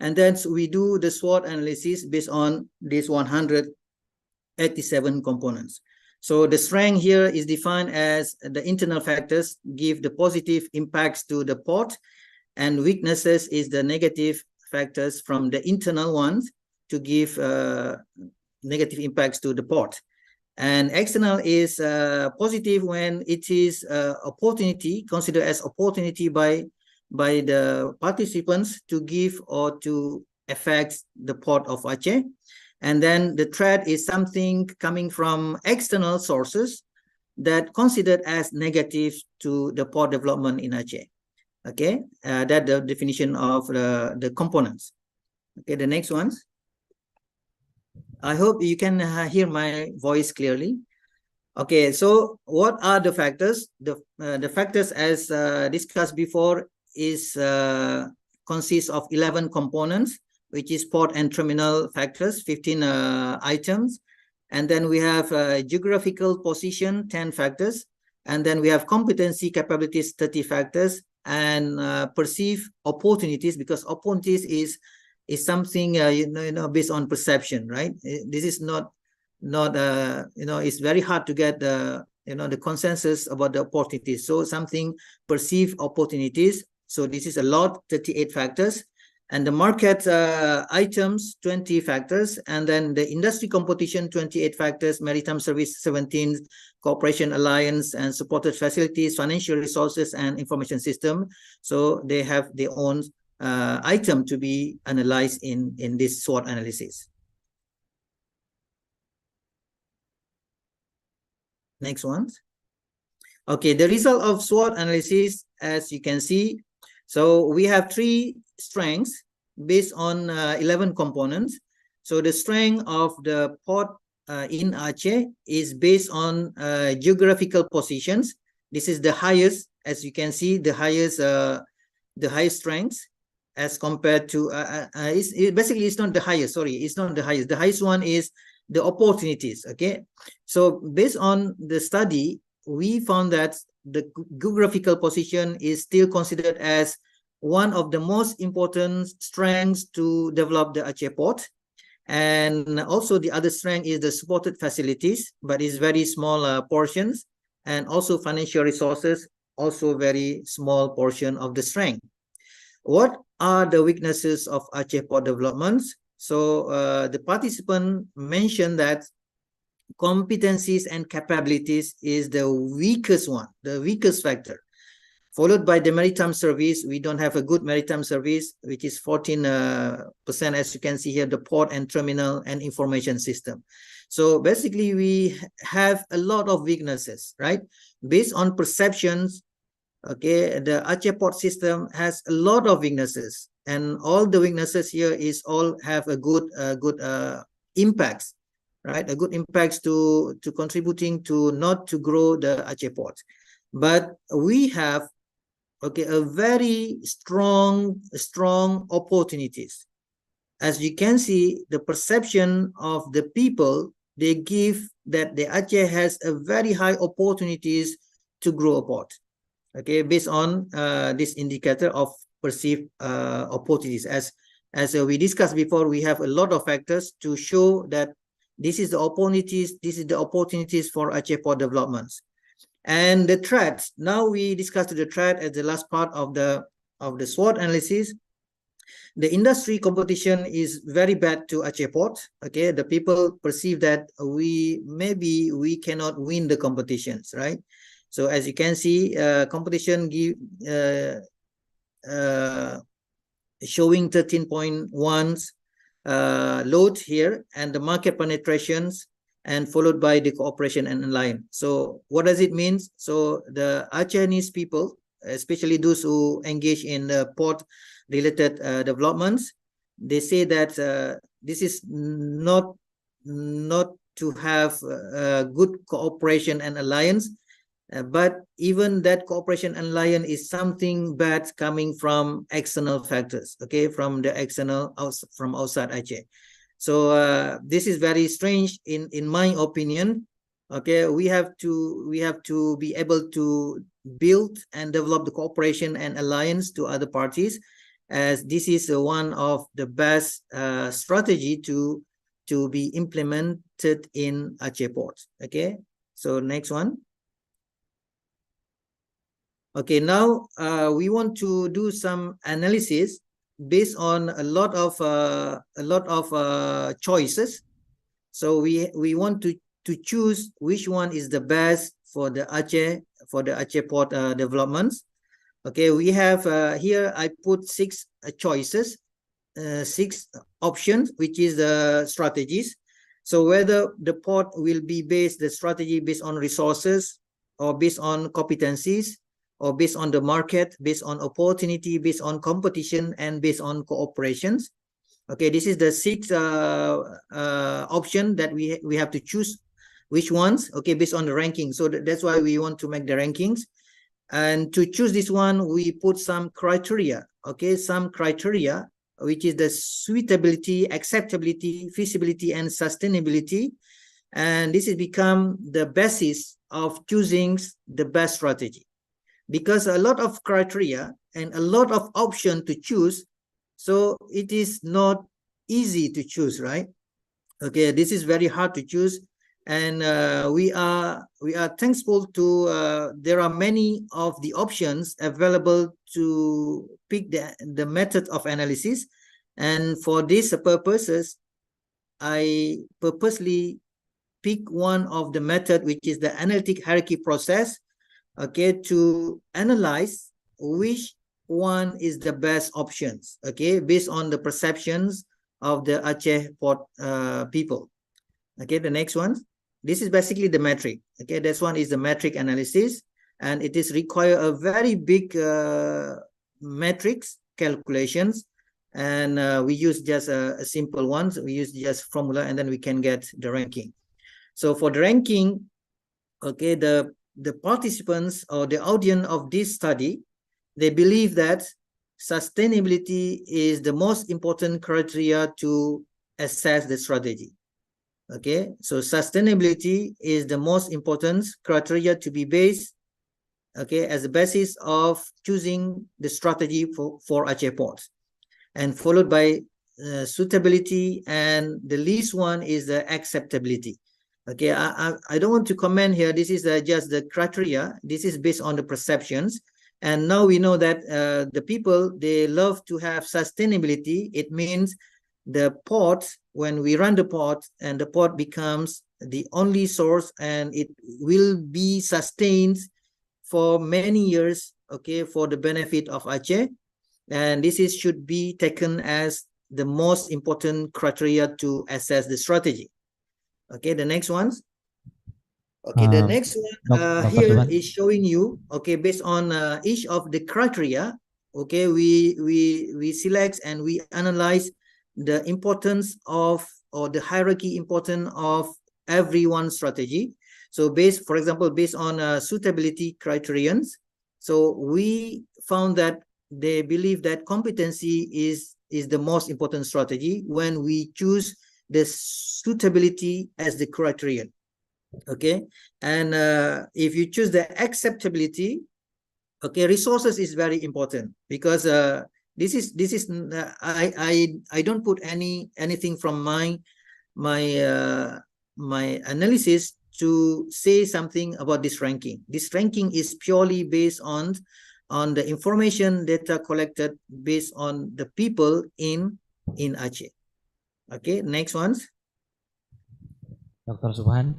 And then we do the SWOT analysis based on these 187 components. So the strength here is defined as the internal factors give the positive impacts to the port, and weaknesses is the negative factors from the internal ones to give negative impacts to the port. And external is positive when it is opportunity, considered as opportunity by the participants to give or to affect the port of Aceh. And then the threat is something coming from external sources that considered as negative to the port development in Aceh. Okay, that's the definition of the components. Okay, the next ones. I hope you can hear my voice clearly. Okay, so what are the factors? The factors, as discussed before, is consists of 11 components, which is port and terminal factors, 15 items. And then we have geographical position, 10 factors. And then we have competency capabilities, 30 factors, and perceived opportunities, because opportunities is something based on perception, right? This is not it's very hard to get the the consensus about the opportunities. So something perceived opportunities. So this is a lot, 38 factors. And the market items, 20 factors, and then the industry competition, 28 factors, maritime service, 17, cooperation alliance and supported facilities, financial resources, and information system. So they have their own item to be analyzed in this SWOT analysis. Next one. Okay, the result of SWOT analysis, as you can see, so we have 3 strengths based on 11 components. So the strength of the port in Aceh is based on geographical positions. This is the highest, as you can see, the highest strength as compared to basically it's not the highest. Sorry, it's not the highest. The highest one is the opportunities. Okay, so based on the study, we found that the geographical position is still considered as one of the most important strengths to develop the Aceh port. And also the other strength is the supported facilities, but it's very small portions, and also financial resources, also very small portion of the strength. What are the weaknesses of Aceh port developments? So the participant mentioned that competencies and capabilities is the weakest one, the weakest factor, followed by the maritime service. We don't have a good maritime service, which is 14%, as you can see here, the port and terminal and information system. So basically we have a lot of weaknesses, right? Based on perceptions, okay, the Aceh port system has a lot of weaknesses, and all the weaknesses here is all have a good impacts, right? A good impacts to contributing to not to grow the Aceh port. But we have a very strong opportunities. As you can see, the perception of the people, they give that the Aceh has a very high opportunities to grow a port. Okay, based on this indicator of perceived opportunities. As we discussed before, we have a lot of factors to show that this is the opportunities for Aceh port developments. And the threats, now we discussed the threat at the last part of the SWOT analysis. The industry competition is very bad to Aceh port. Okay, the people perceive that we cannot win the competitions, right? So as you can see, competition showing 13.1 load here, and the market penetrations, and followed by the cooperation and alliance. So what does it mean? So the Acehnese people, especially those who engage in port related developments, they say that this is not to have good cooperation and alliance, but even that cooperation and alliance is something bad coming from external factors, okay, from the external from outside Aceh. So this is very strange in my opinion. Okay, we have to be able to build and develop the cooperation and alliance to other parties, as this is one of the best strategy to be implemented in Aceh port. Okay, so next one. Okay, now we want to do some analysis based on a lot of choices. So we want to choose which one is the best for the Aceh port developments. Okay, we have here I put 6 choices, 6 options, which is the strategies. So whether the port will be the strategy based on resources, or based on competencies, or based on the market, based on opportunity, based on competition, and based on cooperations. Okay, this is the 6 option that we have to choose which ones, okay, based on the ranking. So that's why we want to make the rankings. And to choose this one, we put some criteria, okay, some criteria, which is the suitability, acceptability, feasibility, and sustainability. And this has become the basis of choosing the best strategy. Because a lot of criteria and a lot of options to choose, so it is not easy to choose, right? Okay, this is very hard to choose, and we are thankful to there are many of the options available to pick the method of analysis, and for these purposes, I purposely pick one of the method, which is the analytic hierarchy process, okay, to analyze which one is the best options, okay, based on the perceptions of the Aceh port people. Okay, the next one, this is basically the metric. Okay, this one is the metric analysis, and it is require a very big metrics calculations, and we use just a simple ones. We use just formula, and then we can get the ranking. So for the ranking, okay, the participants or the audience of this study, they believe that sustainability is the most important criteria to assess the strategy. Okay, so sustainability is the most important criteria to be based, okay, as a basis of choosing the strategy for Aceh ports, and followed by suitability, and the least one is the acceptability. Okay, I don't want to comment here. This is just the criteria. This is based on the perceptions. And now we know that the people, they love to have sustainability. It means the port, when we run the port, and the port becomes the only source, and it will be sustained for many years, okay, for the benefit of Aceh. And this is should be taken as the most important criteria to assess the strategy. Okay, the next ones. Okay, the next one here is showing you, okay, based on each of the criteria, okay, we select and we analyze the importance of, or the hierarchy importance of every one strategy. So for example, based on suitability criterions, so we found that they believe that competency is the most important strategy when we choose the suitability as the criterion. Okay, and if you choose the acceptability, okay, resources is very important, because this is I don't put anything from my analysis to say something about this ranking. This ranking is purely based on the information data collected based on the people in Aceh. Okay, next ones. Dr. Subhan,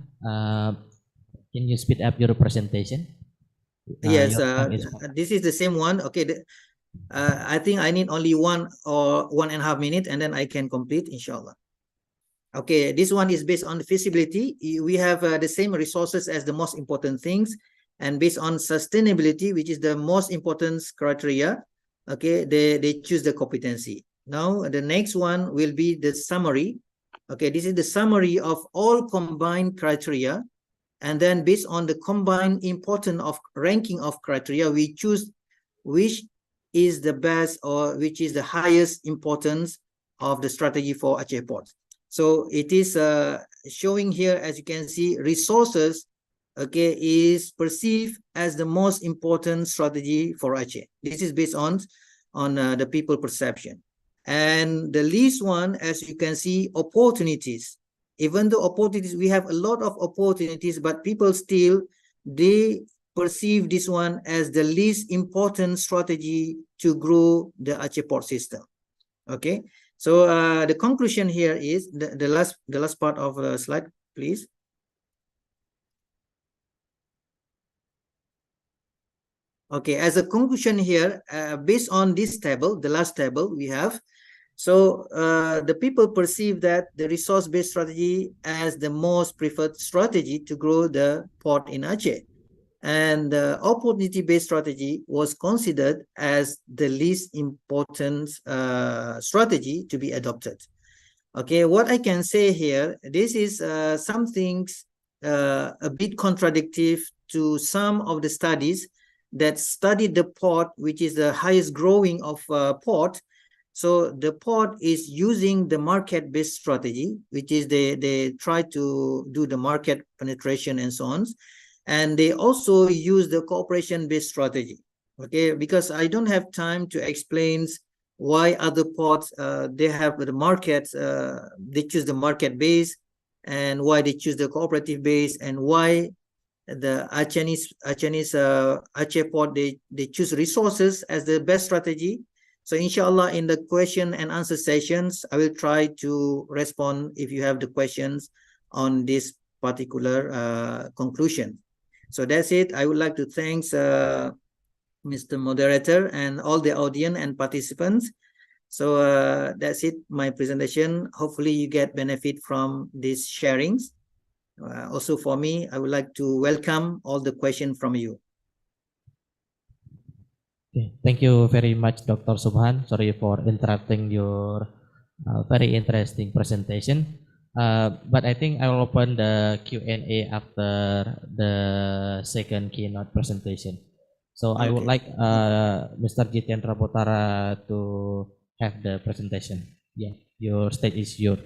can you speed up your presentation? Yes, this is the same one. Okay, I think I need only 1 or 1.5 minutes, and then I can complete, inshallah. Okay, this one is based on the feasibility. We have the same resources as the most important things, and based on sustainability, which is the most important criteria, okay, they choose the competency. Now, the next one will be the summary. Okay, this is the summary of all combined criteria, and then based on the combined importance of ranking of criteria, we choose which is the best or which is the highest importance of the strategy for Aceh Port. So it is showing here, as you can see, resources, okay, is perceived as the most important strategy for Aceh. This is based on the people perception. And the least one, as you can see, opportunities. Even though opportunities, we have a lot of opportunities, but people still, they perceive this one as the least important strategy to grow the Aceh port system. Okay, so the conclusion here is the last part of the slide, please. Okay, as a conclusion here, based on this table, the last table we have, so the people perceive that the resource-based strategy as the most preferred strategy to grow the port in Aceh. And the opportunity-based strategy was considered as the least important strategy to be adopted. Okay, what I can say here, this is some things a bit contradictory to some of the studies that studied the port, which is the highest growing of port. So the port is using the market-based strategy, which is they try to do the market penetration and so on. And they also use the cooperation-based strategy. Okay, because I don't have time to explain why other ports they have the market, they choose the market base, and why they choose the cooperative base, and why the Aceh port they choose resources as the best strategy. So inshallah, in the question and answer sessions, I will try to respond if you have the questions on this particular conclusion. So that's it. I would like to thank Mr. Moderator and all the audience and participants. So that's it, my presentation. Hopefully you get benefit from these sharings. Also for me, I would like to welcome all the questions from you. Okay, thank you very much, Dr. Subhan. Sorry for interrupting your very interesting presentation. But I think I will open the Q&A after the second keynote presentation. So I would like Mr. Jitendra Botara to have the presentation. Yeah, your stage is yours.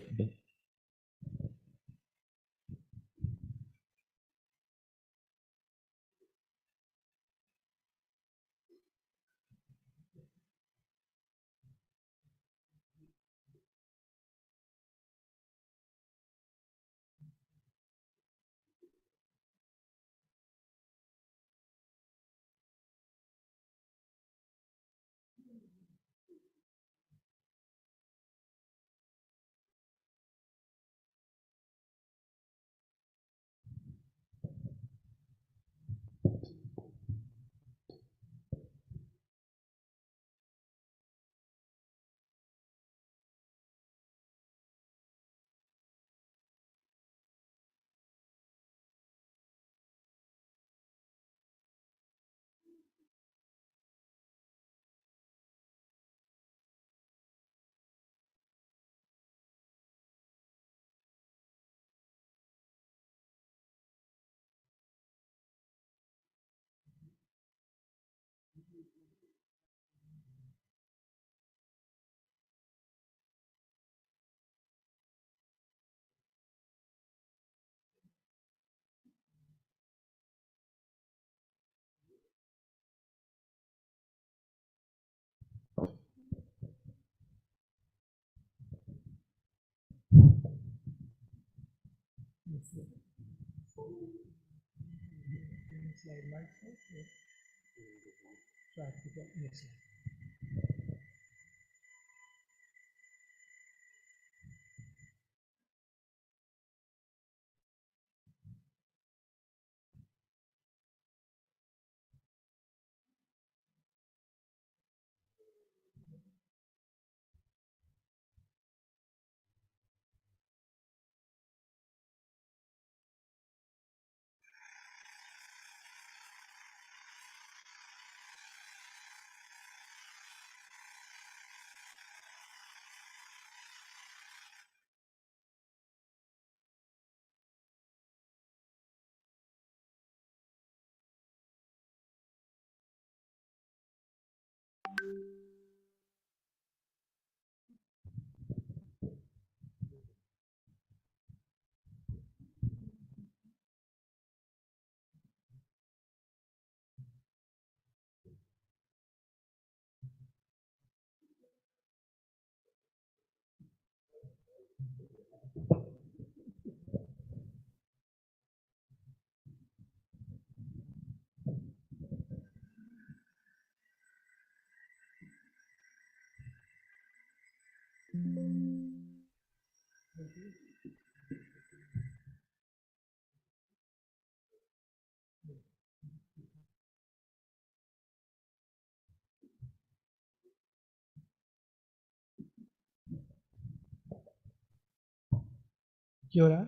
Kia ora,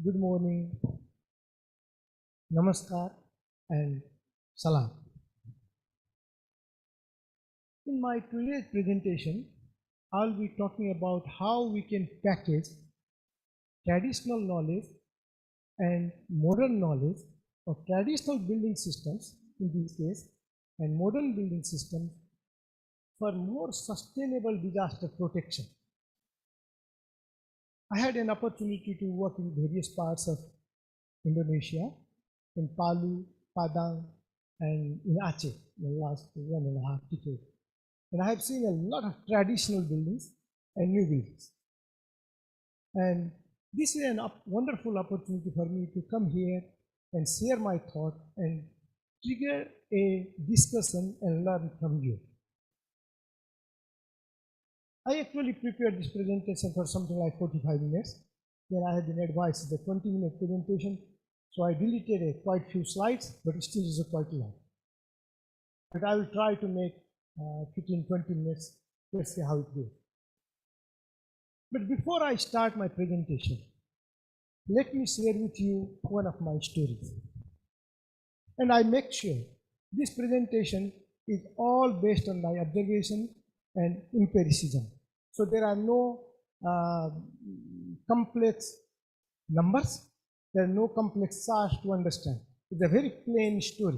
good morning, namaskar, and salam. In my today's presentation, I'll be talking about how we can package traditional knowledge and modern knowledge of traditional building systems in this case and modern building systems for more sustainable disaster protection. I had an opportunity to work in various parts of Indonesia, in Palu, Padang, and in Aceh in the last 1.5 decades. And I have seen a lot of traditional buildings and new buildings. And this is a wonderful opportunity for me to come here and share my thought and trigger a discussion and learn from you. I actually prepared this presentation for something like 45 minutes. Then I had been advised it's a 20-minute presentation, so I deleted quite few slides, but it still is quite long. But I will try to make 15-20 minutes. Let's see how it goes. But before I start my presentation, let me share with you one of my stories. And I make sure this presentation is all based on my observation and empiricism. So there are no complex numbers, there are no complex charts to understand. It's a very plain story.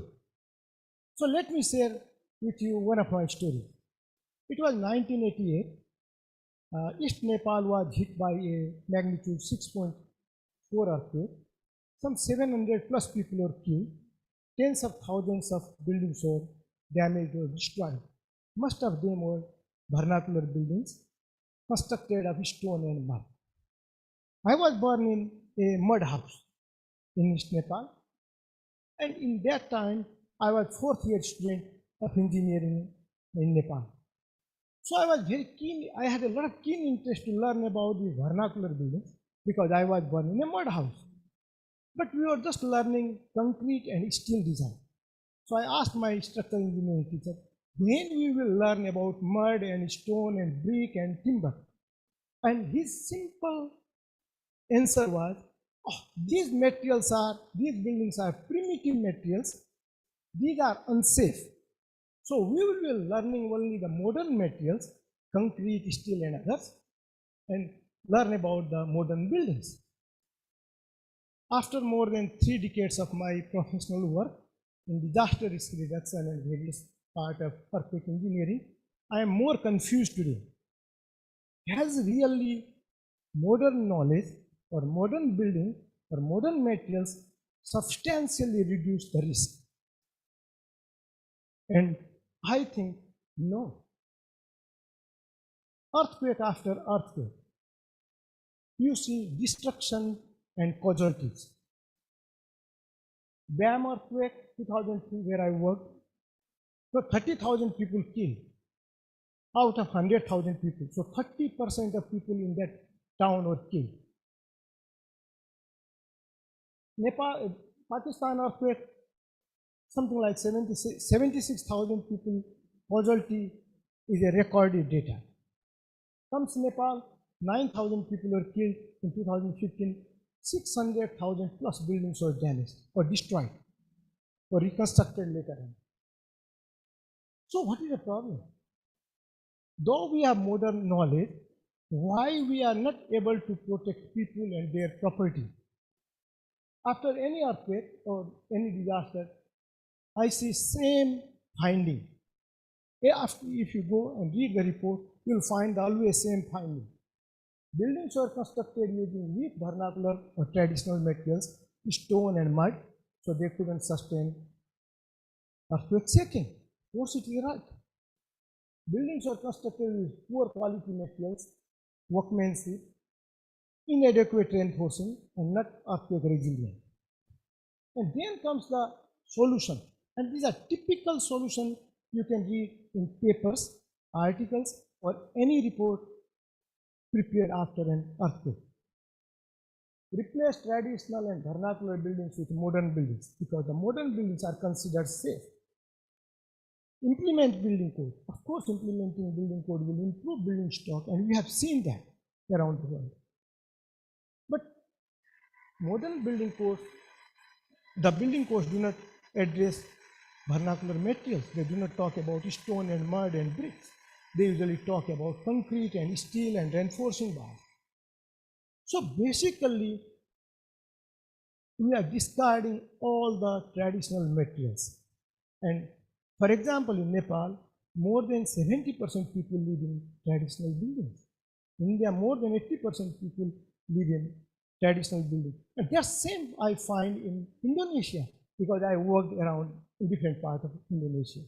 So let me share with you one of my stories. It was 1988. East Nepal was hit by a magnitude 6.4 earthquake. Some 700 plus people were killed. Tens of thousands of buildings were damaged or destroyed. Most of them were vernacular buildings constructed of stone and mud. I was born in a mud house in East Nepal, and in that time I was 4th year student of engineering in Nepal. So I was very keen, I had a lot of keen interest to learn about the vernacular buildings because I was born in a mud house. But we were just learning concrete and steel design. So I asked my structural engineering teacher, when we will learn about mud and stone and brick and timber? And his simple answer was, oh, these buildings are primitive materials, these are unsafe. So we will be learning only the modern materials, concrete, steel and others, and learn about the modern buildings. After more than 3 decades of my professional work in disaster risk reduction and various parts of earthquake engineering, I am more confused today. Has really modern knowledge or modern building or modern materials substantially reduced the risk? And I think no. Earthquake after earthquake, you see destruction and casualties. Bam earthquake 2002 where I worked, so 30,000 people killed out of 100,000 people. So 30% of people in that town were killed. Nepal, Pakistan earthquake, something like 76,000 people casualty is a recorded data. Comes Nepal, 9,000 people were killed in 2015, 600,000 plus buildings were damaged or destroyed or reconstructed later on. So what is the problem? Though we have modern knowledge, why we are not able to protect people and their property? After any earthquake or any disaster, I see same finding. If you go and read the report, you'll find always same finding. Buildings were constructed using weak vernacular or traditional materials, stone and mud, so they couldn't sustain earthquake shaking. Was it right? Buildings were constructed with poor quality materials, workmanship, inadequate reinforcing, and not earthquake resilient. And then comes the solution. And these are typical solutions you can read in papers, articles, or any report prepared after an earthquake. Replace traditional and vernacular buildings with modern buildings because the modern buildings are considered safe. Implement building code. Of course, implementing building code will improve building stock, and we have seen that around the world. But modern building codes, the building codes do not address vernacular materials. They do not talk about stone and mud and bricks. They usually talk about concrete and steel and reinforcing bars. So basically, we are discarding all the traditional materials. And for example, in Nepal, more than 70% people live in traditional buildings. In India, more than 80% people live in traditional buildings. And that same I find in Indonesia, because I worked around in different parts of Indonesia.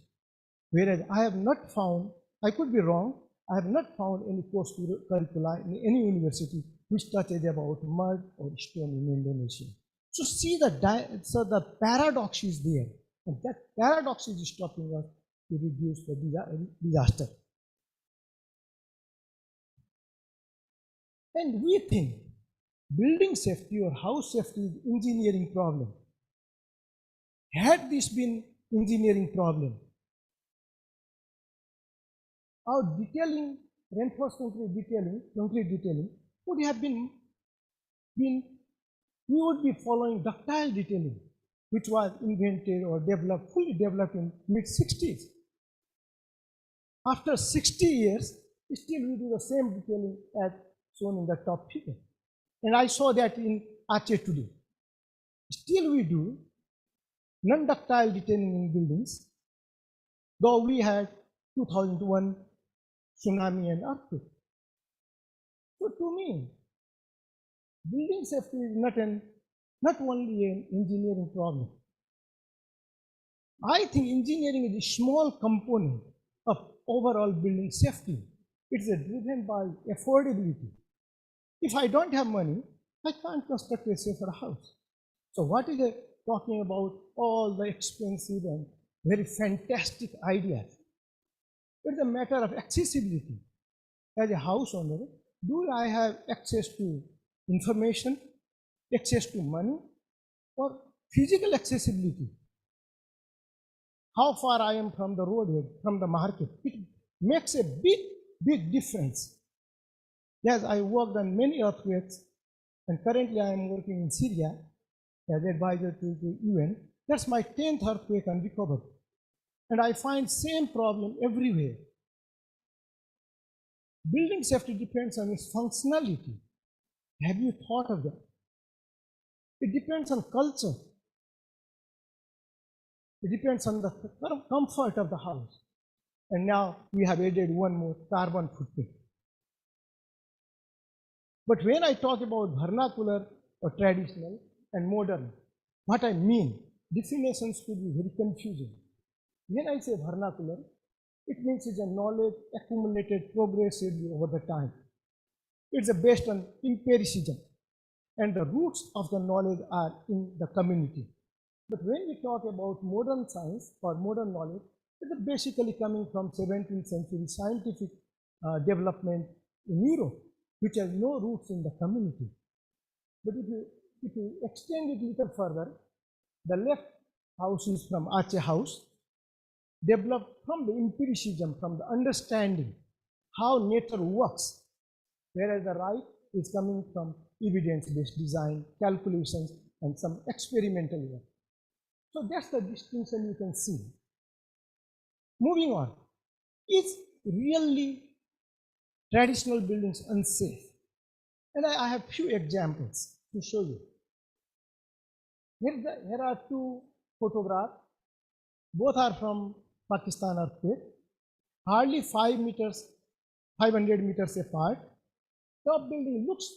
Whereas I have not found, I could be wrong, I have not found any course curricula in any university which touches about mud or stone in Indonesia. So see the paradox is there, and that paradox is stopping us to reduce the disaster. And we think building safety or house safety is engineering problem. Had this been engineering problem, our detailing, reinforced concrete detailing would have been we would be following ductile detailing, which was invented or developed, fully developed in mid-60s. After 60 years, still we do the same detailing as shown in the top figure. And I saw that in Aceh today. Still we do non-ductile detailing in buildings, though we had 2001 tsunami and earthquake. So to me, building safety is not only an engineering problem. I think engineering is a small component of overall building safety. It's driven by affordability. If I don't have money, I can't construct a safer house. So what is it talking about all the expensive and very fantastic ideas? It's a matter of accessibility. As a house owner, do I have access to information, access to money, or physical accessibility? How far I am from the road, from the market? It makes a big difference. Yes, I worked on many earthquakes, and currently I am working in Syria as advisor to the UN. That's my 10th earthquake unrecovered. And I find same problem everywhere. Building safety depends on its functionality. Have you thought of that? It depends on culture. It depends on the comfort of the house. And now we have added one more, carbon footprint. But when I talk about vernacular or traditional and modern, what I mean, definitions could be very confusing. When I say vernacular, it means it's a knowledge accumulated progressively over the time. It's based on empiricism, and the roots of the knowledge are in the community. But when we talk about modern science or modern knowledge, it is basically coming from 17th century scientific development in Europe, which has no roots in the community. But if you extend it a little further, the left house is from Aceh House, developed from the empiricism, from the understanding how nature works, whereas the right is coming from evidence-based design, calculations, and some experimental work. So that's the distinction you can see. Moving on, is really traditional buildings unsafe? And I have few examples to show you. Here are two photographs. Both are from Pakistan earthquake. Hardly 500 meters apart. Top building looks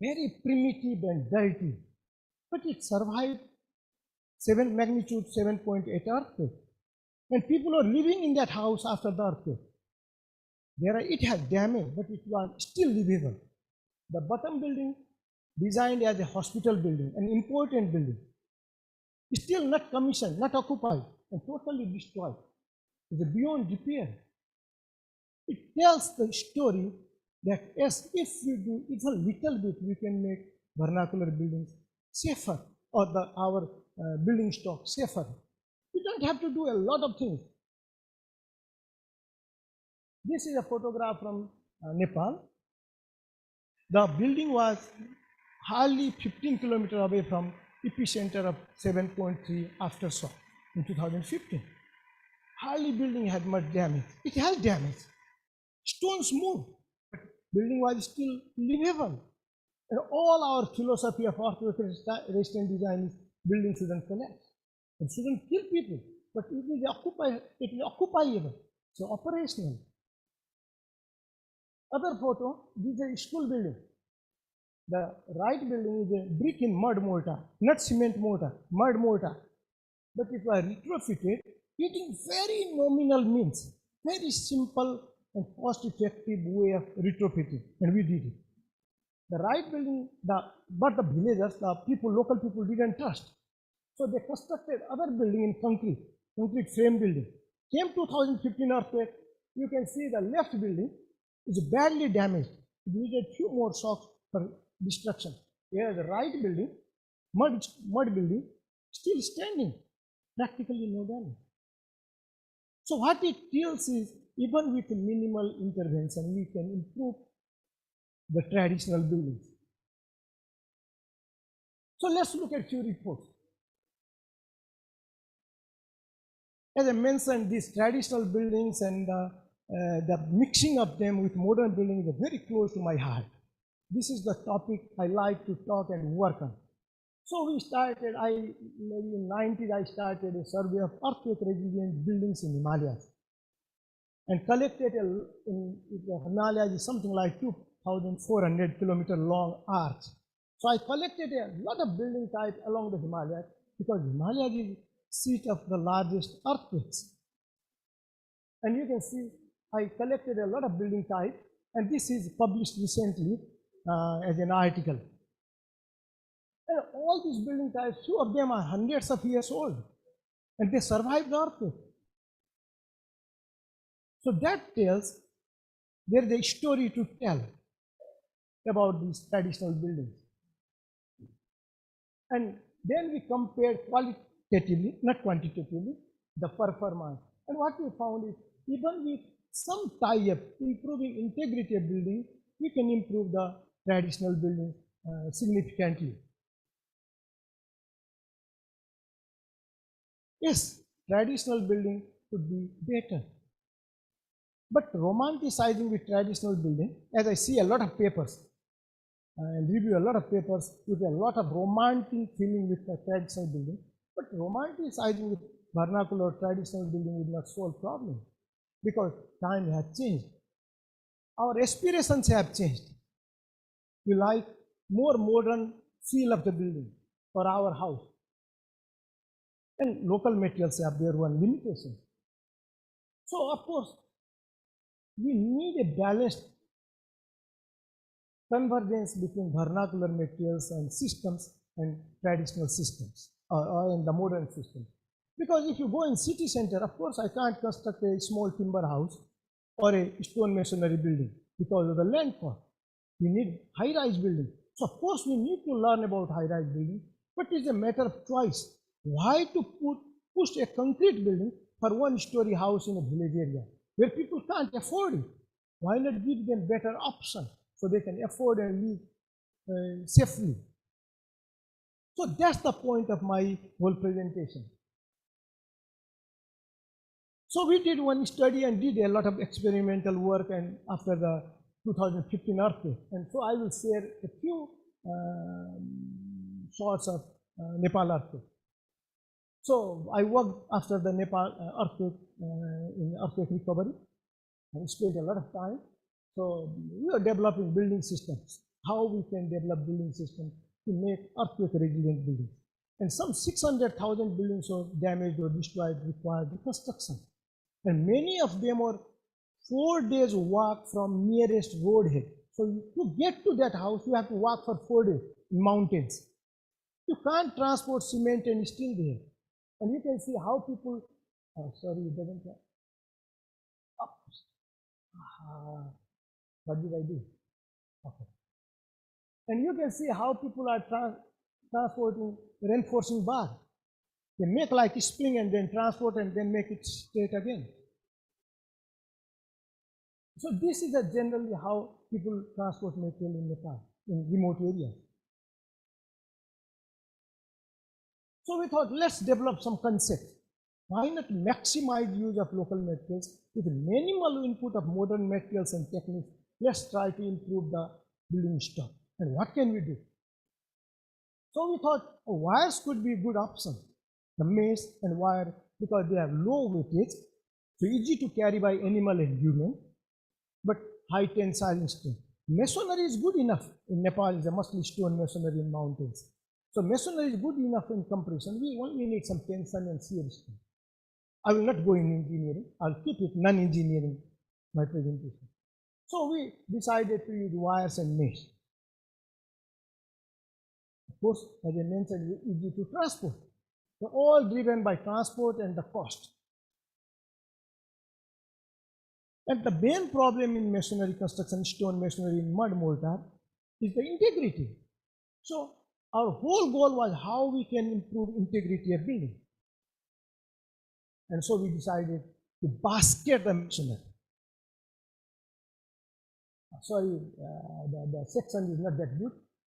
very primitive and dirty, but it survived magnitude 7.8 earthquake. And people are living in that house after the earthquake. It has damage, but it was still livable. The bottom building, designed as a hospital building, an important building, is still not commissioned, not occupied, and totally destroyed. It's beyond repair. It tells the story that yes, if we do even little bit, we can make vernacular buildings safer, or our building stock safer. We don't have to do a lot of things. This is a photograph from Nepal. The building was hardly 15 kilometers away from epicenter of 7.3 aftershock in 2015. Hardly building had much damage. It has damage. Stones moved, but building was still livable. And all our philosophy of earthquake-resistant design is building shouldn't collapse. It shouldn't kill people, but it is occupiable, so operational. Other photo, this is a school building. The right building is a brick in mud mortar, not cement mortar, mud mortar. But it was retrofitted using very nominal means, very simple and cost-effective way of retrofitting, and we did it. The right building, but the villagers, the people, local people didn't trust. So they constructed other building in concrete frame building. Came 2015 earthquake, you can see the left building is badly damaged. It needed few more shocks for destruction. Whereas the right building, mud building, still standing, practically no damage. So what it tells is, even with minimal intervention, we can improve the traditional buildings. So let's look at few reports. As I mentioned, these traditional buildings and the mixing of them with modern buildings is very close to my heart. This is the topic I like to talk and work on. So we started, maybe in the 90s, I started a survey of earthquake-resilient buildings in Himalayas, and collected in the Himalayas is something like 2,400 kilometer long arch. So I collected a lot of building types along the Himalayas, because Himalayas is seat of the largest earthquakes. And you can see I collected a lot of building types, and this is published recently as an article. And all these building types, few of them are hundreds of years old, and they survived the earthquake. So that tells there is a story to tell about these traditional buildings. And then we compared qualitatively, not quantitatively, the performance. And what we found is, even with some tie-up improving integrity of building, we can improve the traditional building significantly. Yes, traditional building could be better. But romanticizing with traditional building, as I see a lot of papers, and review a lot of papers with a lot of romantic feeling with the traditional building, but romanticizing with vernacular or traditional building would not solve problem, because time has changed. Our aspirations have changed. We like more modern feel of the building for our house. And local materials have their own limitations. So of course, we need a balanced convergence between vernacular materials and systems and traditional systems, or in the modern system. Because if you go in city center, of course I can't construct a small timber house or a stone masonry building because of the land cost. We need high-rise building. So of course we need to learn about high-rise building, but it's a matter of choice. Why to push a concrete building for one-story house in a village area where people can't afford it? Why not give them better option so they can afford and live safely? So that's the point of my whole presentation. So we did one study and did a lot of experimental work, and after the 2015 earthquake. And so I will share a few shots of Nepal earthquake. So I worked after the Nepal earthquake in earthquake recovery, and spent a lot of time. So we are developing building systems, how we can develop building systems to make earthquake resilient buildings. And some 600,000 buildings were damaged or destroyed, required reconstruction. And many of them are 4 days walk from nearest road head. So to get to that house, you have to walk for 4 days in mountains. You can't transport cement and steel there. And you can see how people, sorry, it doesn't work. What did I do? Okay. And you can see how people are transporting reinforcing bar. They make like a spring and then transport and then make it straight again. So this is generally how people transport material in Nepal, in remote areas. So we thought, let's develop some concepts. Why not maximize use of local materials with minimal input of modern materials and techniques? Let's try to improve the building stock. And what can we do? So we thought wires could be a good option. The maize and wire, because they have low weightage, so easy to carry by animal and human, but high tensile strength. Masonry is good enough. In Nepal is a mostly stone masonry in mountains. So masonry is good enough in compression. We only need some tension and shear strength. I will not go in engineering. I'll keep it non-engineering, my presentation. So we decided to use wires and mesh. Of course, as I mentioned, it's easy to transport. They're all driven by transport and the cost. And the main problem in masonry construction, stone masonry, in mud mortar, is the integrity. So our whole goal was how we can improve integrity of building. And so we decided to basket the masonry. Sorry, the section is not that good,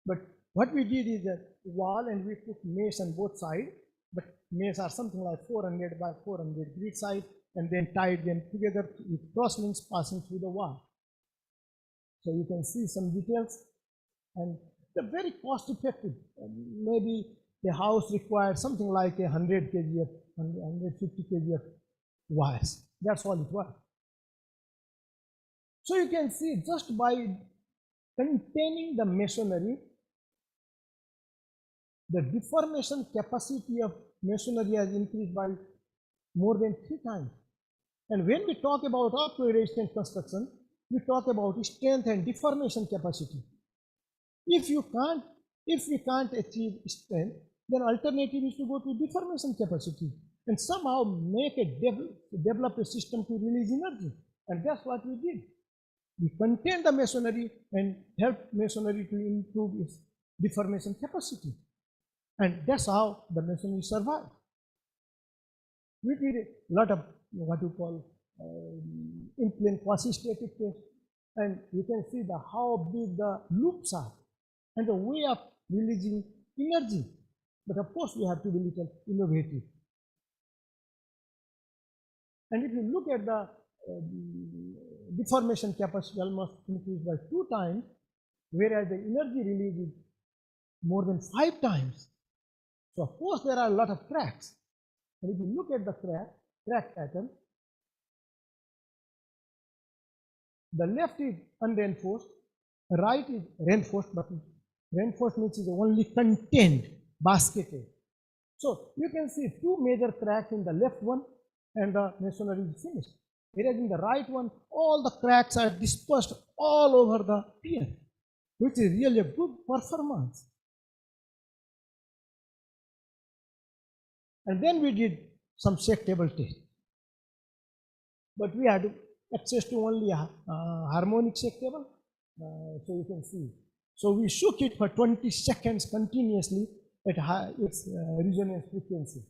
but what we did is a wall and we put mesh on both sides, but mesh are something like 400 by 400 grid side, and then tied them together with crosslinks passing through the wall. So you can see some details, and they're very cost effective. Maybe the house required something like 100 kg of 150 kg of wires. That's all it was. So you can see just by containing the masonry, the deformation capacity of masonry has increased by more than 3 times. And when we talk about earthquake resistant construction, we talk about strength and deformation capacity. If we can't achieve strength, then alternative is to go to deformation capacity and somehow make develop a system to release energy. And that's what we did. We contained the masonry and helped masonry to improve its deformation capacity. And that's how the masonry survived. We did a lot of what you call in-plane quasi-static test, and you can see how big the loops are and the way of releasing energy. But of course, we have to be little innovative. And if you look at the deformation capacity, almost increased by 2 times, whereas the energy release is more than 5 times. So of course, there are a lot of cracks. And if you look at the crack pattern, the left is unreinforced, the right is reinforced, but reinforced means is only contained, basketed. So you can see 2 major cracks in the left one, and the masonry is finished. Whereas in the right one, all the cracks are dispersed all over the pier, which is really a good performance. And then we did some shake table test. But we had access to only a harmonic shake table, so you can see. So we shook it for 20 seconds continuously at its resonance frequency.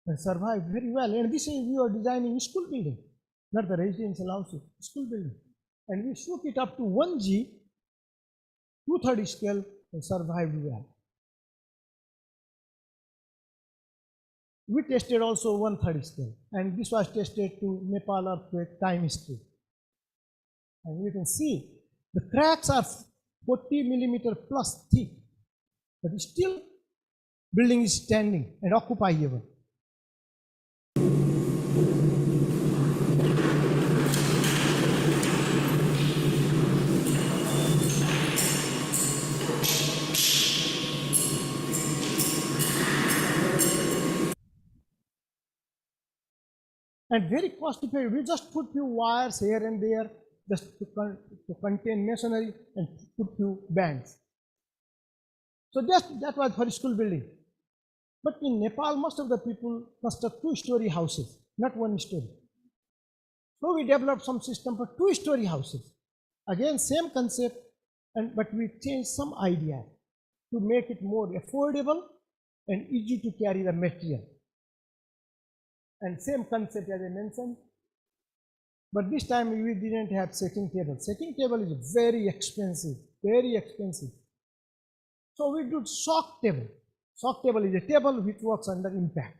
And survived very well. And this is we are designing school building, not the residential houses, school building. And we shook it up to 1G, 2/3 scale, and survived well. We tested also 1/3 scale, and this was tested to Nepal earthquake time history. And you can see the cracks are 40 millimeter plus thick, but still building is standing and occupiable. And very cost effective. We just put few wires here and there just to contain masonry and put few bands. So that was for school building. But in Nepal, most of the people construct 2-story houses, not 1-story. So we developed some system for 2-story houses. Again, same concept, but we changed some idea to make it more affordable and easy to carry the material. And same concept as I mentioned, but this time we didn't have setting table. Setting table is very expensive, very expensive. So we did shock table. Shock table is a table which works under impact.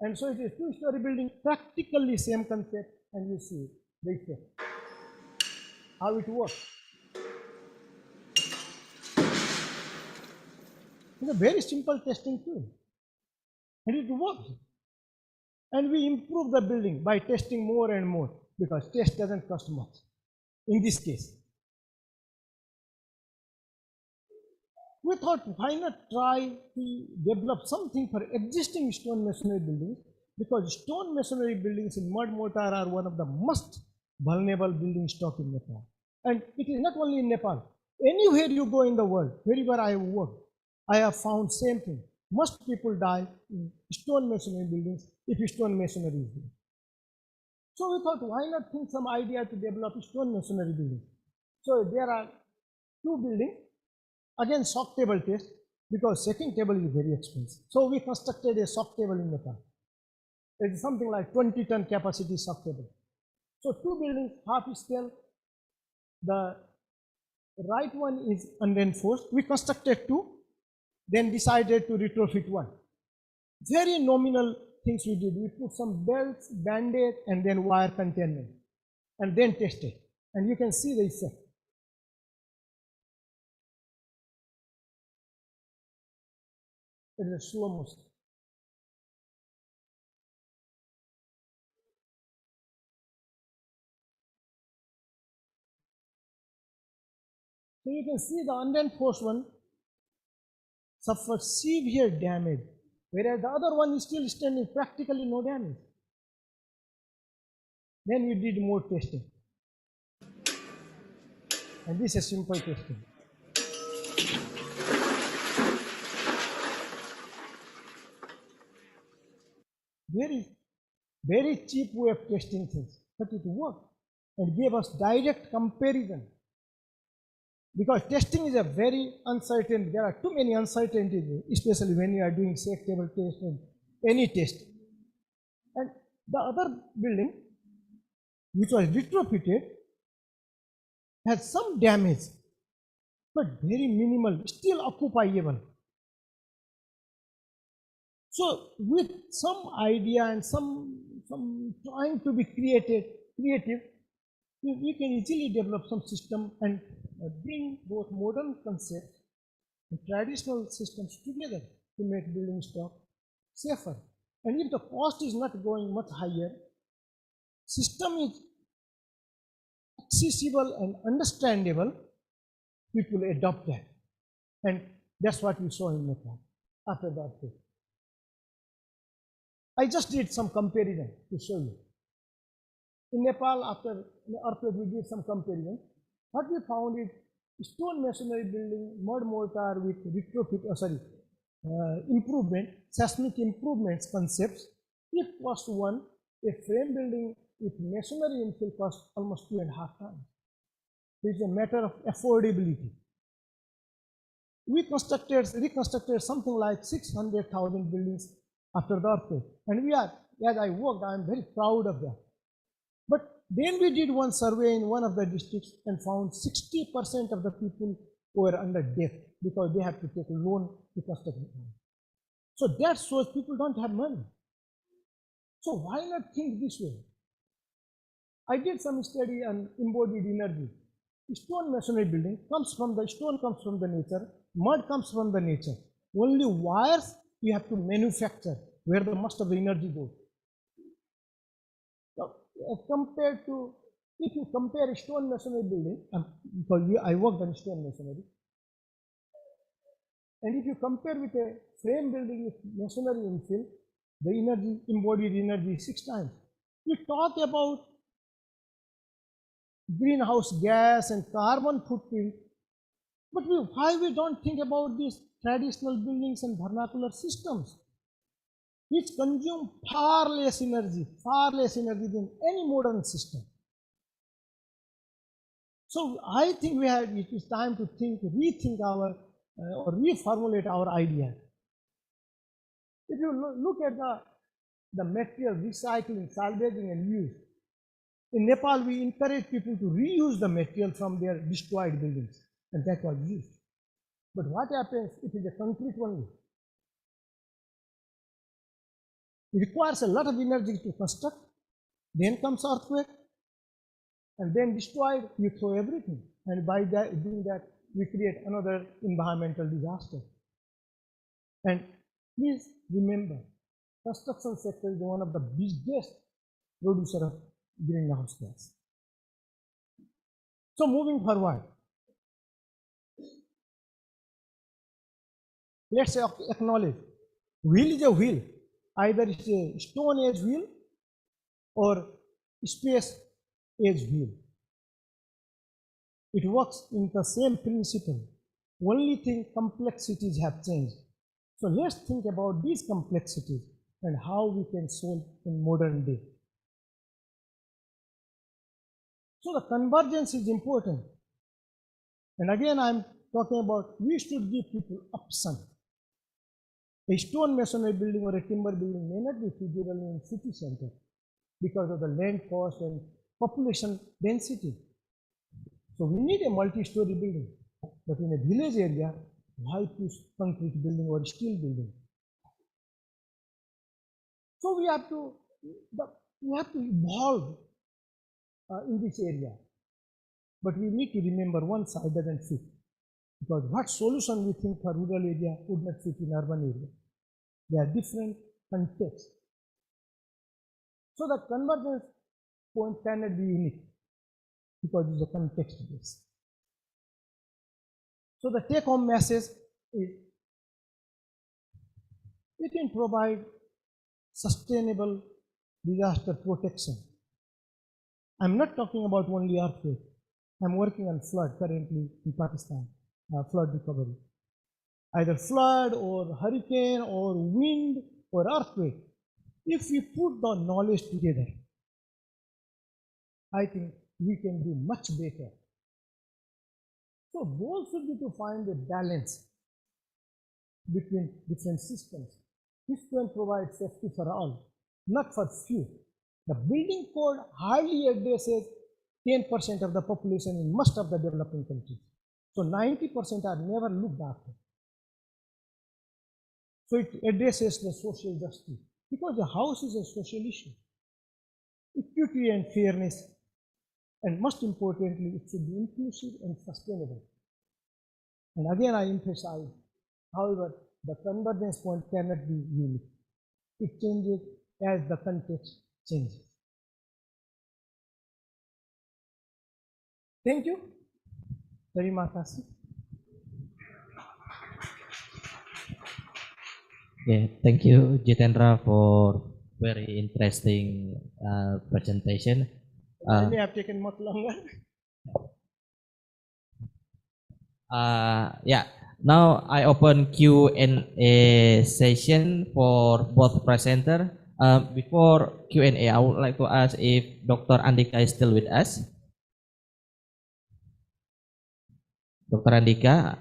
And so it is two-story building, practically same concept, and you see the effect, how it works. It's a very simple testing tool, and it works. And we improve the building by testing more and more, because test doesn't cost much in this case. We thought, why not try to develop something for existing stone masonry buildings, because stone masonry buildings in mud mortar are one of the most vulnerable building stock in Nepal. And it is not only in Nepal. Anywhere you go in the world, wherever I have worked, I have found same thing. Most people die in stone masonry buildings if stone masonry is there. So we thought, why not think some idea to develop stone masonry buildings? So there are two buildings. Again, shock table test, because shaking table is very expensive. So we constructed a shock table in Nepal. It's something like 20-ton capacity shock table. So two buildings, half scale. The right one is unreinforced. We constructed two, then decided to retrofit one. Very nominal things we did. We put some belts, band-aid, and then wire containment, and then tested. And you can see the effect. It is a slow motion. So you can see the unreinforced one suffered severe damage, whereas the other one is still standing, practically no damage. Then we did more testing. And this is simple testing. Very cheap way of testing things, but it worked and gave us direct comparison. Because testing is a very uncertain, there are too many uncertainties, especially when you are doing safe table test and any test. And the other building, which was retrofitted, had some damage, but very minimal, still occupiable. So with some idea and some trying to be creative, we can easily develop some system and bring both modern concepts and traditional systems together to make building stock safer. And if the cost is not going much higher, system is accessible and understandable, people adopt that. And that's what we saw in Nepal after the earthquake. I just did some comparison to show you. In Nepal, after the earthquake, we did some comparison. What we found is stone masonry building, mud mortar with retrofit, improvement, seismic improvements concepts. If cost one, a frame building with masonry infill cost almost 2.5 times. It is a matter of affordability. We reconstructed something like 600,000 buildings after the earthquake. And we are, as I worked, I am very proud of that. But then we did one survey in one of the districts and found 60% of the people were under debt because they have to take a loan to construct it. So that shows people don't have money. So why not think this way? I did some study on embodied energy. Stone masonry building comes from the stone, comes from the nature, mud comes from the nature. Only wires you have to manufacture where the most of the energy goes. So, compared to, if you compare a stone masonry building, because I worked on stone masonry, and if you compare with a frame building with masonry infill, the energy, embodied energy is 6 times. We talk about greenhouse gas and carbon footprint, but why we don't think about these traditional buildings and vernacular systems, which consume far less energy than any modern system. So I think it is time to rethink our, or reformulate our ideas. If you look at the material recycling, salvaging and use, in Nepal we encourage people to reuse the material from their destroyed buildings, and that was used. But what happens if it is a concrete only? It requires a lot of energy to construct. Then comes earthquake, and then destroyed, you throw everything. And by doing that, we create another environmental disaster. And please remember, construction sector is one of the biggest producer of greenhouse gas. So moving forward, let's acknowledge, wheel is a wheel. Either it's a stone age wheel or space age wheel. It works in the same principle. Only thing, complexities have changed. So let's think about these complexities and how we can solve in modern day. So the convergence is important. And again, I'm talking about we should give people option. A stone masonry building or a timber building may not be feasible in city center because of the land cost and population density. So we need a multi-story building. But in a village area, why choose concrete building or steel building? So we have to evolve in this area. But we need to remember one side doesn't fit. Because what solution we think for rural area would not fit in urban area. They are different contexts. So the convergence point cannot be unique because it's a context based. So the take home message is we can provide sustainable disaster protection. I'm not talking about only earthquake. I'm working on flood currently in Pakistan. Flood recovery, either flood or hurricane or wind or earthquake. If we put the knowledge together, I think we can do much better. So goal should be to find a balance between different systems. This can provide safety for all, not for few. The building code hardly addresses 10% of the population in most of the developing countries. So 90% are never looked after. So it addresses the social justice because the house is a social issue. Equity and fairness, and most importantly, it should be inclusive and sustainable. And again, I emphasize, however, the convergence point cannot be unique. It changes as the context changes. Thank you. Terima kasih. Okay, thank you, Jitendra, for very interesting presentation. I may have taken much longer. Yeah, now I open Q&A session for both presenter. Before Q&A, I would like to ask if Dr. Andika is still with us. Dr. Andika.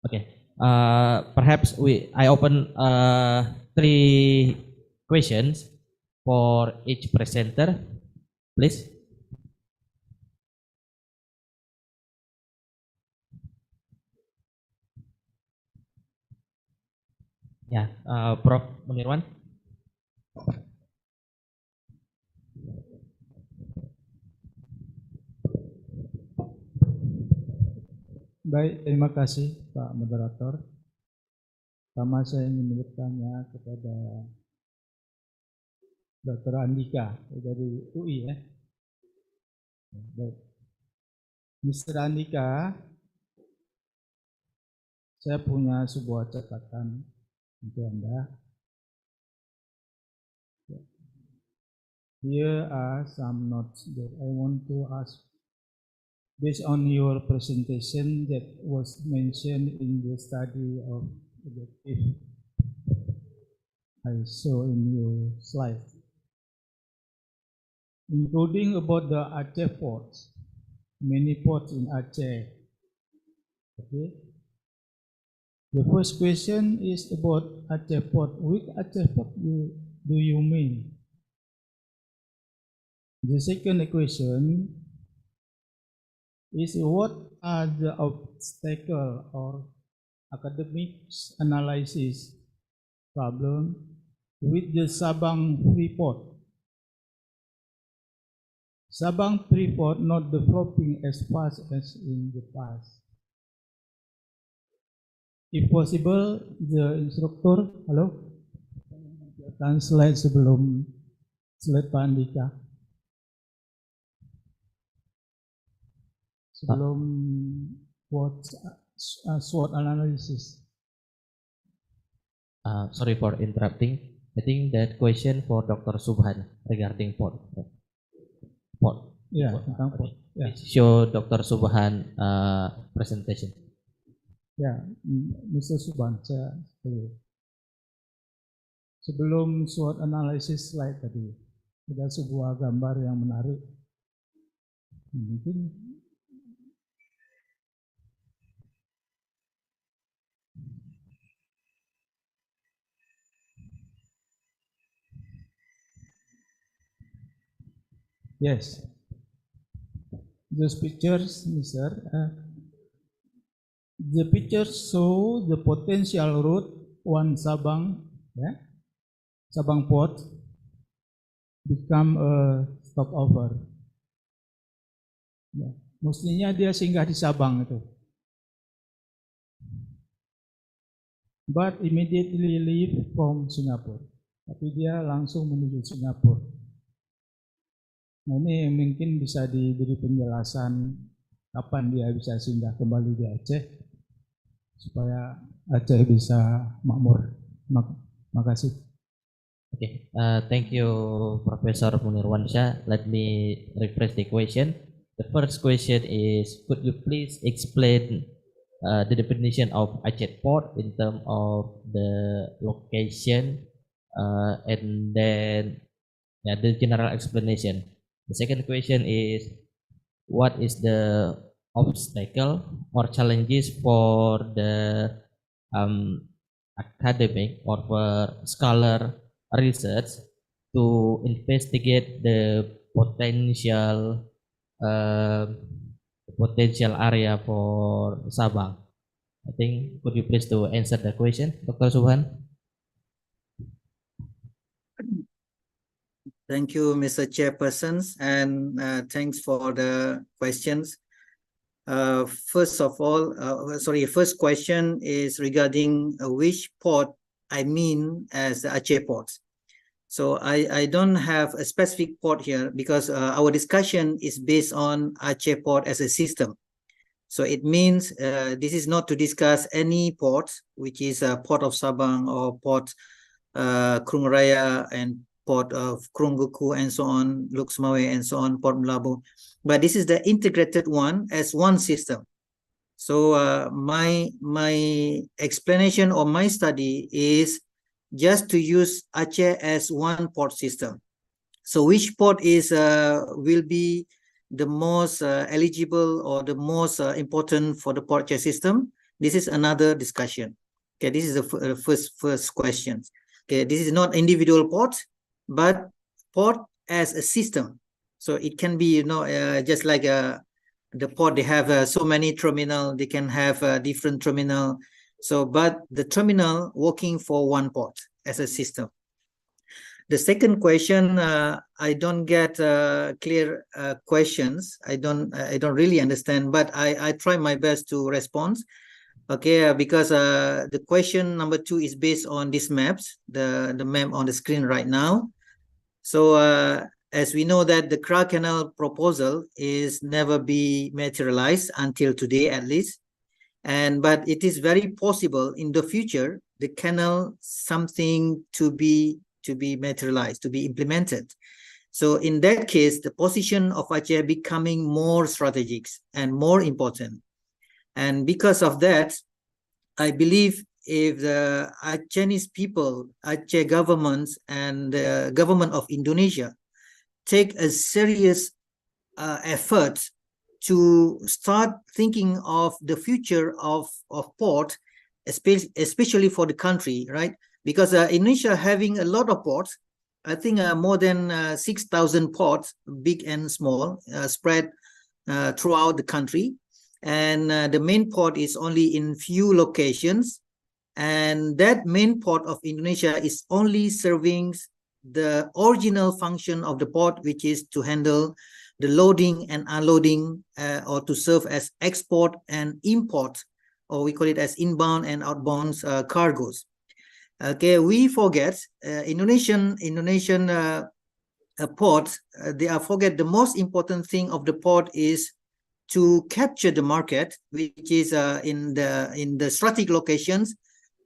Okay. Perhaps I open 3 questions for each presenter, please. Ya, Prof. Munirwan. Baik, terima kasih Pak Moderator. Pertama saya ingin bertanya kepada Dr. Andika dari UI ya. Baik. Mr. Andika, saya punya sebuah catatan untuk Anda. Here are some notes that I want to ask. Based on your presentation that was mentioned in the study of objective I saw in your slide, including about the Aceh ports, many ports in Aceh. Okay. The first question is about Aceh port. Which Aceh port do you mean? The second question is what are the obstacles or academics analysis problem with the Sabang Freeport. Sabang Freeport not developing as fast as in the past. If possible, the instructor, halo, translate sebelum slide Pak Andika. Sebelum SWOT analysis. Sorry for interrupting. I think that question for Dr. Subhan regarding port. Yeah, tentang port. Yeah. Show Dr. Subhan presentation. Ya, Mr. Subhan, sebelum SWOT analysis slide tadi, ada sebuah gambar yang menarik. Mungkin yes, those pictures, Mr. The pictures show the potential route one Sabang, Sabang Port become a stopover. Ya, mestinya dia singgah di Sabang itu. But immediately leave from Singapore. Tapi dia langsung menuju Singapura. Nah, ini mungkin bisa diberi penjelasan kapan dia bisa singgah kembali di Aceh supaya Aceh bisa makmur. Makasih. Okay, thank you, Professor Munirwansyah. Let me rephrase the question. The first question is, could you please explain the definition of Aceh Port in terms of the location and then the general explanation. The second question is, what is the obstacle or challenges for the academic or for scholar research to investigate the potential area for Sabang? I think, could you please to answer the question, Dr. Subhan? Thank you, Mr. Chairpersons, and thanks for the questions. First question is regarding which port I mean as the Aceh port. So I don't have a specific port here because our discussion is based on Aceh port as a system. So it means this is not to discuss any port, which is a port of Sabang or port Krung Raya and port of Krungguku and so on, Lok Sumawe and so on, Port Melabu. But this is the integrated one as one system. So my explanation or my study is just to use Aceh as one port system. So which port is will be the most eligible or the most important for the port Aceh system? This is another discussion. Okay, this is the first question. Okay, this is not individual port, but port as a system. So it can be, just like the port, they have so many terminal, they can have a different terminal. So, but the terminal working for one port as a system. The second question, I don't get clear questions. I don't really understand, but I try my best to respond. Okay, because the question number 2 is based on these maps, the map on the screen right now. So as we know that the Kra Canal proposal is never be materialized until today at least, but it is very possible in the future the canal something to be materialized, to be implemented. So in that case, the position of Aceh becoming more strategic and more important. And because of that, I believe if the Chinese people, Aceh governments and the government of Indonesia take a serious effort to start thinking of the future of port, especially for the country, right? Because Indonesia having a lot of ports, I think more than 6,000 ports, big and small, spread throughout the country. and the main port is only in few locations, and that main port of Indonesia is only serving the original function of the port, which is to handle the loading and unloading, or to serve as export and import, or we call it as inbound and outbound cargoes. Okay, we forget Indonesian ports. They are forget the most important thing of the port is to capture the market, which is in the strategic locations.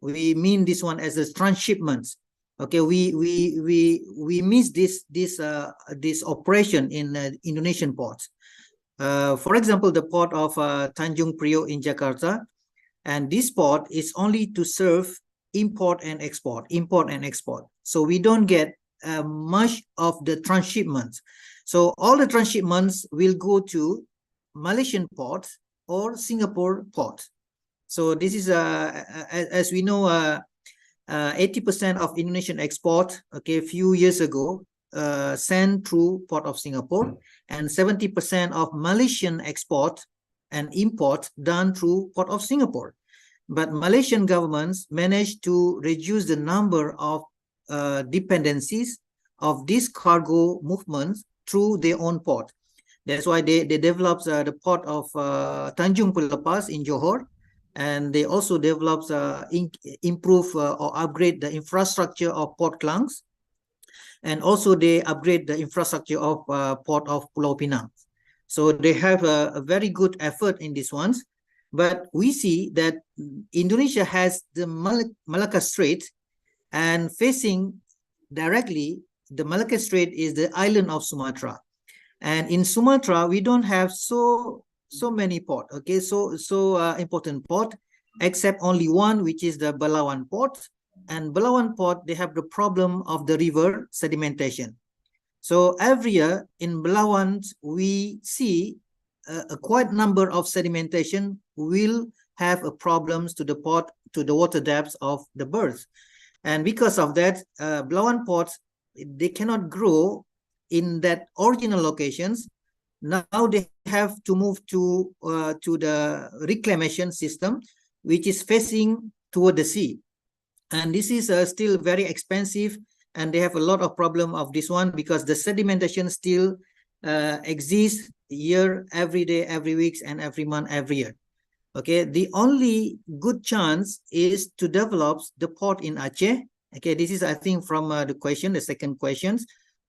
We mean this one as a transshipments. Okay, we miss this operation in Indonesian ports. For example, the port of Tanjung Priok in Jakarta, and this port is only to serve import and export. So we don't get much of the transshipments. So all the transshipments will go to Malaysian ports or Singapore ports. So this is as we know, 80% of Indonesian export, okay, a few years ago, sent through Port of Singapore, and 70% of Malaysian export and import done through Port of Singapore. But Malaysian governments managed to reduce the number of dependencies of this cargo movements through their own port. That's why they developed the port of Tanjung Pelepas in Johor, and they also developed, improve or upgrade the infrastructure of Port Klang, and also they upgrade the infrastructure of Port of Pulau Pinang. So they have a very good effort in these ones. But we see that Indonesia has the Malacca Strait, and facing directly the Malacca Strait is the island of Sumatra. And in Sumatra, we don't have so many port, okay, so important port, except only one, which is the Belawan port. And Belawan port, they have the problem of the river sedimentation. So every year in Belawan, we see a quite number of sedimentation will have a problems to the port, to the water depths of the berth. And because of that, Belawan ports, they cannot grow in that original locations. Now they have to move to the reclamation system, which is facing toward the sea. And this is still very expensive, and they have a lot of problem of this one because the sedimentation still exists every day, every week, and every month, every year. Okay, the only good chance is to develop the port in Aceh. Okay, this is, I think, from the second question,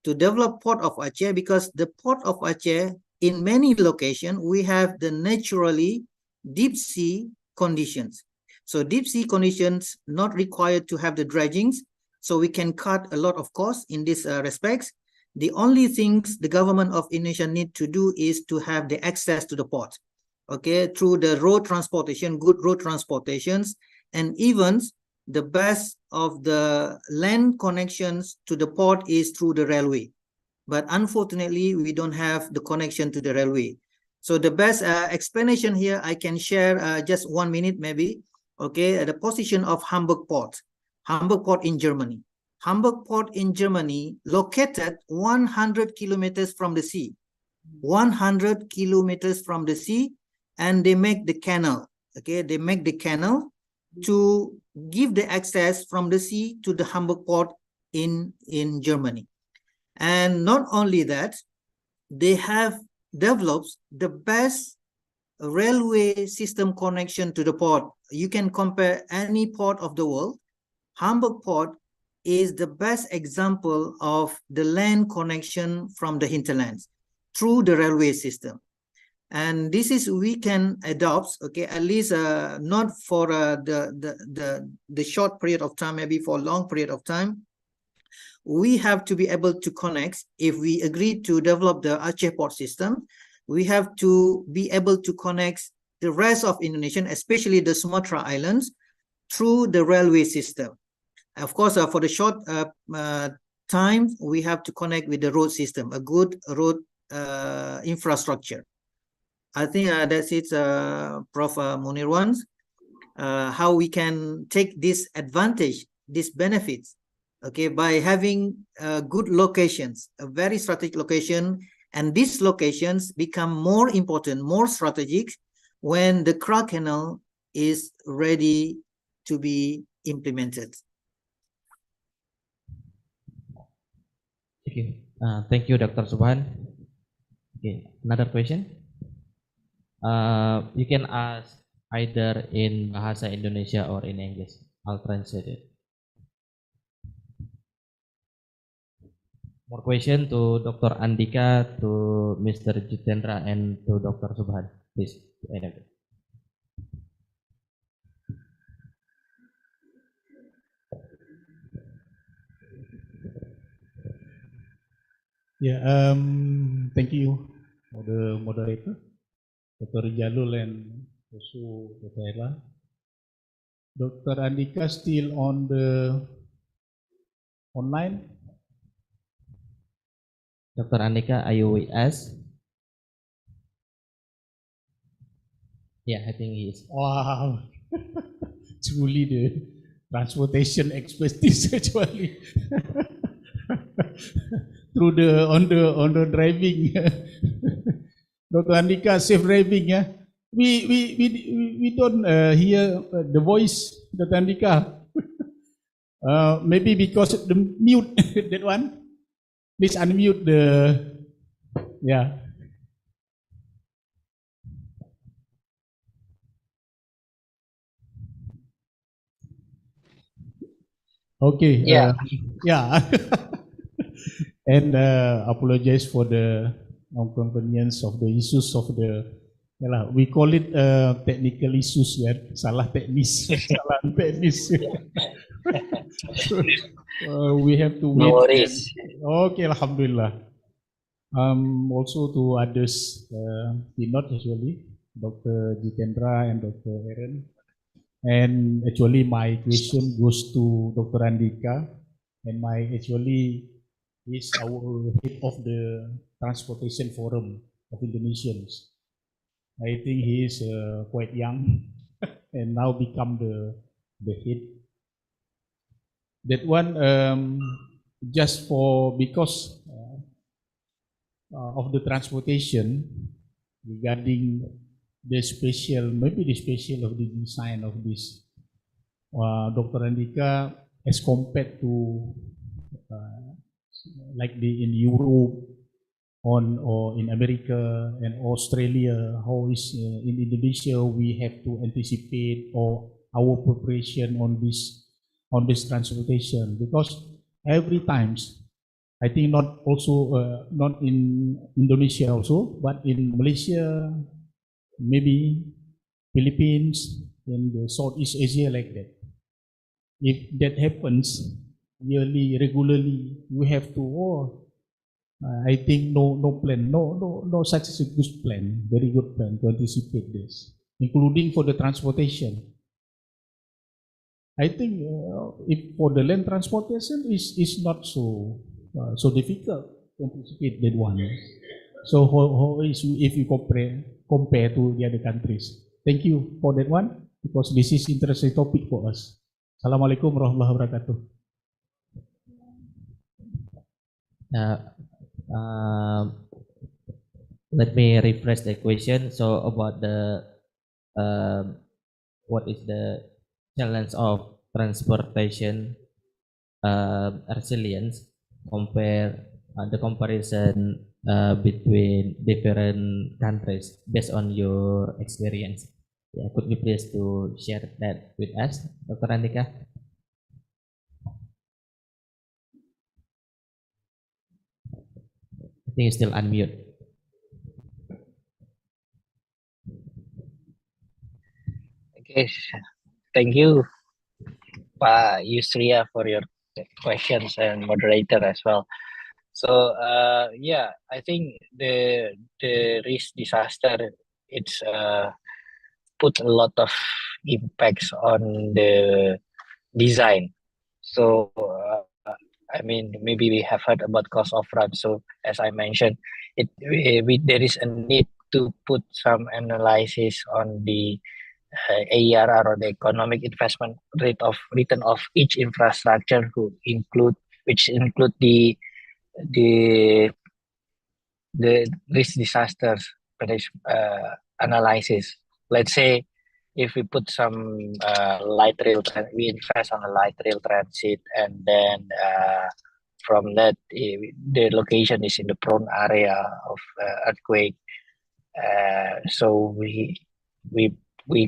to develop port of Aceh, because the port of Aceh, in many locations, we have the naturally deep sea conditions. So deep sea conditions not required to have the dredgings, so we can cut a lot of costs in these respects. The only things the government of Indonesia need to do is to have the access to the port, okay, through the road transportation, good road transportations, and even the best of the land connections to the port is through the railway. But unfortunately, we don't have the connection to the railway. So the best explanation here, I can share just 1 minute maybe. Okay, the position of Hamburg port in Germany. Hamburg port in Germany, located 100 kilometers from the sea. 100 kilometers from the sea, and they make the canal. Okay, they make the canal to give the access from the sea to the Hamburg port in Germany. And not only that, they have developed the best railway system connection to the port. You can compare any port of the world. Hamburg port is the best example of the land connection from the hinterlands through the railway system. And this is, we can adopt, okay, at least not for the short period of time, maybe for a long period of time. We have to be able to connect. If we agree to develop the Aceh port system, we have to be able to connect the rest of Indonesia, especially the Sumatra Islands, through the railway system. Of course, for the short time, we have to connect with the road system, a good road infrastructure. I think that's it, Prof. Munirwan. How we can take this advantage, this benefits, okay, by having good locations, a very strategic location, and these locations become more important, more strategic when the Kra Canal is ready to be implemented. Okay. Thank you, Dr. Subhan. Okay, another question. You can ask either in Bahasa Indonesia or in English. I'll translate it. More question to Dr. Andika, to Mr. Jitendra, and to Dr. Subhan. Please. Yeah, thank you for the moderator, Dr. Jalul and also Dr. Ella. Dr. Andika still on the online? Dr. Andika, are you with us? Yeah, I think he is. Wow, truly the transportation expertise actually. Through the on the driving. Dr. Andika, safe driving. Yeah, we don't hear the voice, Dr. Andika. Maybe because the mute that one. Please unmute the yeah. Okay. Yeah. Yeah. And apologize for the inconvenience of the issues of the we call it technical issues ya, salah teknis, salah teknis. We have to wait. No worries. Okay, alhamdulillah. Also to others, not usually Dr. Jitendra and Dr. Aaron. And actually my question goes to Dr. Andika, and my actually is our head of the Transportation Forum of Indonesians. I think he is quite young and now become the head. That one just for because of the transportation regarding the special, maybe the special of the design of this Dr. Andika as compared to like in Europe or in America and Australia, how is in Indonesia we have to anticipate or our preparation on this transportation, because every times I think not also not in Indonesia also, but in Malaysia, maybe Philippines, and the Southeast Asia like that. If that happens yearly, regularly, we have to I think no plan, no such a good plan, very good plan to anticipate this, including for the transportation. I think if for the land transportation is not so difficult to anticipate that one. So how is if you compare to the other countries? Thank you for that one, because this is interesting topic for us. Assalamualaikum warahmatullahi wabarakatuh. Let me rephrase the question. So about the what is the challenge of transportation resilience, compare the comparison between different countries based on your experience. Yeah, could you please to share that with us, Dr. Andika? I think you still unmute. Okay. Thank you, Pak Yusria, for your questions, and moderator as well. So yeah, I think the risk disaster, it's put a lot of impacts on the design. So I mean, maybe we have heard about cost of run. So as I mentioned, there is a need to put some analysis on the AERR, or the economic investment rate of return of each infrastructure, which include the risk disasters analysis. let's say if we put some light rail, we invest on a light rail transit, and then from that the location is in the prone area of earthquake. So we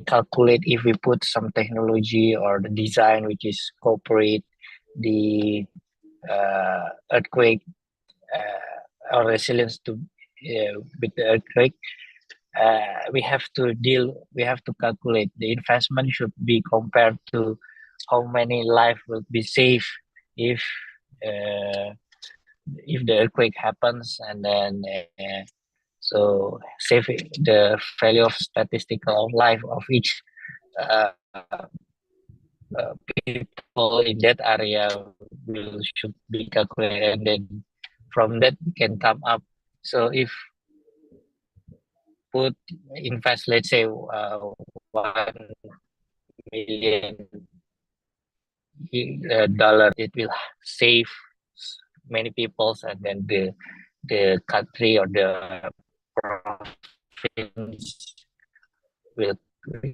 calculate if we put some technology or the design which is cooperate the earthquake or resilience to with the earthquake. We have to calculate the investment should be compared to how many life will be saved if the earthquake happens, and then so save the value of statistical life of each people in that area should be calculated, and then from that we can come up. So if invest, let's say 1 million dollar, it will save many peoples, and then the country or the province will become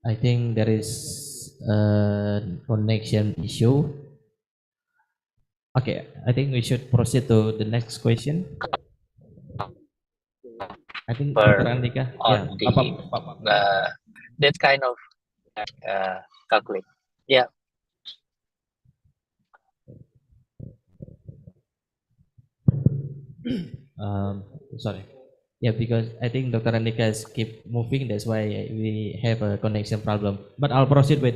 I think there is a connection issue. Okay, I think we should proceed to the next question. I think Dr. Andika, on that kind of calculate. Yeah. Sorry. Yeah, because I think Dr. Andika keep moving, that's why we have a connection problem. But I'll proceed with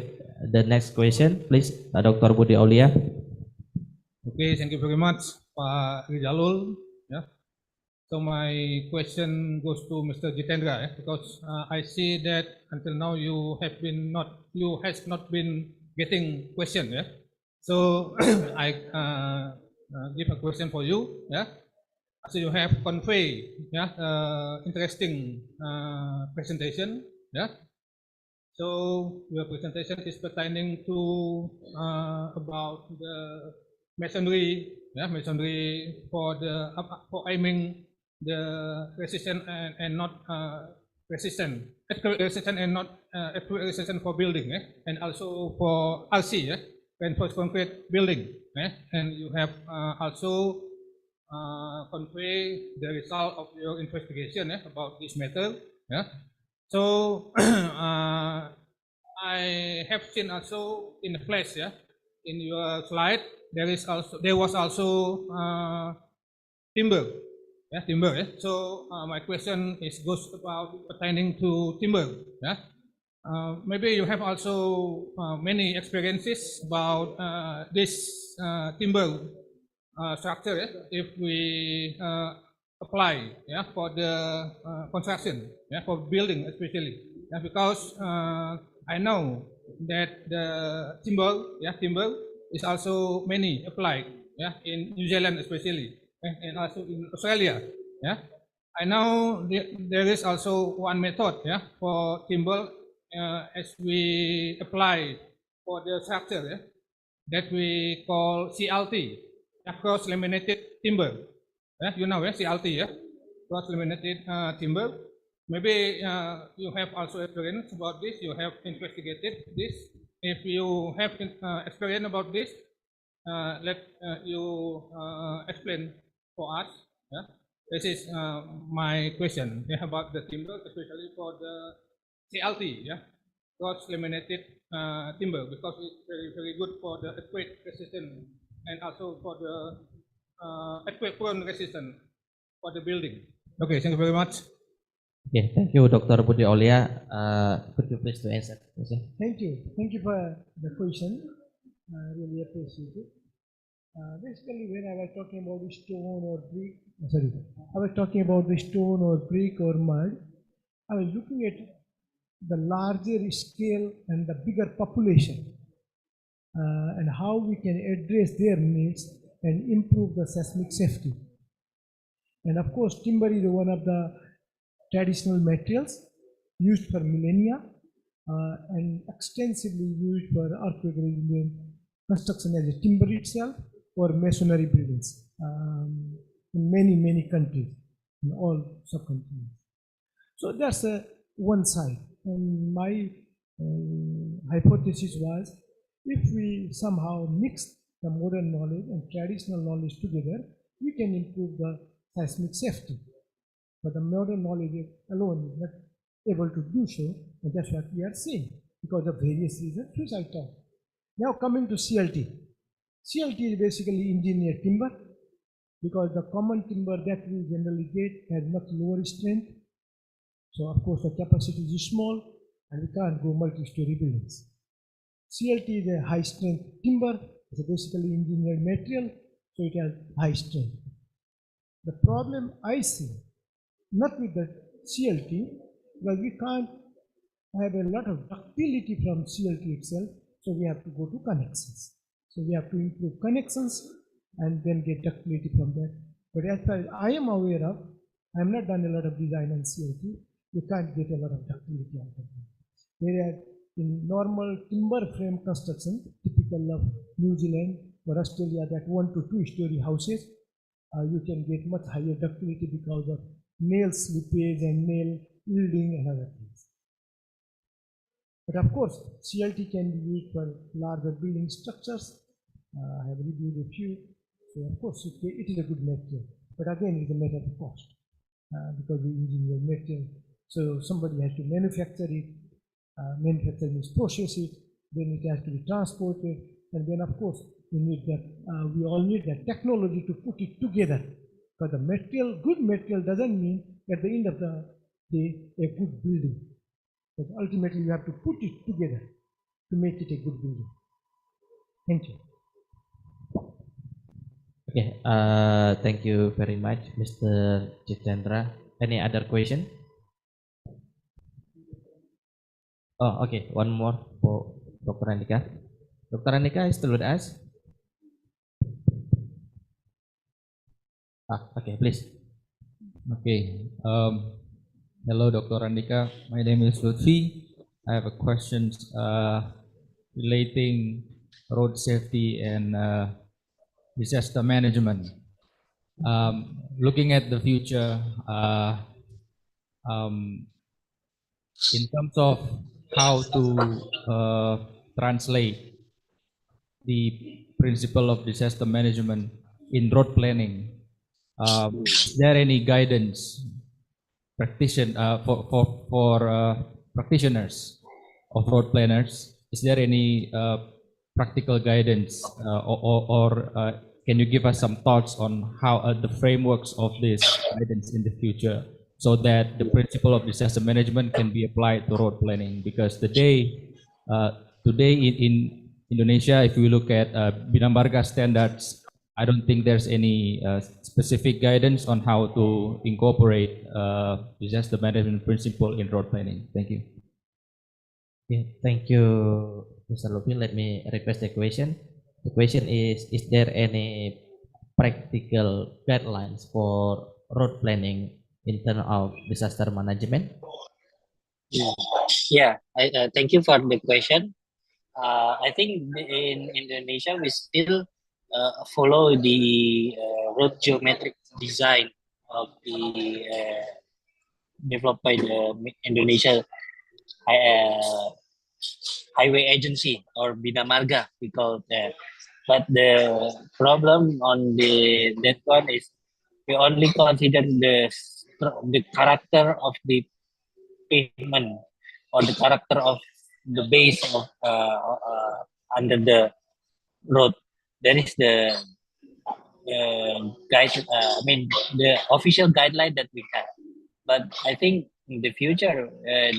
the next question, please, Dr. Budi Aulia. Okay, thank you very much, Pak Rizalul. Yeah. So my question goes to Mr. Jitendra, because I see that until now you has not been getting question. Yeah. So I give a question for you. Yeah. So you have convey interesting presentation. Yeah. So your presentation is pertaining to about the masonry, masonry for aiming the resistant and not resistant, resistant and not resistant for building, and also for RC, reinforced concrete building, and you have also convey the result of your investigation about this matter. Yeah. So I have seen also in the flash, in your slide, there was also timber. Yeah, timber. So my question goes about pertaining to timber. Yeah. Maybe you have also many experiences about this timber structure, if we apply, for the construction, for building especially, because I know that the timber is also many applied, in New Zealand especially, and also in Australia. Yeah, I know there is also one method, for timber as we apply for the structure, that we call CLT. Cross laminated timber. You know, CLT, cross laminated timber. Maybe you have also experience about this. You have investigated this. If you have experience about this, let you explain for us. This is my question about the timber, especially for the CLT, cross laminated timber, because it's very good for the earthquake resistance, and also for the earthquake-prone resistance for the building. Okay, thank you very much. Okay, thank you, Dr. Budi Aulia. Could you please to answer? Thank you for the question. I really appreciate it. Basically, when I was talking about the stone or brick, I was talking about the stone or brick or mud. I was looking at the larger scale and the bigger population, and how we can address their needs and improve the seismic safety. And of course, timber is one of the traditional materials used for millennia, and extensively used for earthquake resilient construction as a timber itself, or masonry buildings in many countries, in all subcontinents. So that's one side. And my hypothesis was, if we somehow mix the modern knowledge and traditional knowledge together, we can improve the seismic safety. But the modern knowledge alone is not able to do so, and that's what we are seeing because of various reasons which I talked. Now coming to CLT. CLT is basically engineered timber, because the common timber that we generally get has much lower strength. So of course the capacity is small and we can't go multi-story buildings. CLT is a high strength timber, it's a basically engineered material, so it has high strength. The problem I see, not with the CLT, because we can't have a lot of ductility from CLT itself, so we have to go to connections. So we have to improve connections and then get ductility from that. But as far as I am aware of, I have not done a lot of design on CLT, you can't get a lot of ductility out of it. Whereas in normal timber frame construction, typical of New Zealand or Australia, that 1 to 2 story houses, you can get much higher ductility because of nail slippage and nail yielding and other things. But of course, CLT can be used for larger building structures. I have reviewed a few, so of course it is a good material. But again, it's a matter of cost because we engineer material. So somebody has to manufacture it, manufacture means process it, then it has to be transported, and then of course we need that. We all need that technology to put it together. Because the material, good material doesn't mean at the end of the day a good building. But ultimately you have to put it together to make it a good building. Thank you. Okay, thank you very much, Mr. Jitendra. Any other question? Oh, okay, one more for Dr. Andika. Dr. Andika is still with us? Okay, please. Okay. Hello, Dr. Andika. My name is Lutfi. I have a question relating road safety and disaster management. Looking at the future, in terms of how to translate the principle of disaster management in road planning, is there any guidance for practitioners of road planners? Is there any practical guidance or can you give us some thoughts on how the frameworks of this guidance in the future, so that the principle of disaster management can be applied to road planning? Because today in Indonesia, if we look at Bina Marga standards, I don't think there's any specific guidance on how to incorporate disaster management principle in road planning. Thank you. Okay, thank you, Mr. Lupi. Let me request a question. The question is there any practical guidelines for road planning in terms of disaster management? Yeah, thank you for the question. I think in Indonesia we still follow the road geometric design of the developed by the Indonesia Highway Agency, or Bina Marga, we call that. But the problem on that one is we only consider the character of the pavement or the character of the base of under the road. That is the the official guideline that we have. But I think in the future,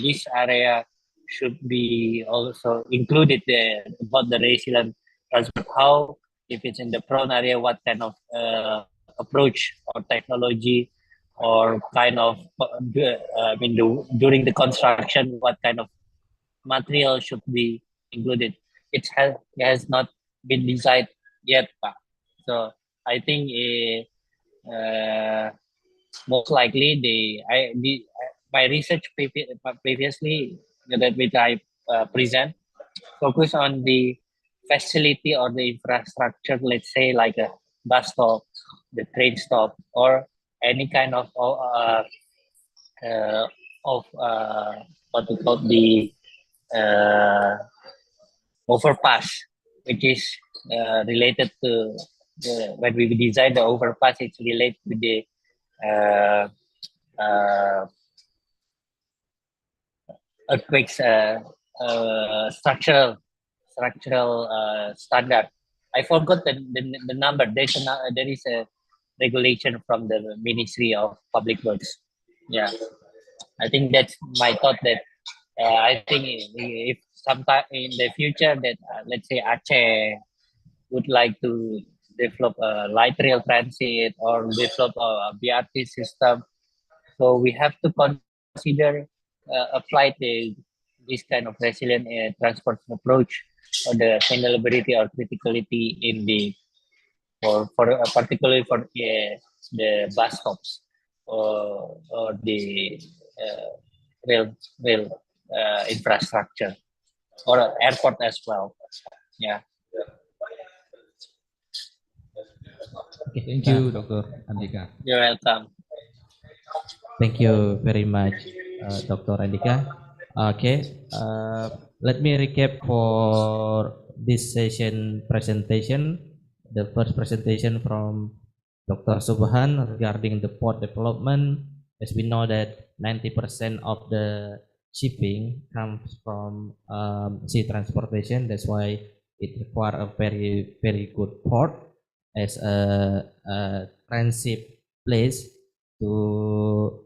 this area should be also included about the resilient transport. How, if it's in the prone area, what kind of approach or technology or kind of during the construction, what kind of material should be included. It has not been decided yet, Pak. So I think most likely my research previously that which I present focus on the facility or the infrastructure, let's say like a bus stop, the train stop, or any kind uh, what we call the uh, overpass, which is related to when we design the overpass, it's related to the uh, uh, earthquakes structural standard. I forgot the number. There is a regulation from the Ministry of Public Works. Yeah, I think that's my thought. That I think if sometime in the future that let's say Aceh would like to develop a light rail transit or develop a BRT system, so we have to consider apply this kind of resilient transport approach or the scalability or criticality in the particularly for the bus stops or the uh, rail infrastructure or airport as well. Yeah. Okay, thank you, Dr. Andika. You're welcome. Thank you very much, Dr. Andika. Okay, let me recap for this session presentation. The first presentation from Dr. Subhan regarding the port development. As we know that 90% of the shipping comes from sea transportation. That's why it requires a very good port as a transit place to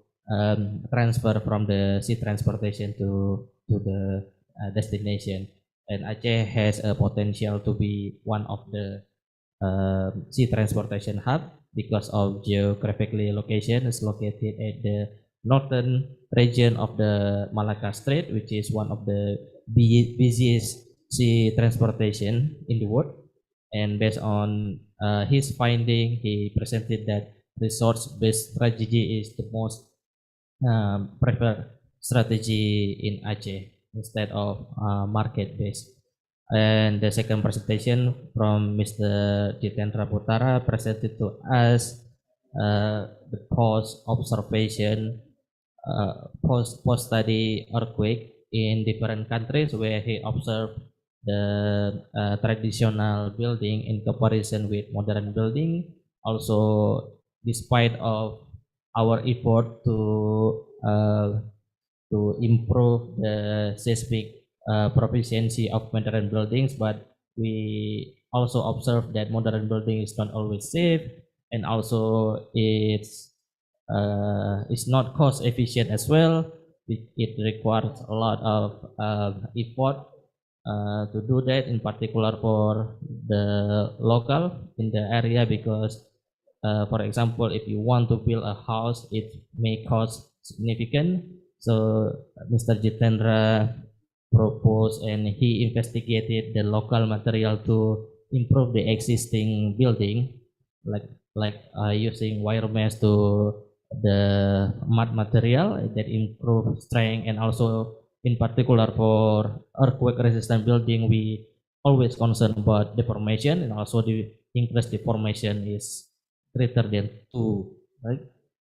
transfer from the sea transportation to the destination. And Aceh has a potential to be one of the sea transportation hub because of geographically location. Is located at the northern region of the Malacca Strait, which is one of the busiest sea transportation in the world. And based on his finding, he presented that resource-based strategy is the most preferred strategy in Aceh instead of market-based. And the second presentation from Mr. Jitendra Putara presented to us the post observation, post study earthquake in different countries where he observed the traditional building in comparison with modern building. Also, despite of our effort to improve the seismic proficiency of modern buildings, but we also observe that modern building is not always safe, and also it's not cost efficient as well. It requires a lot of effort to do that, in particular for the local in the area, because for example, if you want to build a house, it may cost significant. So Mr. Jitendra proposed and he investigated the local material to improve the existing building, like using wire mesh to the mud material that improve strength, and also in particular for earthquake resistant building, we always concerned about deformation, and also the increased deformation is greater than 2, right?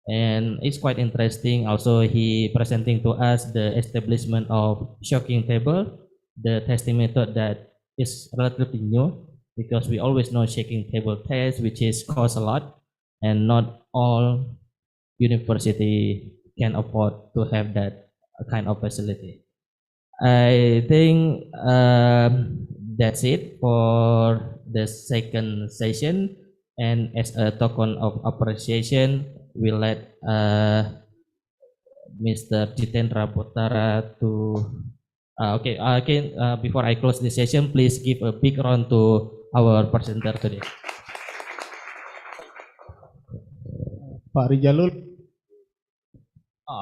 And it's quite interesting. Also, he presenting to us the establishment of shocking table, the testing method that is relatively new, because we always know shaking table test, which is cost a lot, and not all university can afford to have that kind of facility. I think that's it for the second session. And as a token of appreciation, we let Mr. Jitendra Putara to before I close the session, please give a big round to our presenter today. Pak Rijalul.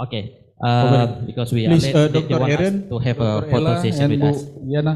Okay. Okay. Because we Please, are late, they Dr. want us Eren, to have a Dr. photo Ella, session and with Bu us. Yana.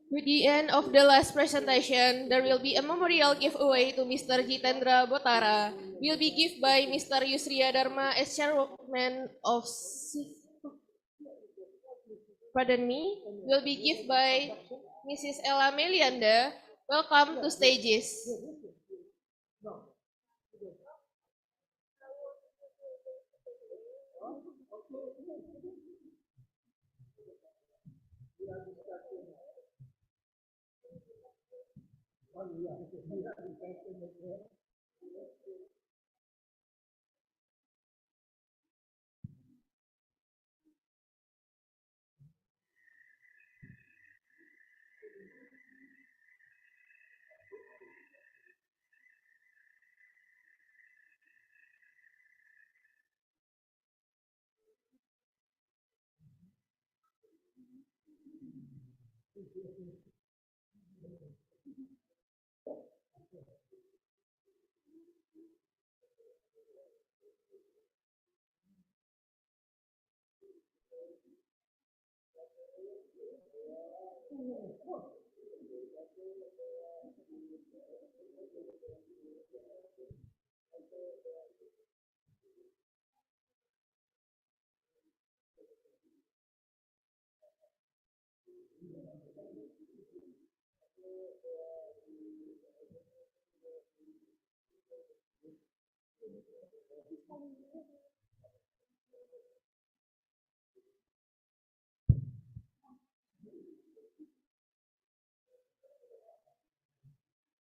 With the end of the last presentation, there will be a memorial giveaway to Mr. Jitendra Botara. Will be given by Mr. Yusriya Dharma as chairman of will be given by Mrs. Ella Melianda. Welcome to stages.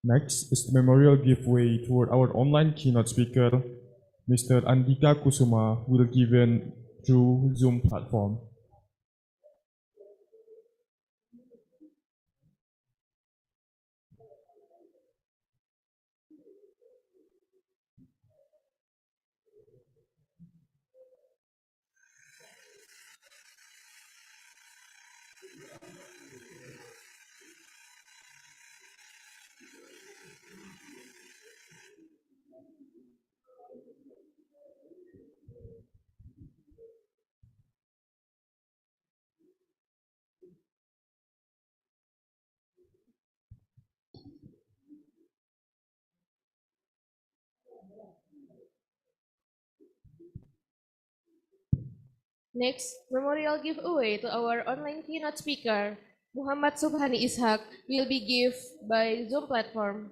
Next is the memorial giveaway toward our online keynote speaker, Mr. Andika Kusuma, will be given through Zoom platform. Next, memorial giveaway to our online keynote speaker, Muhammad Subhani Ishak, will be given by Zoom platform.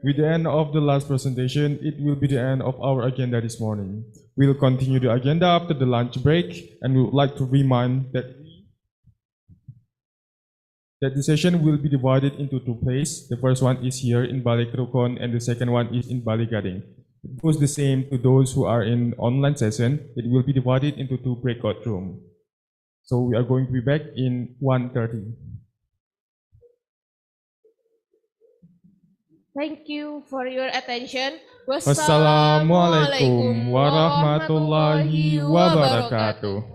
With the end of the last presentation, it will be the end of our agenda this morning. We'll continue the agenda after the lunch break, and we would like to remind that the session will be divided into two places. The first one is here in Balik Rukon, and the second one is in Balik Gading. It goes the same to those who are in online session. It will be divided into two breakout rooms. So we are going to be back in 1:30. Thank you for your attention. Wassalamualaikum warahmatullahi wabarakatuh.